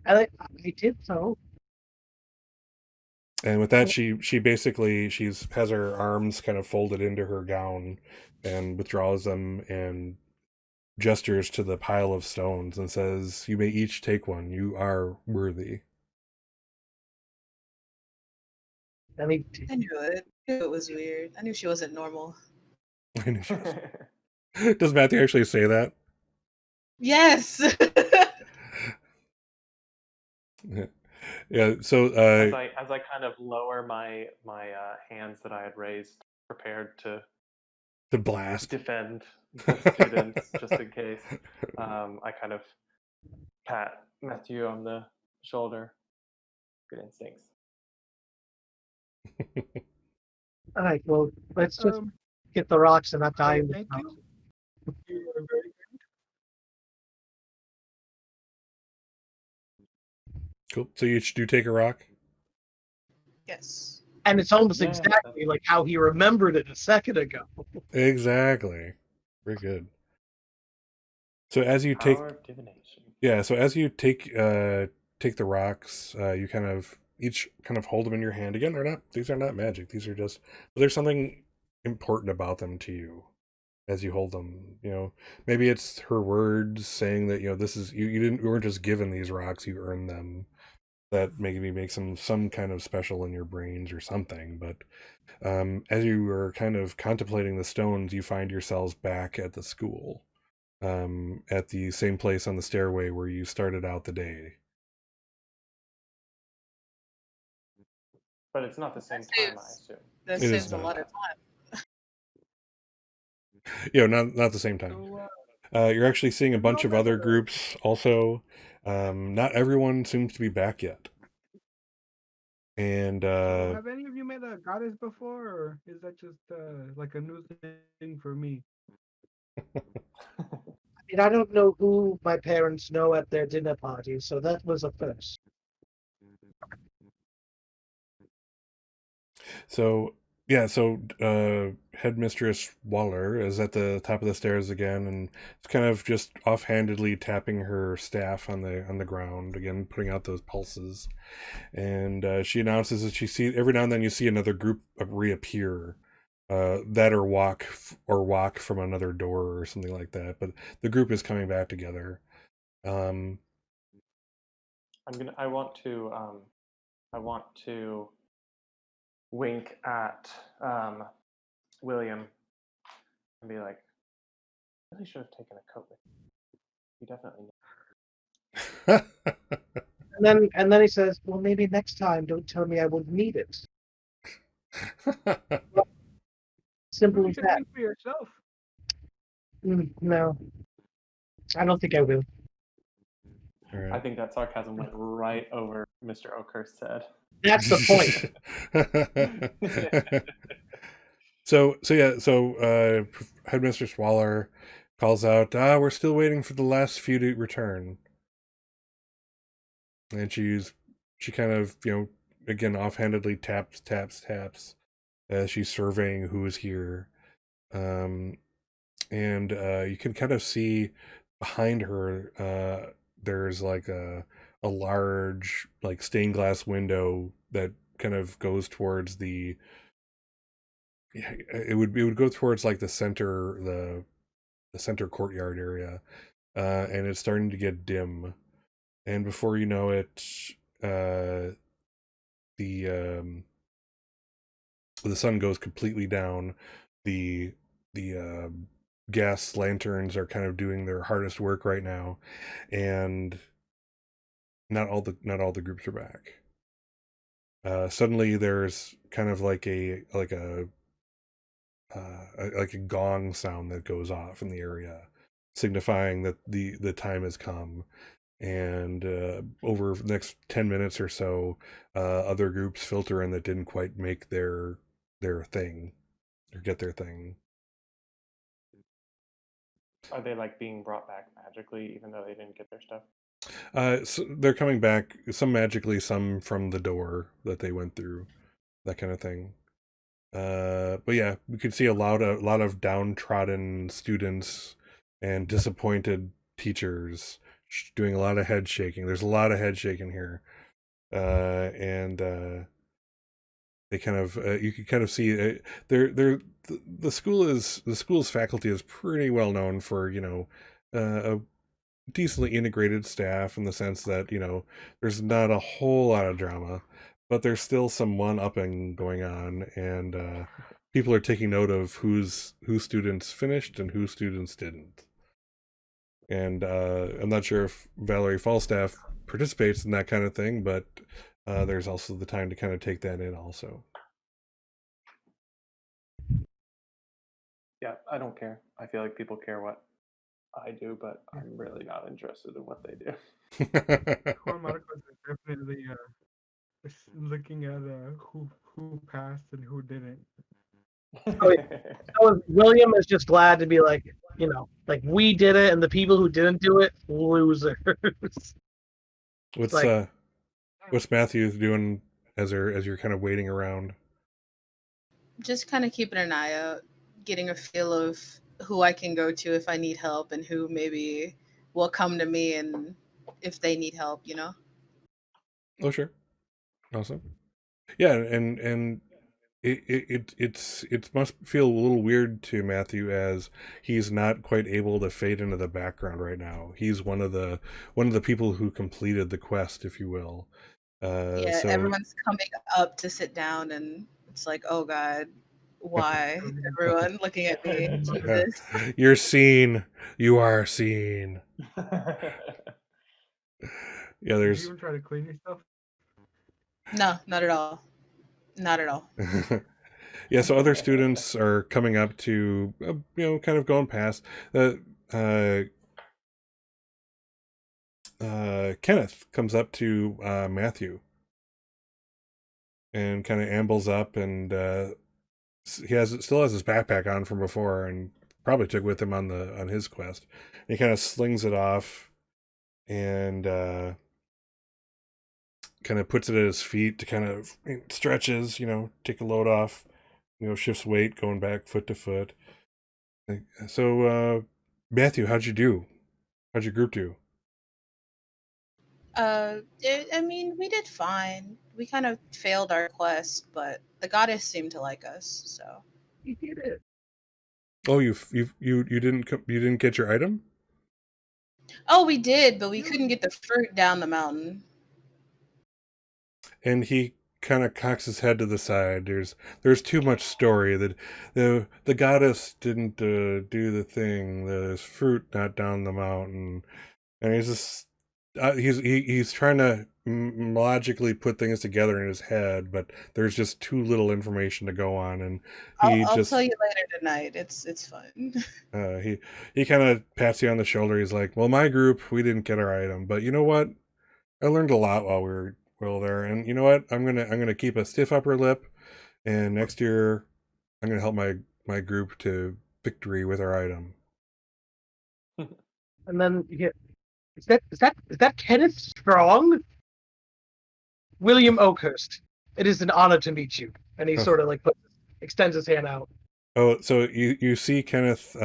I did so. And with that, she basically has her arms kind of folded into her gown and withdraws them and gestures to the pile of stones and says, "You may each take one. You are worthy." I mean, I knew it. I knew it was weird. I knew she wasn't normal. I knew she was. Does Matthew actually say that? Yes. Yeah. So as I kind of lower my hands that I had raised, prepared to the blast. defend the students just in case, I kind of pat Matthew on the shoulder. Good instincts. All right, well, let's just get the rocks and not die in the Thank snow. you. You are very Cool. So you each do take a rock. Yes. And it's almost Yeah, exactly like how he remembered it a second ago. Exactly. Very good. So as you take, power of divination. yeah. So as you take the rocks, you kind of each kind of hold them in your hand. Again, these are not magic. These are just there's something important about them to you as you hold them. Maybe it's her words saying that this is you weren't just given these rocks, you earned them. That maybe makes them some kind of special in your brains or something. But as you are kind of contemplating the stones, you find yourselves back at the school, at the same place on the stairway where you started out the day. But it's not the same That time, I saves, assume. that It is saves a not. lot of time. Not the same time. So, You're actually seeing a you bunch know of that, other groups also. Not everyone seems to be back yet. And so have any of you met a goddess before, or is that just like a new thing for me? I mean, I don't know who my parents know at their dinner party, so that was a first. so headmistress Waller is at the top of the stairs again, and it's kind of just offhandedly tapping her staff on the ground again, putting out those pulses. And she announces that she see every now and then you see another group reappear, that or walk from another door or something like that. But the group is coming back together. Um, I want to wink at William and be like, I really should have taken a coat with you. You definitely need. And then he says, "Well, maybe next time, don't tell me I wouldn't need it." Simple You as should that. think for yourself. No, I don't think I will. All I right. think that sarcasm went right over Mr. Oakhurst's head. That's the point. So Headmistress Waller calls out, we're still waiting for the last few to return. And she kind of, again, offhandedly taps as she's surveying who is here. And you can kind of see behind her, there's like a large, like, stained glass window that kind of goes towards it would go towards like the center courtyard area, and it's starting to get dim, and before you know it, uh, the the sun goes completely down. The the uh, gas lanterns are kind of doing their hardest work right now, and not all the groups are back. Suddenly, there's kind of like a gong sound that goes off in the area, signifying that the time has come. And over the next 10 minutes or so, other groups filter in that didn't quite make their thing or get their thing. Are they like being brought back magically, even though they didn't get their stuff? So they're coming back, some magically, some from the door that they went through, that kind of thing. But yeah, we could see a lot of downtrodden students and disappointed teachers doing a lot of head shaking. There's a lot of head shaking here, and they kind of you can kind of see the school's faculty is pretty well known for a decently integrated staff, in the sense that there's not a whole lot of drama, but there's still some one-upping going on, and people are taking note of who students finished and who students didn't. And I'm not sure if Valerie Falstaff participates in that kind of thing, but there's also the time to kind of take that in also. Yeah, I don't care. I feel like people care what I do, but I'm really not interested in what they do. Juan Marcos is definitely looking at who who passed and who didn't. So William is just glad to be like, like we did it, and the people who didn't do it, losers. What's like- what's Matthew doing as you're kind of waiting around? Just kind of keeping an eye out, getting a feel of who I can go to if I need help and who maybe will come to me and if they need help, Oh, sure. Awesome. Yeah, and it must feel a little weird to Matthew as he's not quite able to fade into the background right now. He's one of the people who completed the quest, if you will. Yeah, So everyone's coming up to sit down and it's like, oh God, why? Everyone looking at me. Jesus. you're seen. You are seen. Yeah, Did there's you even try to clean yourself? No, not at all. Not at all. yeah, so other students are coming up to kind of going past. Kenneth comes up to Matthew and kind of ambles up, and he still has his backpack on from before, and probably took with him on his quest. And he kind of slings it off and kind of puts it at his feet to kind of stretches, take a load off, shifts weight, going back foot to foot. So, Matthew, how'd you do? How'd your group do? I mean, we did fine. We kind of failed our quest, but the goddess seemed to like us, so. He did it. Oh, you didn't get your item? Oh, we did, but we couldn't get the fruit down the mountain. And he kind of cocks his head to the side. There's too much story that the goddess didn't do the thing. There's fruit not down the mountain, and he's just he's trying to logically put things together in his head, but there's just too little information to go on, and I'll tell you later tonight. It's fun. He kind of pats you on the shoulder. He's like, "Well, my group, we didn't get our item, but you know what? I learned a lot while we were there, and you know what? I'm gonna keep a stiff upper lip, and next year, I'm gonna help my group to victory with our item." And then you get, is that Kenneth Strong? William Oakhurst. It is an honor to meet you. And he sort of like extends his hand out. Oh, so you see Kenneth,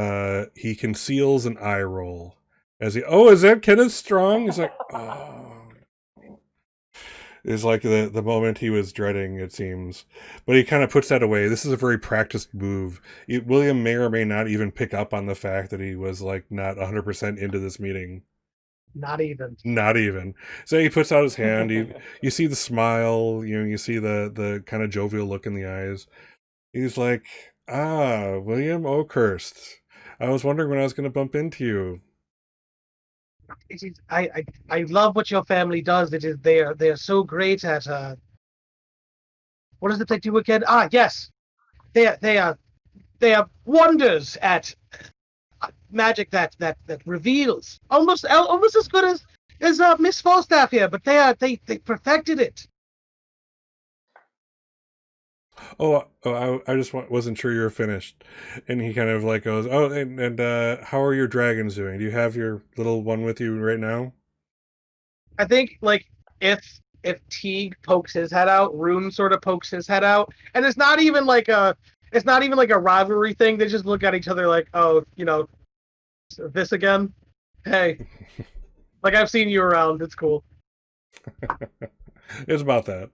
he conceals an eye roll as is that Kenneth Strong? He's like, oh. It's like the moment he was dreading, it seems. But he kind of puts that away. This is a very practiced move. William may or may not even pick up on the fact that he was like not 100% into this meeting. Not even. So he puts out his hand. You see the smile. You see the kind of jovial look in the eyes. He's like, William Oakhurst. I was wondering when I was going to bump into you. I love what your family does. They are so great at what does it they do again? Yes, they are wonders at magic that reveals almost as good as Miss Falstaff here, but they perfected it. I just wasn't sure you were finished. And he kind of like goes, and how are your dragons doing? Do you have your little one with you right now? I think like if Teague pokes his head out, Rune sort of pokes his head out, and it's not even like a rivalry thing. They just look at each other like, oh, this again? Hey, like I've seen you around. It's cool. It's about that.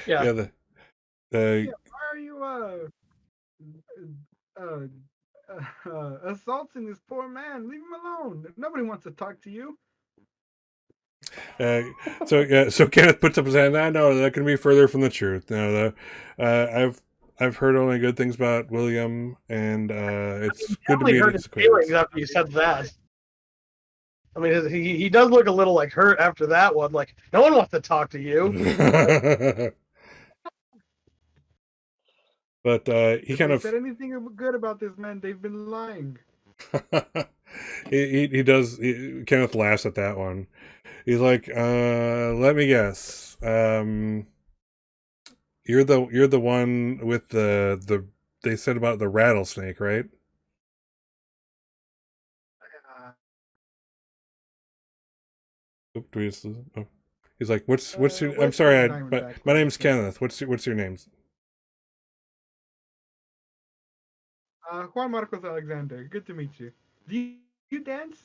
Yeah. Why are you assaulting this poor man? Leave him alone. Nobody wants to talk to you. So Kenneth puts up his hand. No, that can be further from the truth. No, I've heard only good things about William, and it's good to be hurt his feelings after you said that. I mean, he does look a little like hurt after that one. Like, no one wants to talk to you. But he kind of said anything good about this man. They've been lying. he does. Kenneth laughs at that one. He's like, let me guess. You're the one with the they said about the rattlesnake, right? Oop, do we just, oh. He's like, what's your? I'm Wait sorry, for Diamondback. my name's Kenneth. What's your names? Juan Marcos Alexander. Good to meet you. Do you dance?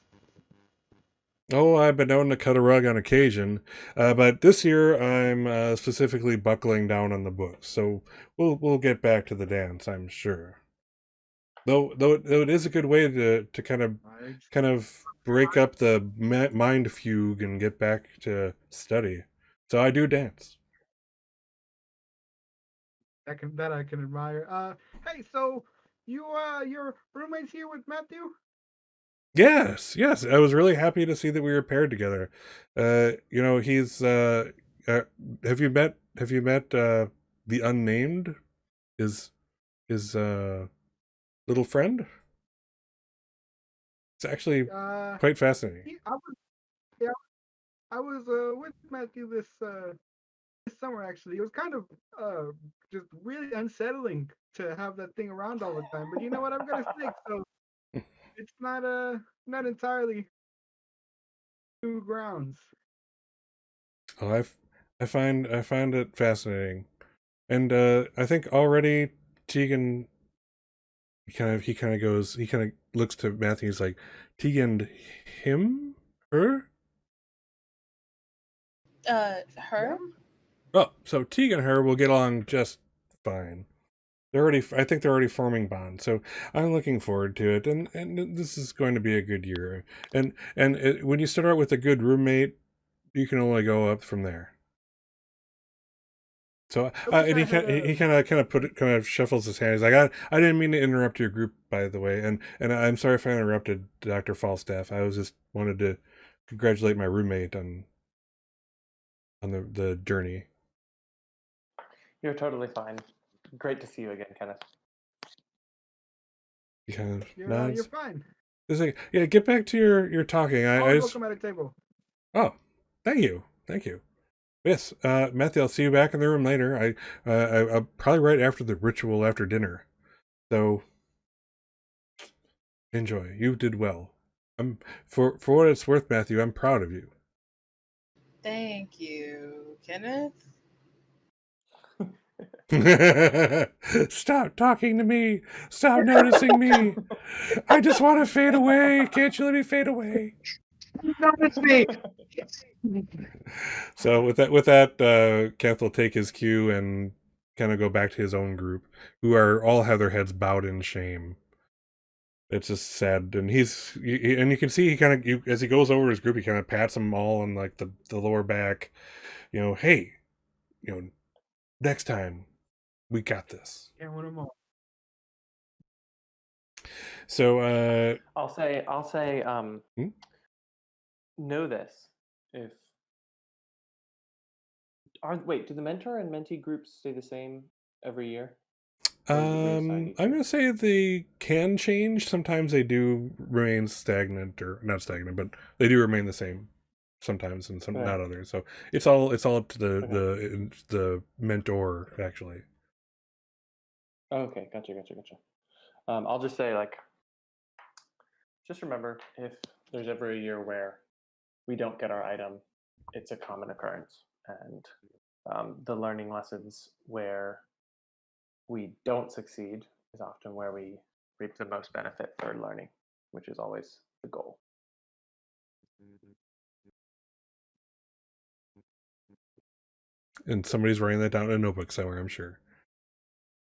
Oh, I've been known to cut a rug on occasion, but this year I'm specifically buckling down on the books. So we'll get back to the dance, I'm sure. Though it is a good way to kind of break up the mind fugue and get back to study. So I do dance. That I can admire. Hey, so your roommate's here with Matthew? Yes. I was really happy to see that we were paired together. He's uh have you met the unnamed? His little friend? It's actually quite fascinating. I was yeah, I was with Matthew this summer actually. It was kind of just really unsettling to have that thing around all the time. But you know what? I've got a snake, so it's not entirely new grounds. Oh, I find it fascinating. And I think already Tegan he kind of looks to Matthew. He's like, Tegan, him, her. Her. Oh, so Tegan and her will get along just fine. I think they're already forming bonds. So I'm looking forward to it, and this is going to be a good year. When you start out with a good roommate, you can only go up from there. So and he kind of shuffles his hand. He's like, I didn't mean to interrupt your group, by the way, and I'm sorry if I interrupted Dr. Falstaff. I was just wanted to congratulate my roommate on the journey. You're totally fine. Great to see you again, Kenneth. He kind of You're nods. fine. He's like, yeah, get back to your talking. I just Welcome at a table. oh, thank you. Yes, Matthew, I'll see you back in the room later. I'll probably right after the ritual after dinner. So enjoy. You did well. For what it's worth, Matthew, I'm proud of you. Thank you, Kenneth. Stop talking to me. Stop noticing me. I just want to fade away. Can't you let me fade away? Notice me. So with that, Kenneth will take his cue and kind of go back to his own group, who are all have their heads bowed in shame. It's just sad, and and you can see he kind of as he goes over his group, he kind of pats them all on like the lower back. Hey, next time we got this. Can't win them all. So I'll say know this. If wait, do the mentor and mentee groups stay the same every year? I'm gonna say they can change. Sometimes they do remain stagnant, or not stagnant, but they do remain the same sometimes, and Right. not others. So it's all up to Okay. the mentor actually. Okay, gotcha. I'll just say just remember if there's ever a year where we don't get our item, it's a common occurrence, and the learning lessons where we don't succeed is often where we reap the most benefit for learning, which is always the goal. And somebody's writing that down in a notebook somewhere, I'm sure,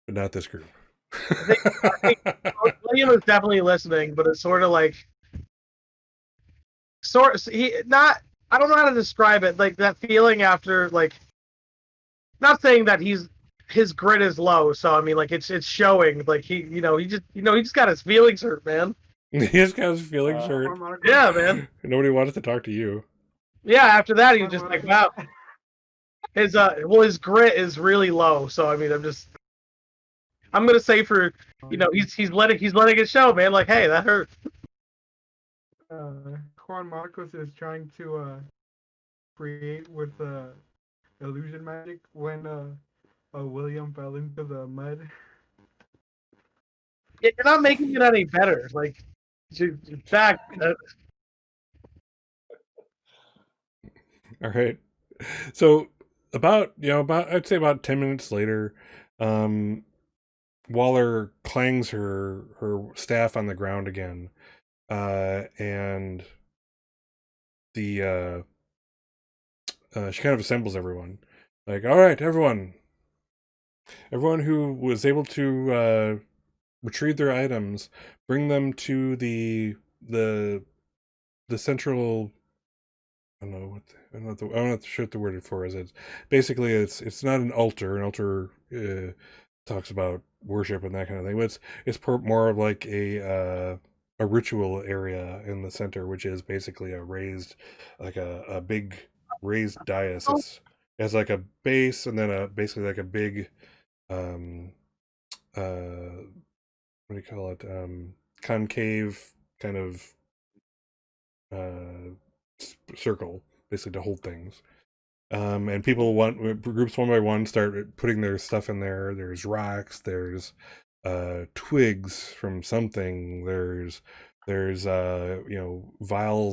but not this group. I think William is definitely listening, but it's sort of like he not. I don't know how to describe it. Like that feeling after not saying that his grit is low. So I mean, like it's showing. Like he just got his feelings hurt, man. He just got his feelings hurt. Yeah, man. Nobody wanted to talk to you. Yeah, after that he was just like, wow. His grit is really low. So I mean, I'm gonna say he's letting it show, man. Like, hey, that hurt. Juan Marcos is trying to create with illusion magic when Oh, William fell into the mud. You're not making it any better. Like, in fact, All right. So about I'd say about 10 minutes later, um, Waller clangs her staff on the ground again, and the she kind of assembles everyone, like, all right, everyone who was able to retrieve their items, bring them to the the central. I don't know what I'm not sure what the word for is. It's basically it's not an altar. An altar talks about worship and that kind of thing. But it's more of like a ritual area in the center, which is basically a raised, like a big raised dais. It's has like a base and then a basically like a big um what do you call it, concave kind of uh circle basically to hold things. And people groups one by one start putting their stuff in there. There's rocks, there's twigs from something, there's vials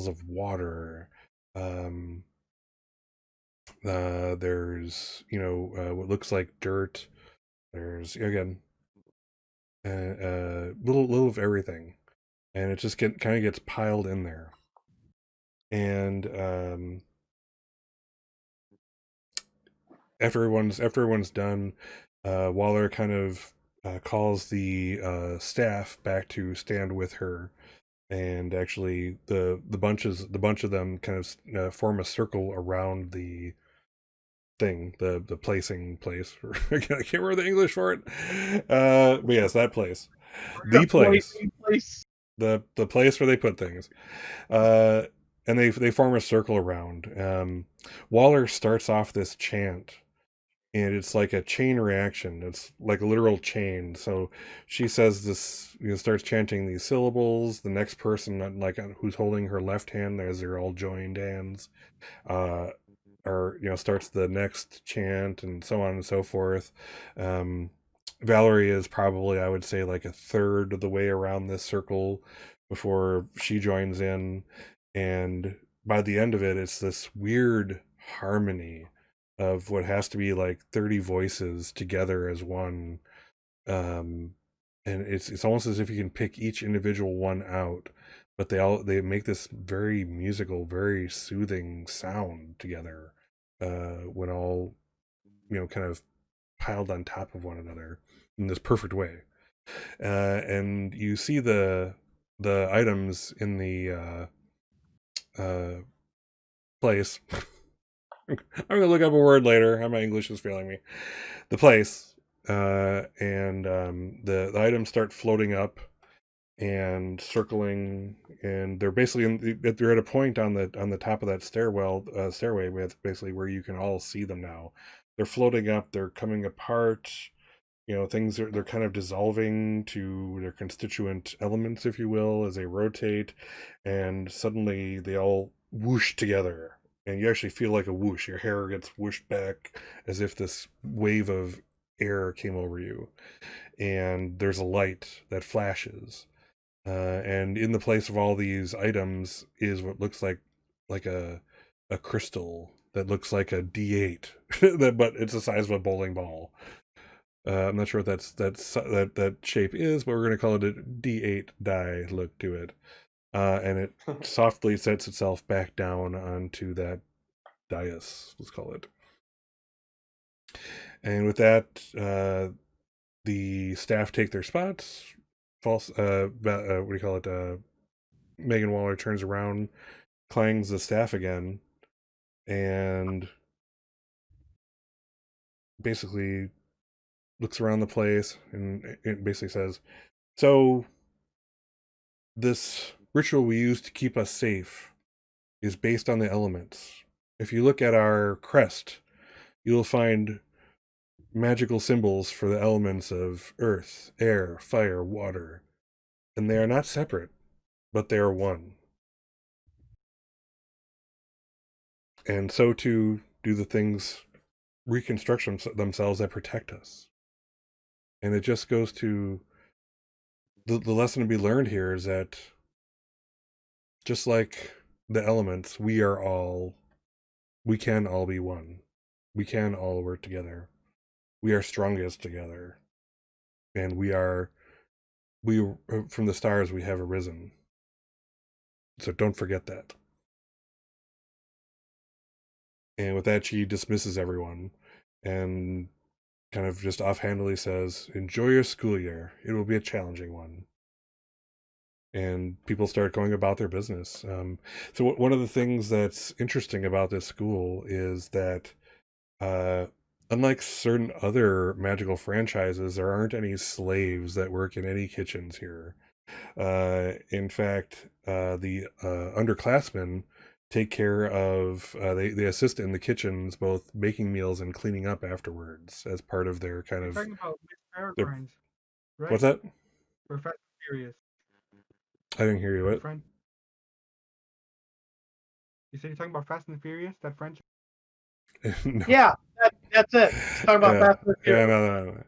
of water, um there's what looks like dirt, there's again little of everything, and it just kind of gets piled in there. And after everyone's done, Waller kind of calls the staff back to stand with her, and actually the bunch of them kind of form a circle around the thing, the placing place. I can't remember the English for it, but yes, that place, the place, place. the place where they put things. Uh, and they form a circle around. Waller starts off this chant, and it's like a chain reaction. It's like a literal chain. So she says this, starts chanting these syllables. The next person, like who's holding her left hand, as they're all joined hands, uh, or starts the next chant, and so on and so forth. Um, Valerie is probably, I would say, like a third of the way around this circle before she joins in, and by the end of it, it's this weird harmony of what has to be like 30 voices together as one. um and it's almost as if you can pick each individual one out, but they make this very musical, very soothing sound together, when all kind of piled on top of one another in this perfect way. And you see the items in the place. I'm gonna look up a word later. My English is failing me. The place, and the items start floating up and circling, and they're basically they're at a point on the top of that stairway with basically where you can all see them now. They're floating up. They're coming apart. Things they're kind of dissolving to their constituent elements, if you will, as they rotate, and suddenly they all whoosh together, and you actually feel like a whoosh. Your hair gets whooshed back as if this wave of air came over you, and there's a light that flashes, and in the place of all these items is what looks like a crystal that looks like a D8, but it's the size of a bowling ball. I'm not sure what that shape is, but we're going to call it a D8 die look to it. And it softly sets itself back down onto that dais, let's call it. And with that, the staff take their spots. What do you call it? Megan Waller turns around, clangs the staff again, and basically looks around the place, and it basically says, so this ritual we use to keep us safe is based on the elements. If you look at our crest, you'll find magical symbols for the elements of earth, air, fire, water, and they are not separate, but they are one. And so too do the things reconstruct themselves that protect us. And it just goes to the lesson to be learned here is that just like the elements, we can all be one. We can all work together. We are strongest together. And we from the stars, we have arisen. So don't forget that. And with that, she dismisses everyone and kind of just offhandedly says, enjoy your school year. It will be a challenging one. And people start going about their business. So one of the things that's interesting about this school is that unlike certain other magical franchises, there aren't any slaves that work in any kitchens here. In fact, the underclassmen take care of, they assist in the kitchens, both making meals and cleaning up afterwards as part of their kind You're of... talking about Miss their, Peregrine's, right? what's that? Professor Furious. I didn't hear you. What? Friend. You said you're talking about Fast and the Furious, that French? No. Yeah, that's it. It's talking about Fast and the Furious. No.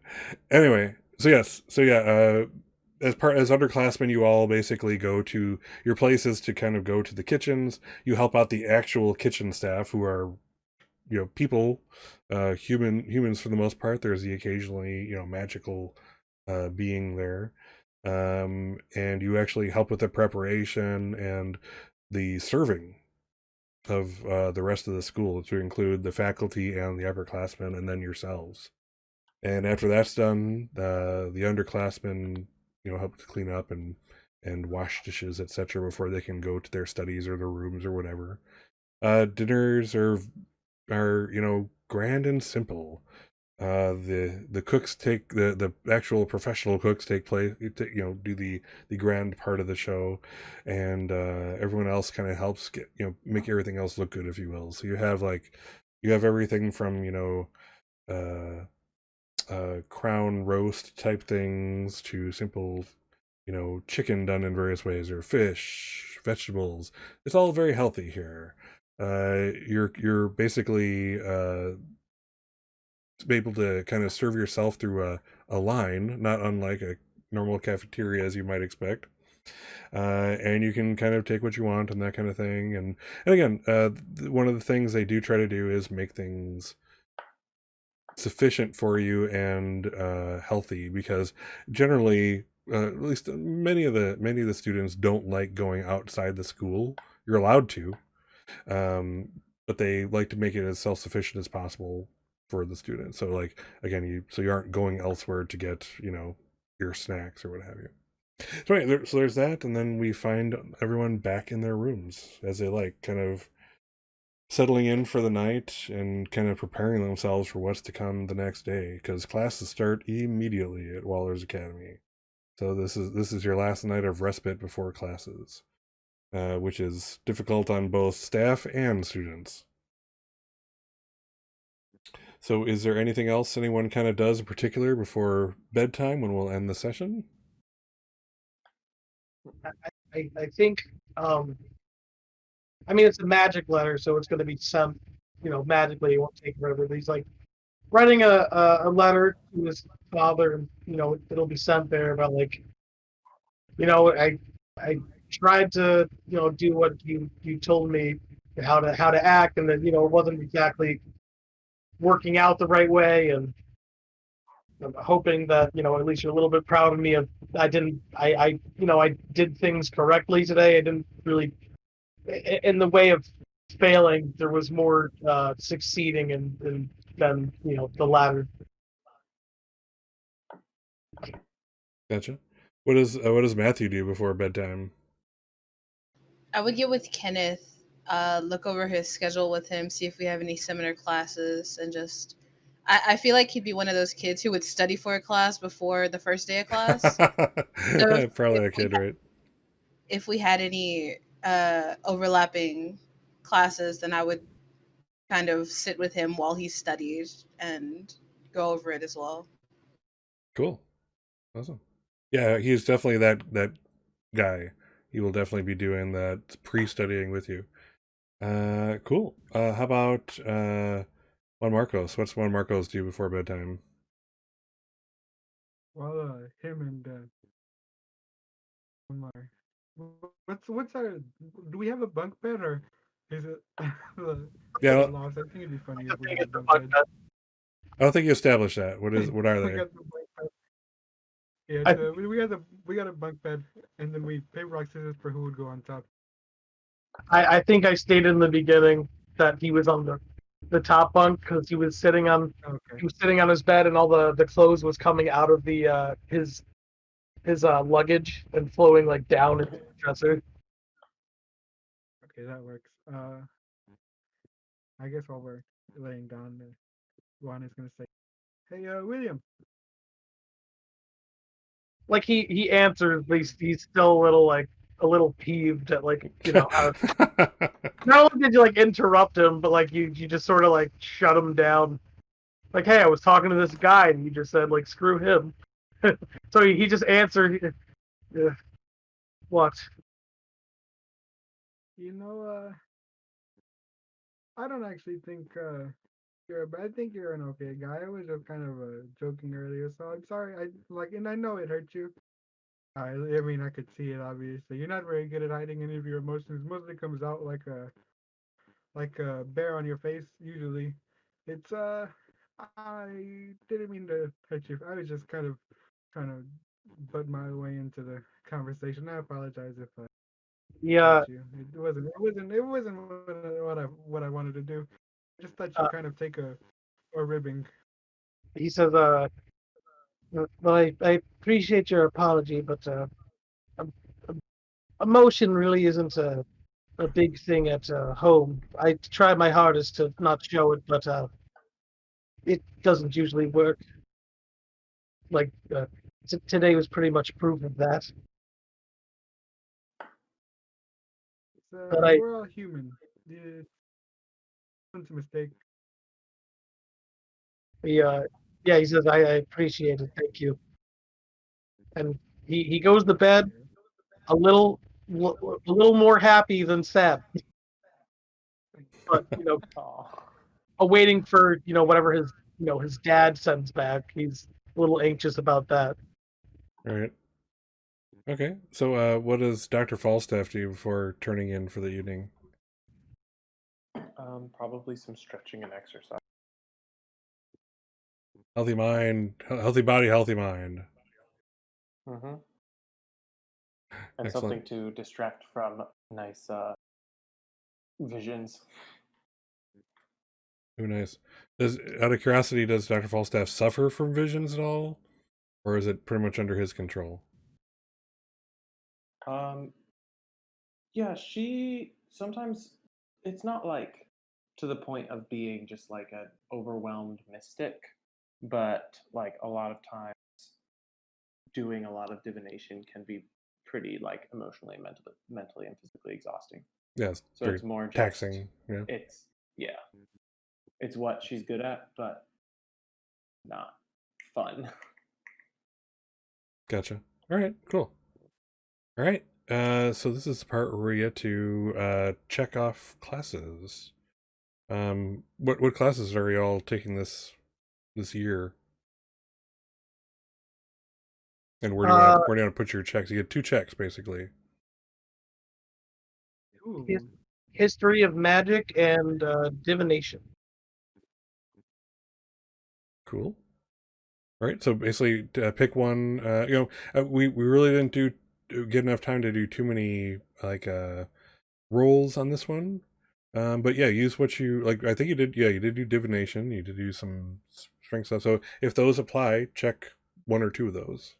Anyway, so yes, as underclassmen, you all basically go to your places to kind of go to the kitchens. You help out the actual kitchen staff, who are, people, humans for the most part. There's the occasionally, magical being there, and you actually help with the preparation and the serving of the rest of the school, to include the faculty and the upperclassmen, and then yourselves. And after that's done, the underclassmen, help to clean up and wash dishes, etc., before they can go to their studies or their rooms or whatever. Dinners are grand and simple. The cooks take the actual professional cooks take place, do the grand part of the show, and everyone else kind of helps get, make everything else look good, if you will. So you have everything from crown roast type things to simple, chicken done in various ways, or fish, vegetables. It's all very healthy here. You're basically able to kind of serve yourself through a line, not unlike a normal cafeteria as you might expect. And you can kind of take what you want and that kind of thing. And again, one of the things they do try to do is make things sufficient for you and healthy, because generally, at least many of the students don't like going outside the school. You're allowed to, but they like to make it as self-sufficient as possible for the students. So again, you aren't going elsewhere to get your snacks or what have you. So anyway, so there's that, and then we find everyone back in their rooms as they kind of settling in for the night and kind of preparing themselves for what's to come the next day, because classes start immediately at Waller's Academy. So this is your last night of respite before classes, which is difficult on both staff and students. So is there anything else anyone kind of does in particular before bedtime, when we'll end the session? I think, I mean, it's a magic letter, so it's going to be sent, magically. It won't take forever. But he's writing a letter to his father, and it'll be sent there. But I tried to do what you told me how to act, and that it wasn't exactly working out the right way, and I'm hoping that at least you're a little bit proud of me. I did things correctly today. I didn't really, in the way of failing, there was more succeeding than the latter. Gotcha. What does Matthew do before bedtime? I would get with Kenneth, look over his schedule with him, see if we have any seminar classes, and just I feel like he'd be one of those kids who would study for a class before the first day of class. So Probably a kid, right? if we had any overlapping classes, then I would kind of sit with him while he studied and go over it as well. Cool. Awesome. Yeah, he's definitely that guy. He will definitely be doing that pre-studying with you. Cool. How about Juan Marcos. What's Juan Marcos do before bedtime? Well, him and Omar. What's our? Do we have a bunk bed or is it Yeah, the loss? I think it'd be funny I if we think had a it's a bunk bug bed. that I don't think you established that. What are We they? got the bunk bed. Yeah, I, we got a bunk bed, and then we paper rock scissors for who would go on top. I think I stated in the beginning that he was on the top bunk because he was sitting on Okay. his bed and all the clothes was coming out of the his luggage and flowing like down into the dresser. Okay, that works. I guess while we're laying down, Juan is gonna say, "Hey, William." Like he answers, but he's still a little peeved at like how not only did you like interrupt him, but like you just sort of like shut him down. Like, hey, I was talking to this guy and you just said like screw him. So he just answered, what? You know, I don't actually think I think you're an okay guy. I was just kind of joking earlier, so I'm sorry. And I know it hurt you. I mean, I could see it obviously. You're not very good at hiding any of your emotions. Mostly comes out like a bear on your face. Usually, it's I didn't mean to hurt you. I was just kind of trying to butt my way into the conversation. I apologize if I Yeah, hurt you. It wasn't what I wanted to do. I just thought uh, you'd kind of take a ribbing. he says, well, I appreciate your apology, but em- emotion really isn't a big thing at home. I try my hardest to not show it, but it doesn't usually work. Like today was pretty much proof of that. But We're all human. It's a mistake. he, yeah, he says I appreciate it, thank you. And he goes to bed a little a little more happy than sad, but Aw. awaiting for whatever his dad sends back. He's a little anxious about that. All right. Okay. So, what does Dr. Falstaff do before turning in for the evening? Probably some stretching and exercise. Healthy mind, healthy body, healthy mind. Mm-hmm. And Excellent. something to distract from nice visions. Ooh, nice. Out of curiosity, does Dr. Falstaff suffer from visions at all? Or is it pretty much under his control? Um, yeah, she sometimes it's not like to the point of being just like an overwhelmed mystic, but like a lot of times doing a lot of divination can be pretty like emotionally, mentally and physically exhausting. Yes, So very it's more just taxing. Yeah. it's yeah, it's what she's good at, but not fun. Gotcha. All right, cool. All right. So this is the part where we get to check off classes. What classes are you all taking this year? And where do you Uh, want to put your checks? You get 2 checks basically. Ooh. history of magic and divination. Cool. All right. So basically, pick one. We really didn't get enough time to do too many like rolls on this one. But yeah, use what you like. I think you did. Yeah, you did do divination. You did do some strength stuff. So if those apply, check 1 or 2 of those,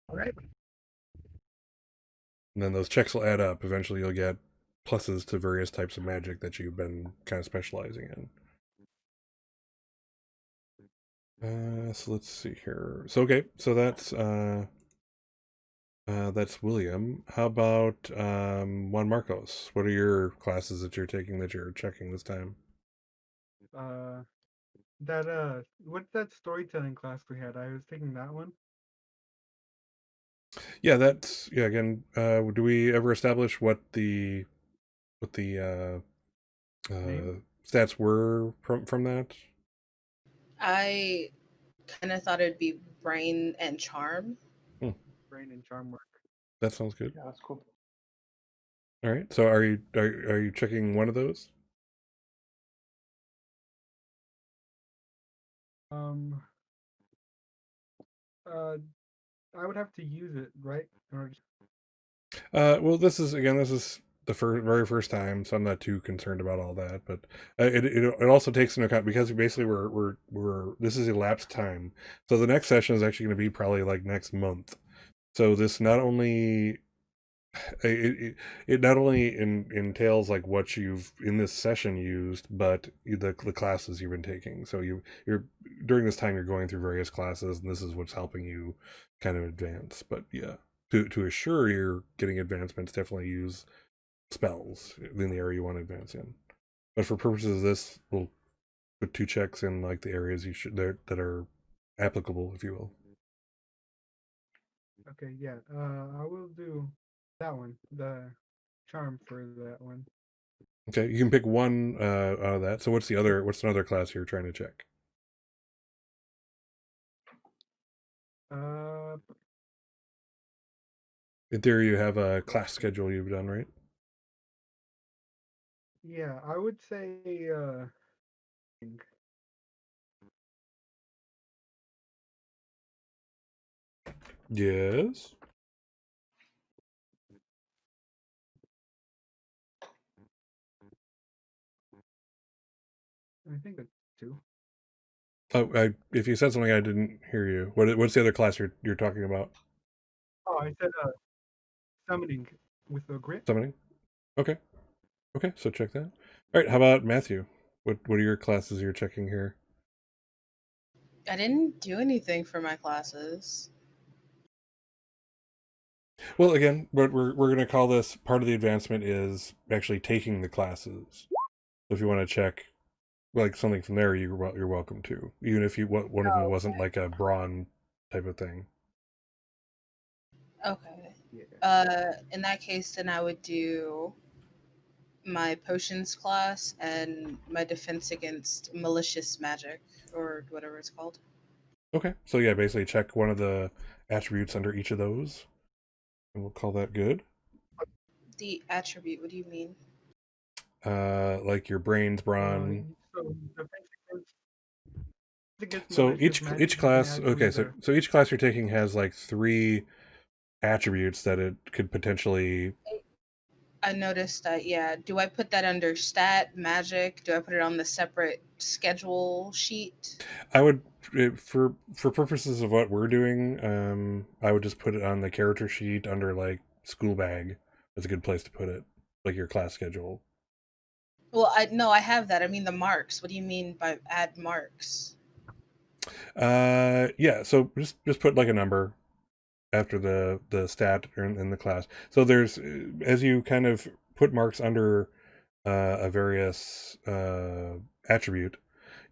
All right. and then those checks will add up. Eventually, you'll get pluses to various types of magic that you've been kind of specializing in. So let's see here. So okay, so that's William. How about Juan Marcos? What are your classes that you're taking that you're checking this time? Uh, what's that storytelling class we had? I was taking that one. Yeah, that's again. Do we ever establish what the Name? stats were from that? I kind of thought it'd be brain and charm. Brain and charm work. That sounds good. Yeah, that's cool. All right. So are you checking one of those? Um. I would have to use it, right? In order Well, this is the very first time, so I'm not too concerned about all that. But it also takes into account because basically we're this is elapsed time, so the next session is actually going to be probably like next month. So this not only it not only entails like what you've in this session used, but the classes you've been taking. So you're during this time you're going through various classes, and this is what's helping you kind of advance. But yeah, to assure you're getting advancements, definitely use spells in the area you want to advance in. But for purposes of this, we'll put 2 checks in like the areas you should that are applicable, if you will. Okay, yeah. I will do that one. The charm for that one. Okay, you can pick one out of that. So what's another class you're trying to check? Uh, In theory, you have a class schedule you've done, right? yeah. I would say Yes. I think it's 2. Oh, if you said something, I didn't hear you. What's the other class you're talking about? Oh, I said summoning with a grit. Summoning. Okay. Okay. So check that. All right. How about Matthew? What are your classes you're checking here? I didn't do anything for my classes. Well, again, what we're going to call this part of the advancement is actually taking the classes. So if you want to check like something from there, you're welcome to, even if one of them wasn't like a brawn type of thing. Okay. Yeah. In that case, then I would do my potions class and my defense against malicious magic or whatever it's called. Okay. So yeah, basically check one of the attributes under each of those, and we'll call that good. The attribute, what do you mean? Like your brains, brawn. So against So malicious magic, each you can class. add Okay, some so each class you're taking has like 3 attributes that it could potentially. I noticed that, yeah. Do I put that under stat, magic? Do I put it on the separate schedule sheet? I would for purposes of what we're doing. I would just put it on the character sheet under like school bag. That's a good place to put it, like your class schedule. Well, I have that. I mean the marks. What do you mean by add marks? Yeah. So just put like a number after the stat in the class. So there's as you kind of put marks under a various attribute,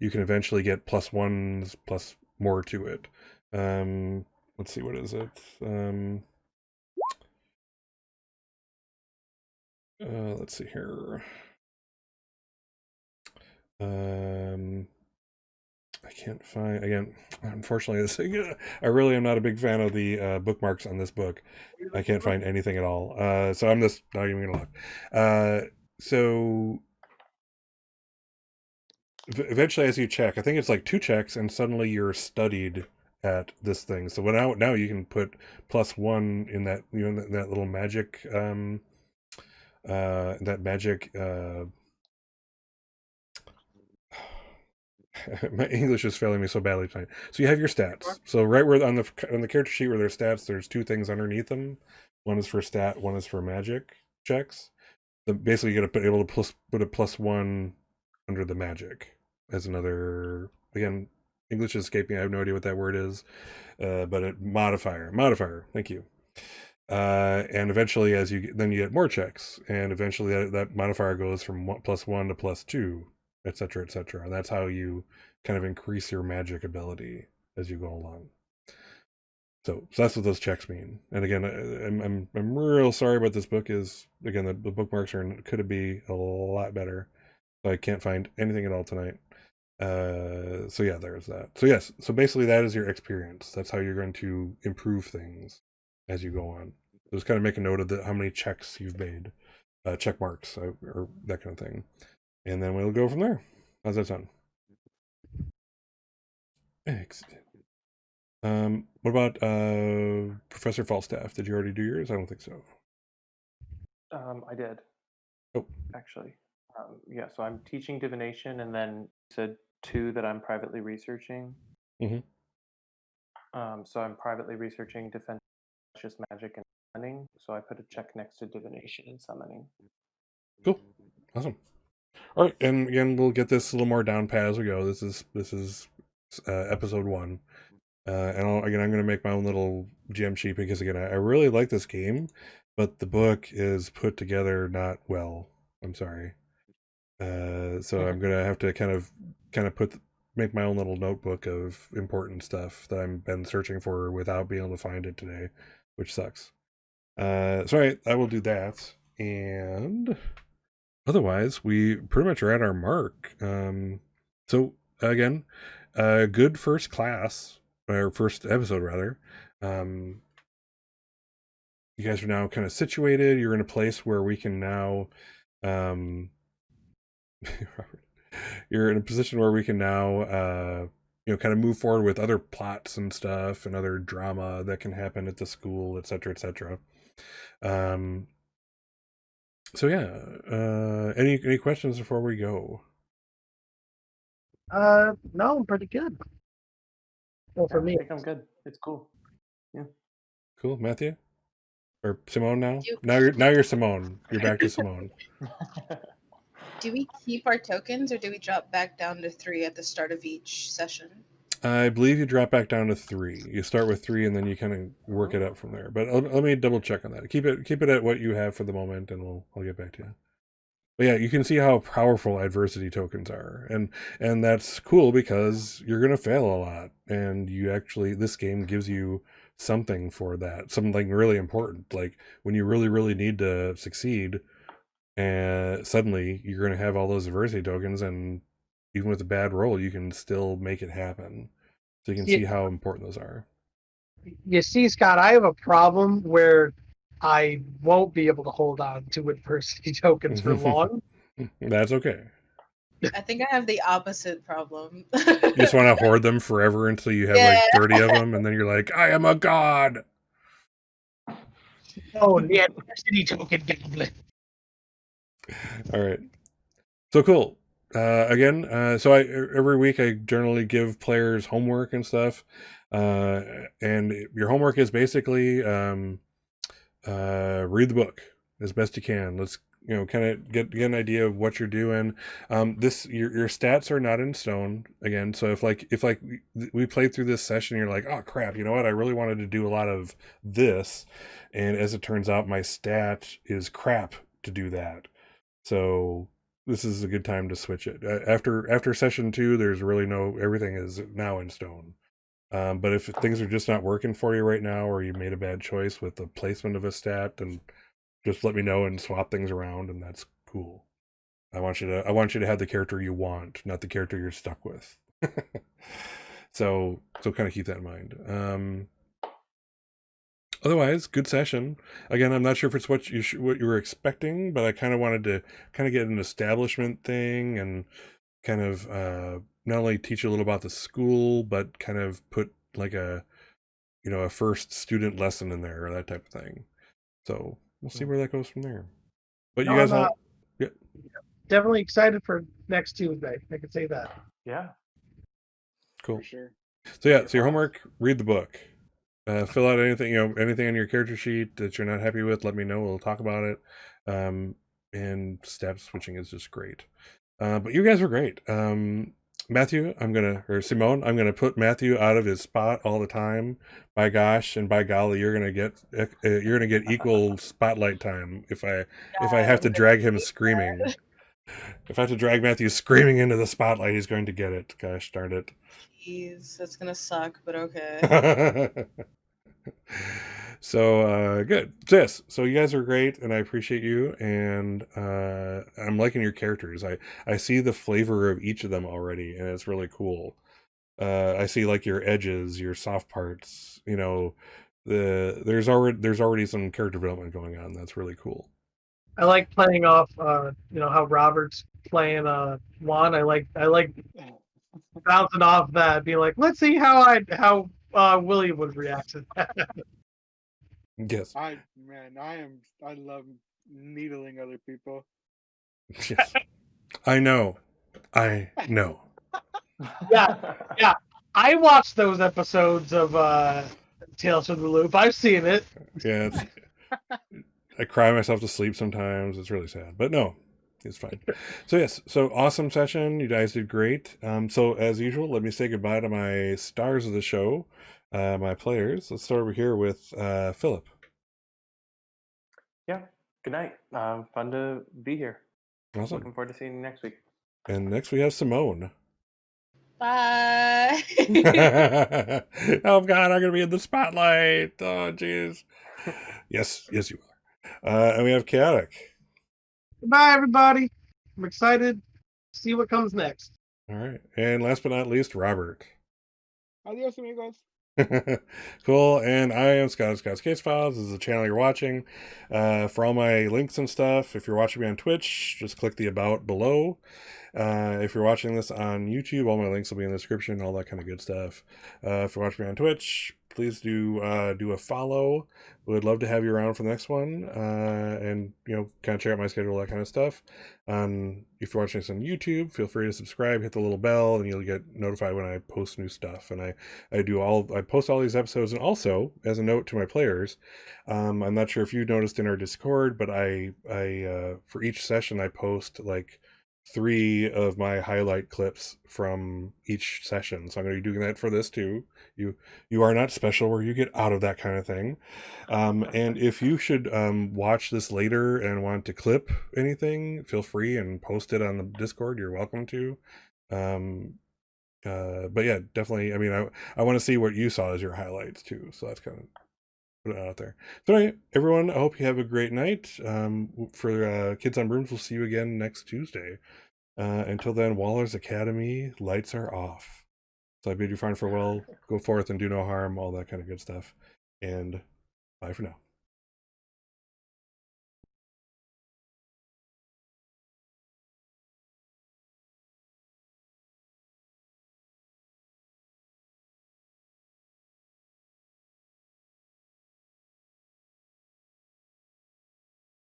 you can eventually get +1s plus more to it. Let's see, what is it? Let's see here. I can't find again. Unfortunately, I really am not a big fan of the bookmarks on this book. I can't find anything at all. So I'm just not even gonna look. So eventually, as you check, I think it's like 2 checks, and suddenly you're studied at this thing. So now you can put +1 in that that little magic that magic my English is failing me so badly tonight. So you have your stats. So right where on the character sheet where there's stats, there's 2 things underneath them. One is for stat, one is for magic checks. Basically, you're gonna able to put a +1 under the magic as another. Again, English is escaping. I have no idea what that word is, but it modifier. Thank you. And eventually, as you get more checks, and eventually that modifier goes from +1 to +2, etc., etc. And that's how you kind of increase your magic ability as you go along. So that's what those checks mean. And again, I'm real sorry about this book. Is again the bookmarks could be a lot better. So I can't find anything at all tonight. So yeah, there's that. So yes, so basically that is your experience. That's how you're going to improve things as you go on. Just kind of make a note of how many checks you've made, check marks, or that kind of thing, and then we'll go from there. How's that sound? Excellent. What about Professor Falstaff? Did you already do yours? I don't think so. I did. Oh, actually. Yeah, so I'm teaching divination, and then said 2 that I'm privately researching. mm-hmm. So I'm privately researching defense, magic, and summoning. So I put a check next to divination and summoning. Cool, awesome. All right, and again, we'll get this a little more down pat as we go. This is episode 1. And I'm going to make my own little GM sheet because, again, I really like this game, but the book is put together not well. I'm sorry. So I'm going to have to kind of make my own little notebook of important stuff that I've been searching for without being able to find it today, which sucks. So I will do that. And otherwise, we pretty much are at our mark. So again, good first class. Or first episode rather. You guys are now kind of situated. You're in a place where we can now you're in a position where we can now kind of move forward with other plots and stuff and other drama that can happen at the school, etc., etc. So yeah, any questions before we go? No, I'm pretty good. Well, for me, I think I'm good. It's cool. Yeah. Cool, Matthew or Simone now. You- Now you're Simone. You're back to Simone. Do we keep our tokens or do we drop back down to 3 at the start of each session? I believe you drop back down to 3. You start with 3, and then you kind of work it up from there. But let me double check on that. Keep it at what you have for the moment, and I'll get back to you. But yeah, you can see how powerful adversity tokens are, and that's cool because you're gonna fail a lot, and this game gives you something for that, something really important. Like when you really need to succeed, and suddenly you're gonna have all those adversity tokens, and even with a bad roll, you can still make it happen. So you can see how important those are. You see, Scott, I have a problem where I won't be able to hold on to adversity tokens for long. That's okay. I think I have the opposite problem. You just want to hoard them forever until you have like 30 of them, and then you're like, I am a god. Oh, the adversity token goblin. All right. So cool. Again, so every week I generally give players homework and stuff. And your homework is basically read the book as best you can. Let's kind of get an idea of what you're doing. Your stats are not in stone again. So if we played through this session, you're like, oh crap, you know what? I really wanted to do a lot of this, and as it turns out, my stat is crap to do that. So this is a good time to switch it. After session 2, there's really everything is now in stone. But if things are just not working for you right now, or you made a bad choice with the placement of a stat, then just let me know and swap things around, and that's cool. I want you to have the character you want, not the character you're stuck with. So kind of keep that in mind. Otherwise, good session. Again, I'm not sure if it's what you were expecting, but I kind of wanted to get an establishment thing and kind of not only teach you a little about the school, but kind of put like a first student lesson in there or that type of thing. So we'll see where that goes from there. But you guys all, yeah, definitely excited for next Tuesday. I can say that. Yeah. Cool. For sure. So yeah, so your homework: read the book. Fill out anything on your character sheet that you're not happy with. Let me know. We'll talk about it. And stat switching is just great. But you guys were great. Matthew, Simone, I'm gonna put Matthew out of his spot all the time. By gosh and by golly, you're gonna get equal spotlight time if I have to drag him screaming. If I have to drag Matthew screaming into the spotlight, he's going to get it. Gosh darn it. Jeez, that's gonna suck, but okay. So good. Yes. So you guys are great, and I appreciate you. And I'm liking your characters. I see the flavor of each of them already, and it's really cool. I see like your edges, your soft parts. You know, there's already some character development going on. That's really cool. I like playing off, how Robert's playing Juan. I like bouncing off that, being like, let's see how Willie would react to that. Yes. I love needling other people. Yes. I know. I know. Yeah. I watched those episodes of Tales from the Loop. I've seen it. Yeah. I cry myself to sleep sometimes. It's really sad, but no, it's fine. So yes, so awesome session. You guys did great. So as usual, let me say goodbye to my stars of the show, my players. Let's start over here with Philip. Yeah. Good night. Fun to be here. Awesome. Looking forward to seeing you next week. And next we have Simone. Bye. Oh God, I'm gonna be in the spotlight. Oh jeez. Yes, you are. And we have Chaotic. Goodbye, everybody. I'm excited to see what comes next. All right, and last but not least, Robert. Adios, amigos. Cool. And I am Scott's Case Files. This is the channel you're watching. For all my links and stuff, if you're watching me on Twitch, just click the About below. If you're watching this on YouTube, all my links will be in the description, all that kind of good stuff. If you're watching me on Twitch, please do a follow. Would love to have you around for the next one, and kind of check out my schedule, that kind of stuff. If you're watching this on YouTube, feel free to subscribe, hit the little bell, and you'll get notified when I post new stuff. And I post all these episodes, and also as a note to my players, I'm not sure if you noticed in our Discord, but I for each session I post like 3 of my highlight clips from each session. So I'm going to be doing that for this too. You are not special where you get out of that kind of thing. And if you should watch this later and want to clip anything, feel free and post it on the Discord. You're welcome to. But yeah, definitely. I mean, I want to see what you saw as your highlights too. So that's kind of put it out there. So anyway, everyone, I hope you have a great night. For Kids on Brooms, we'll see you again next Tuesday. Until then, Waller's Academy, lights are off. So I bid you farewell, go forth and do no harm, all that kind of good stuff. And bye for now.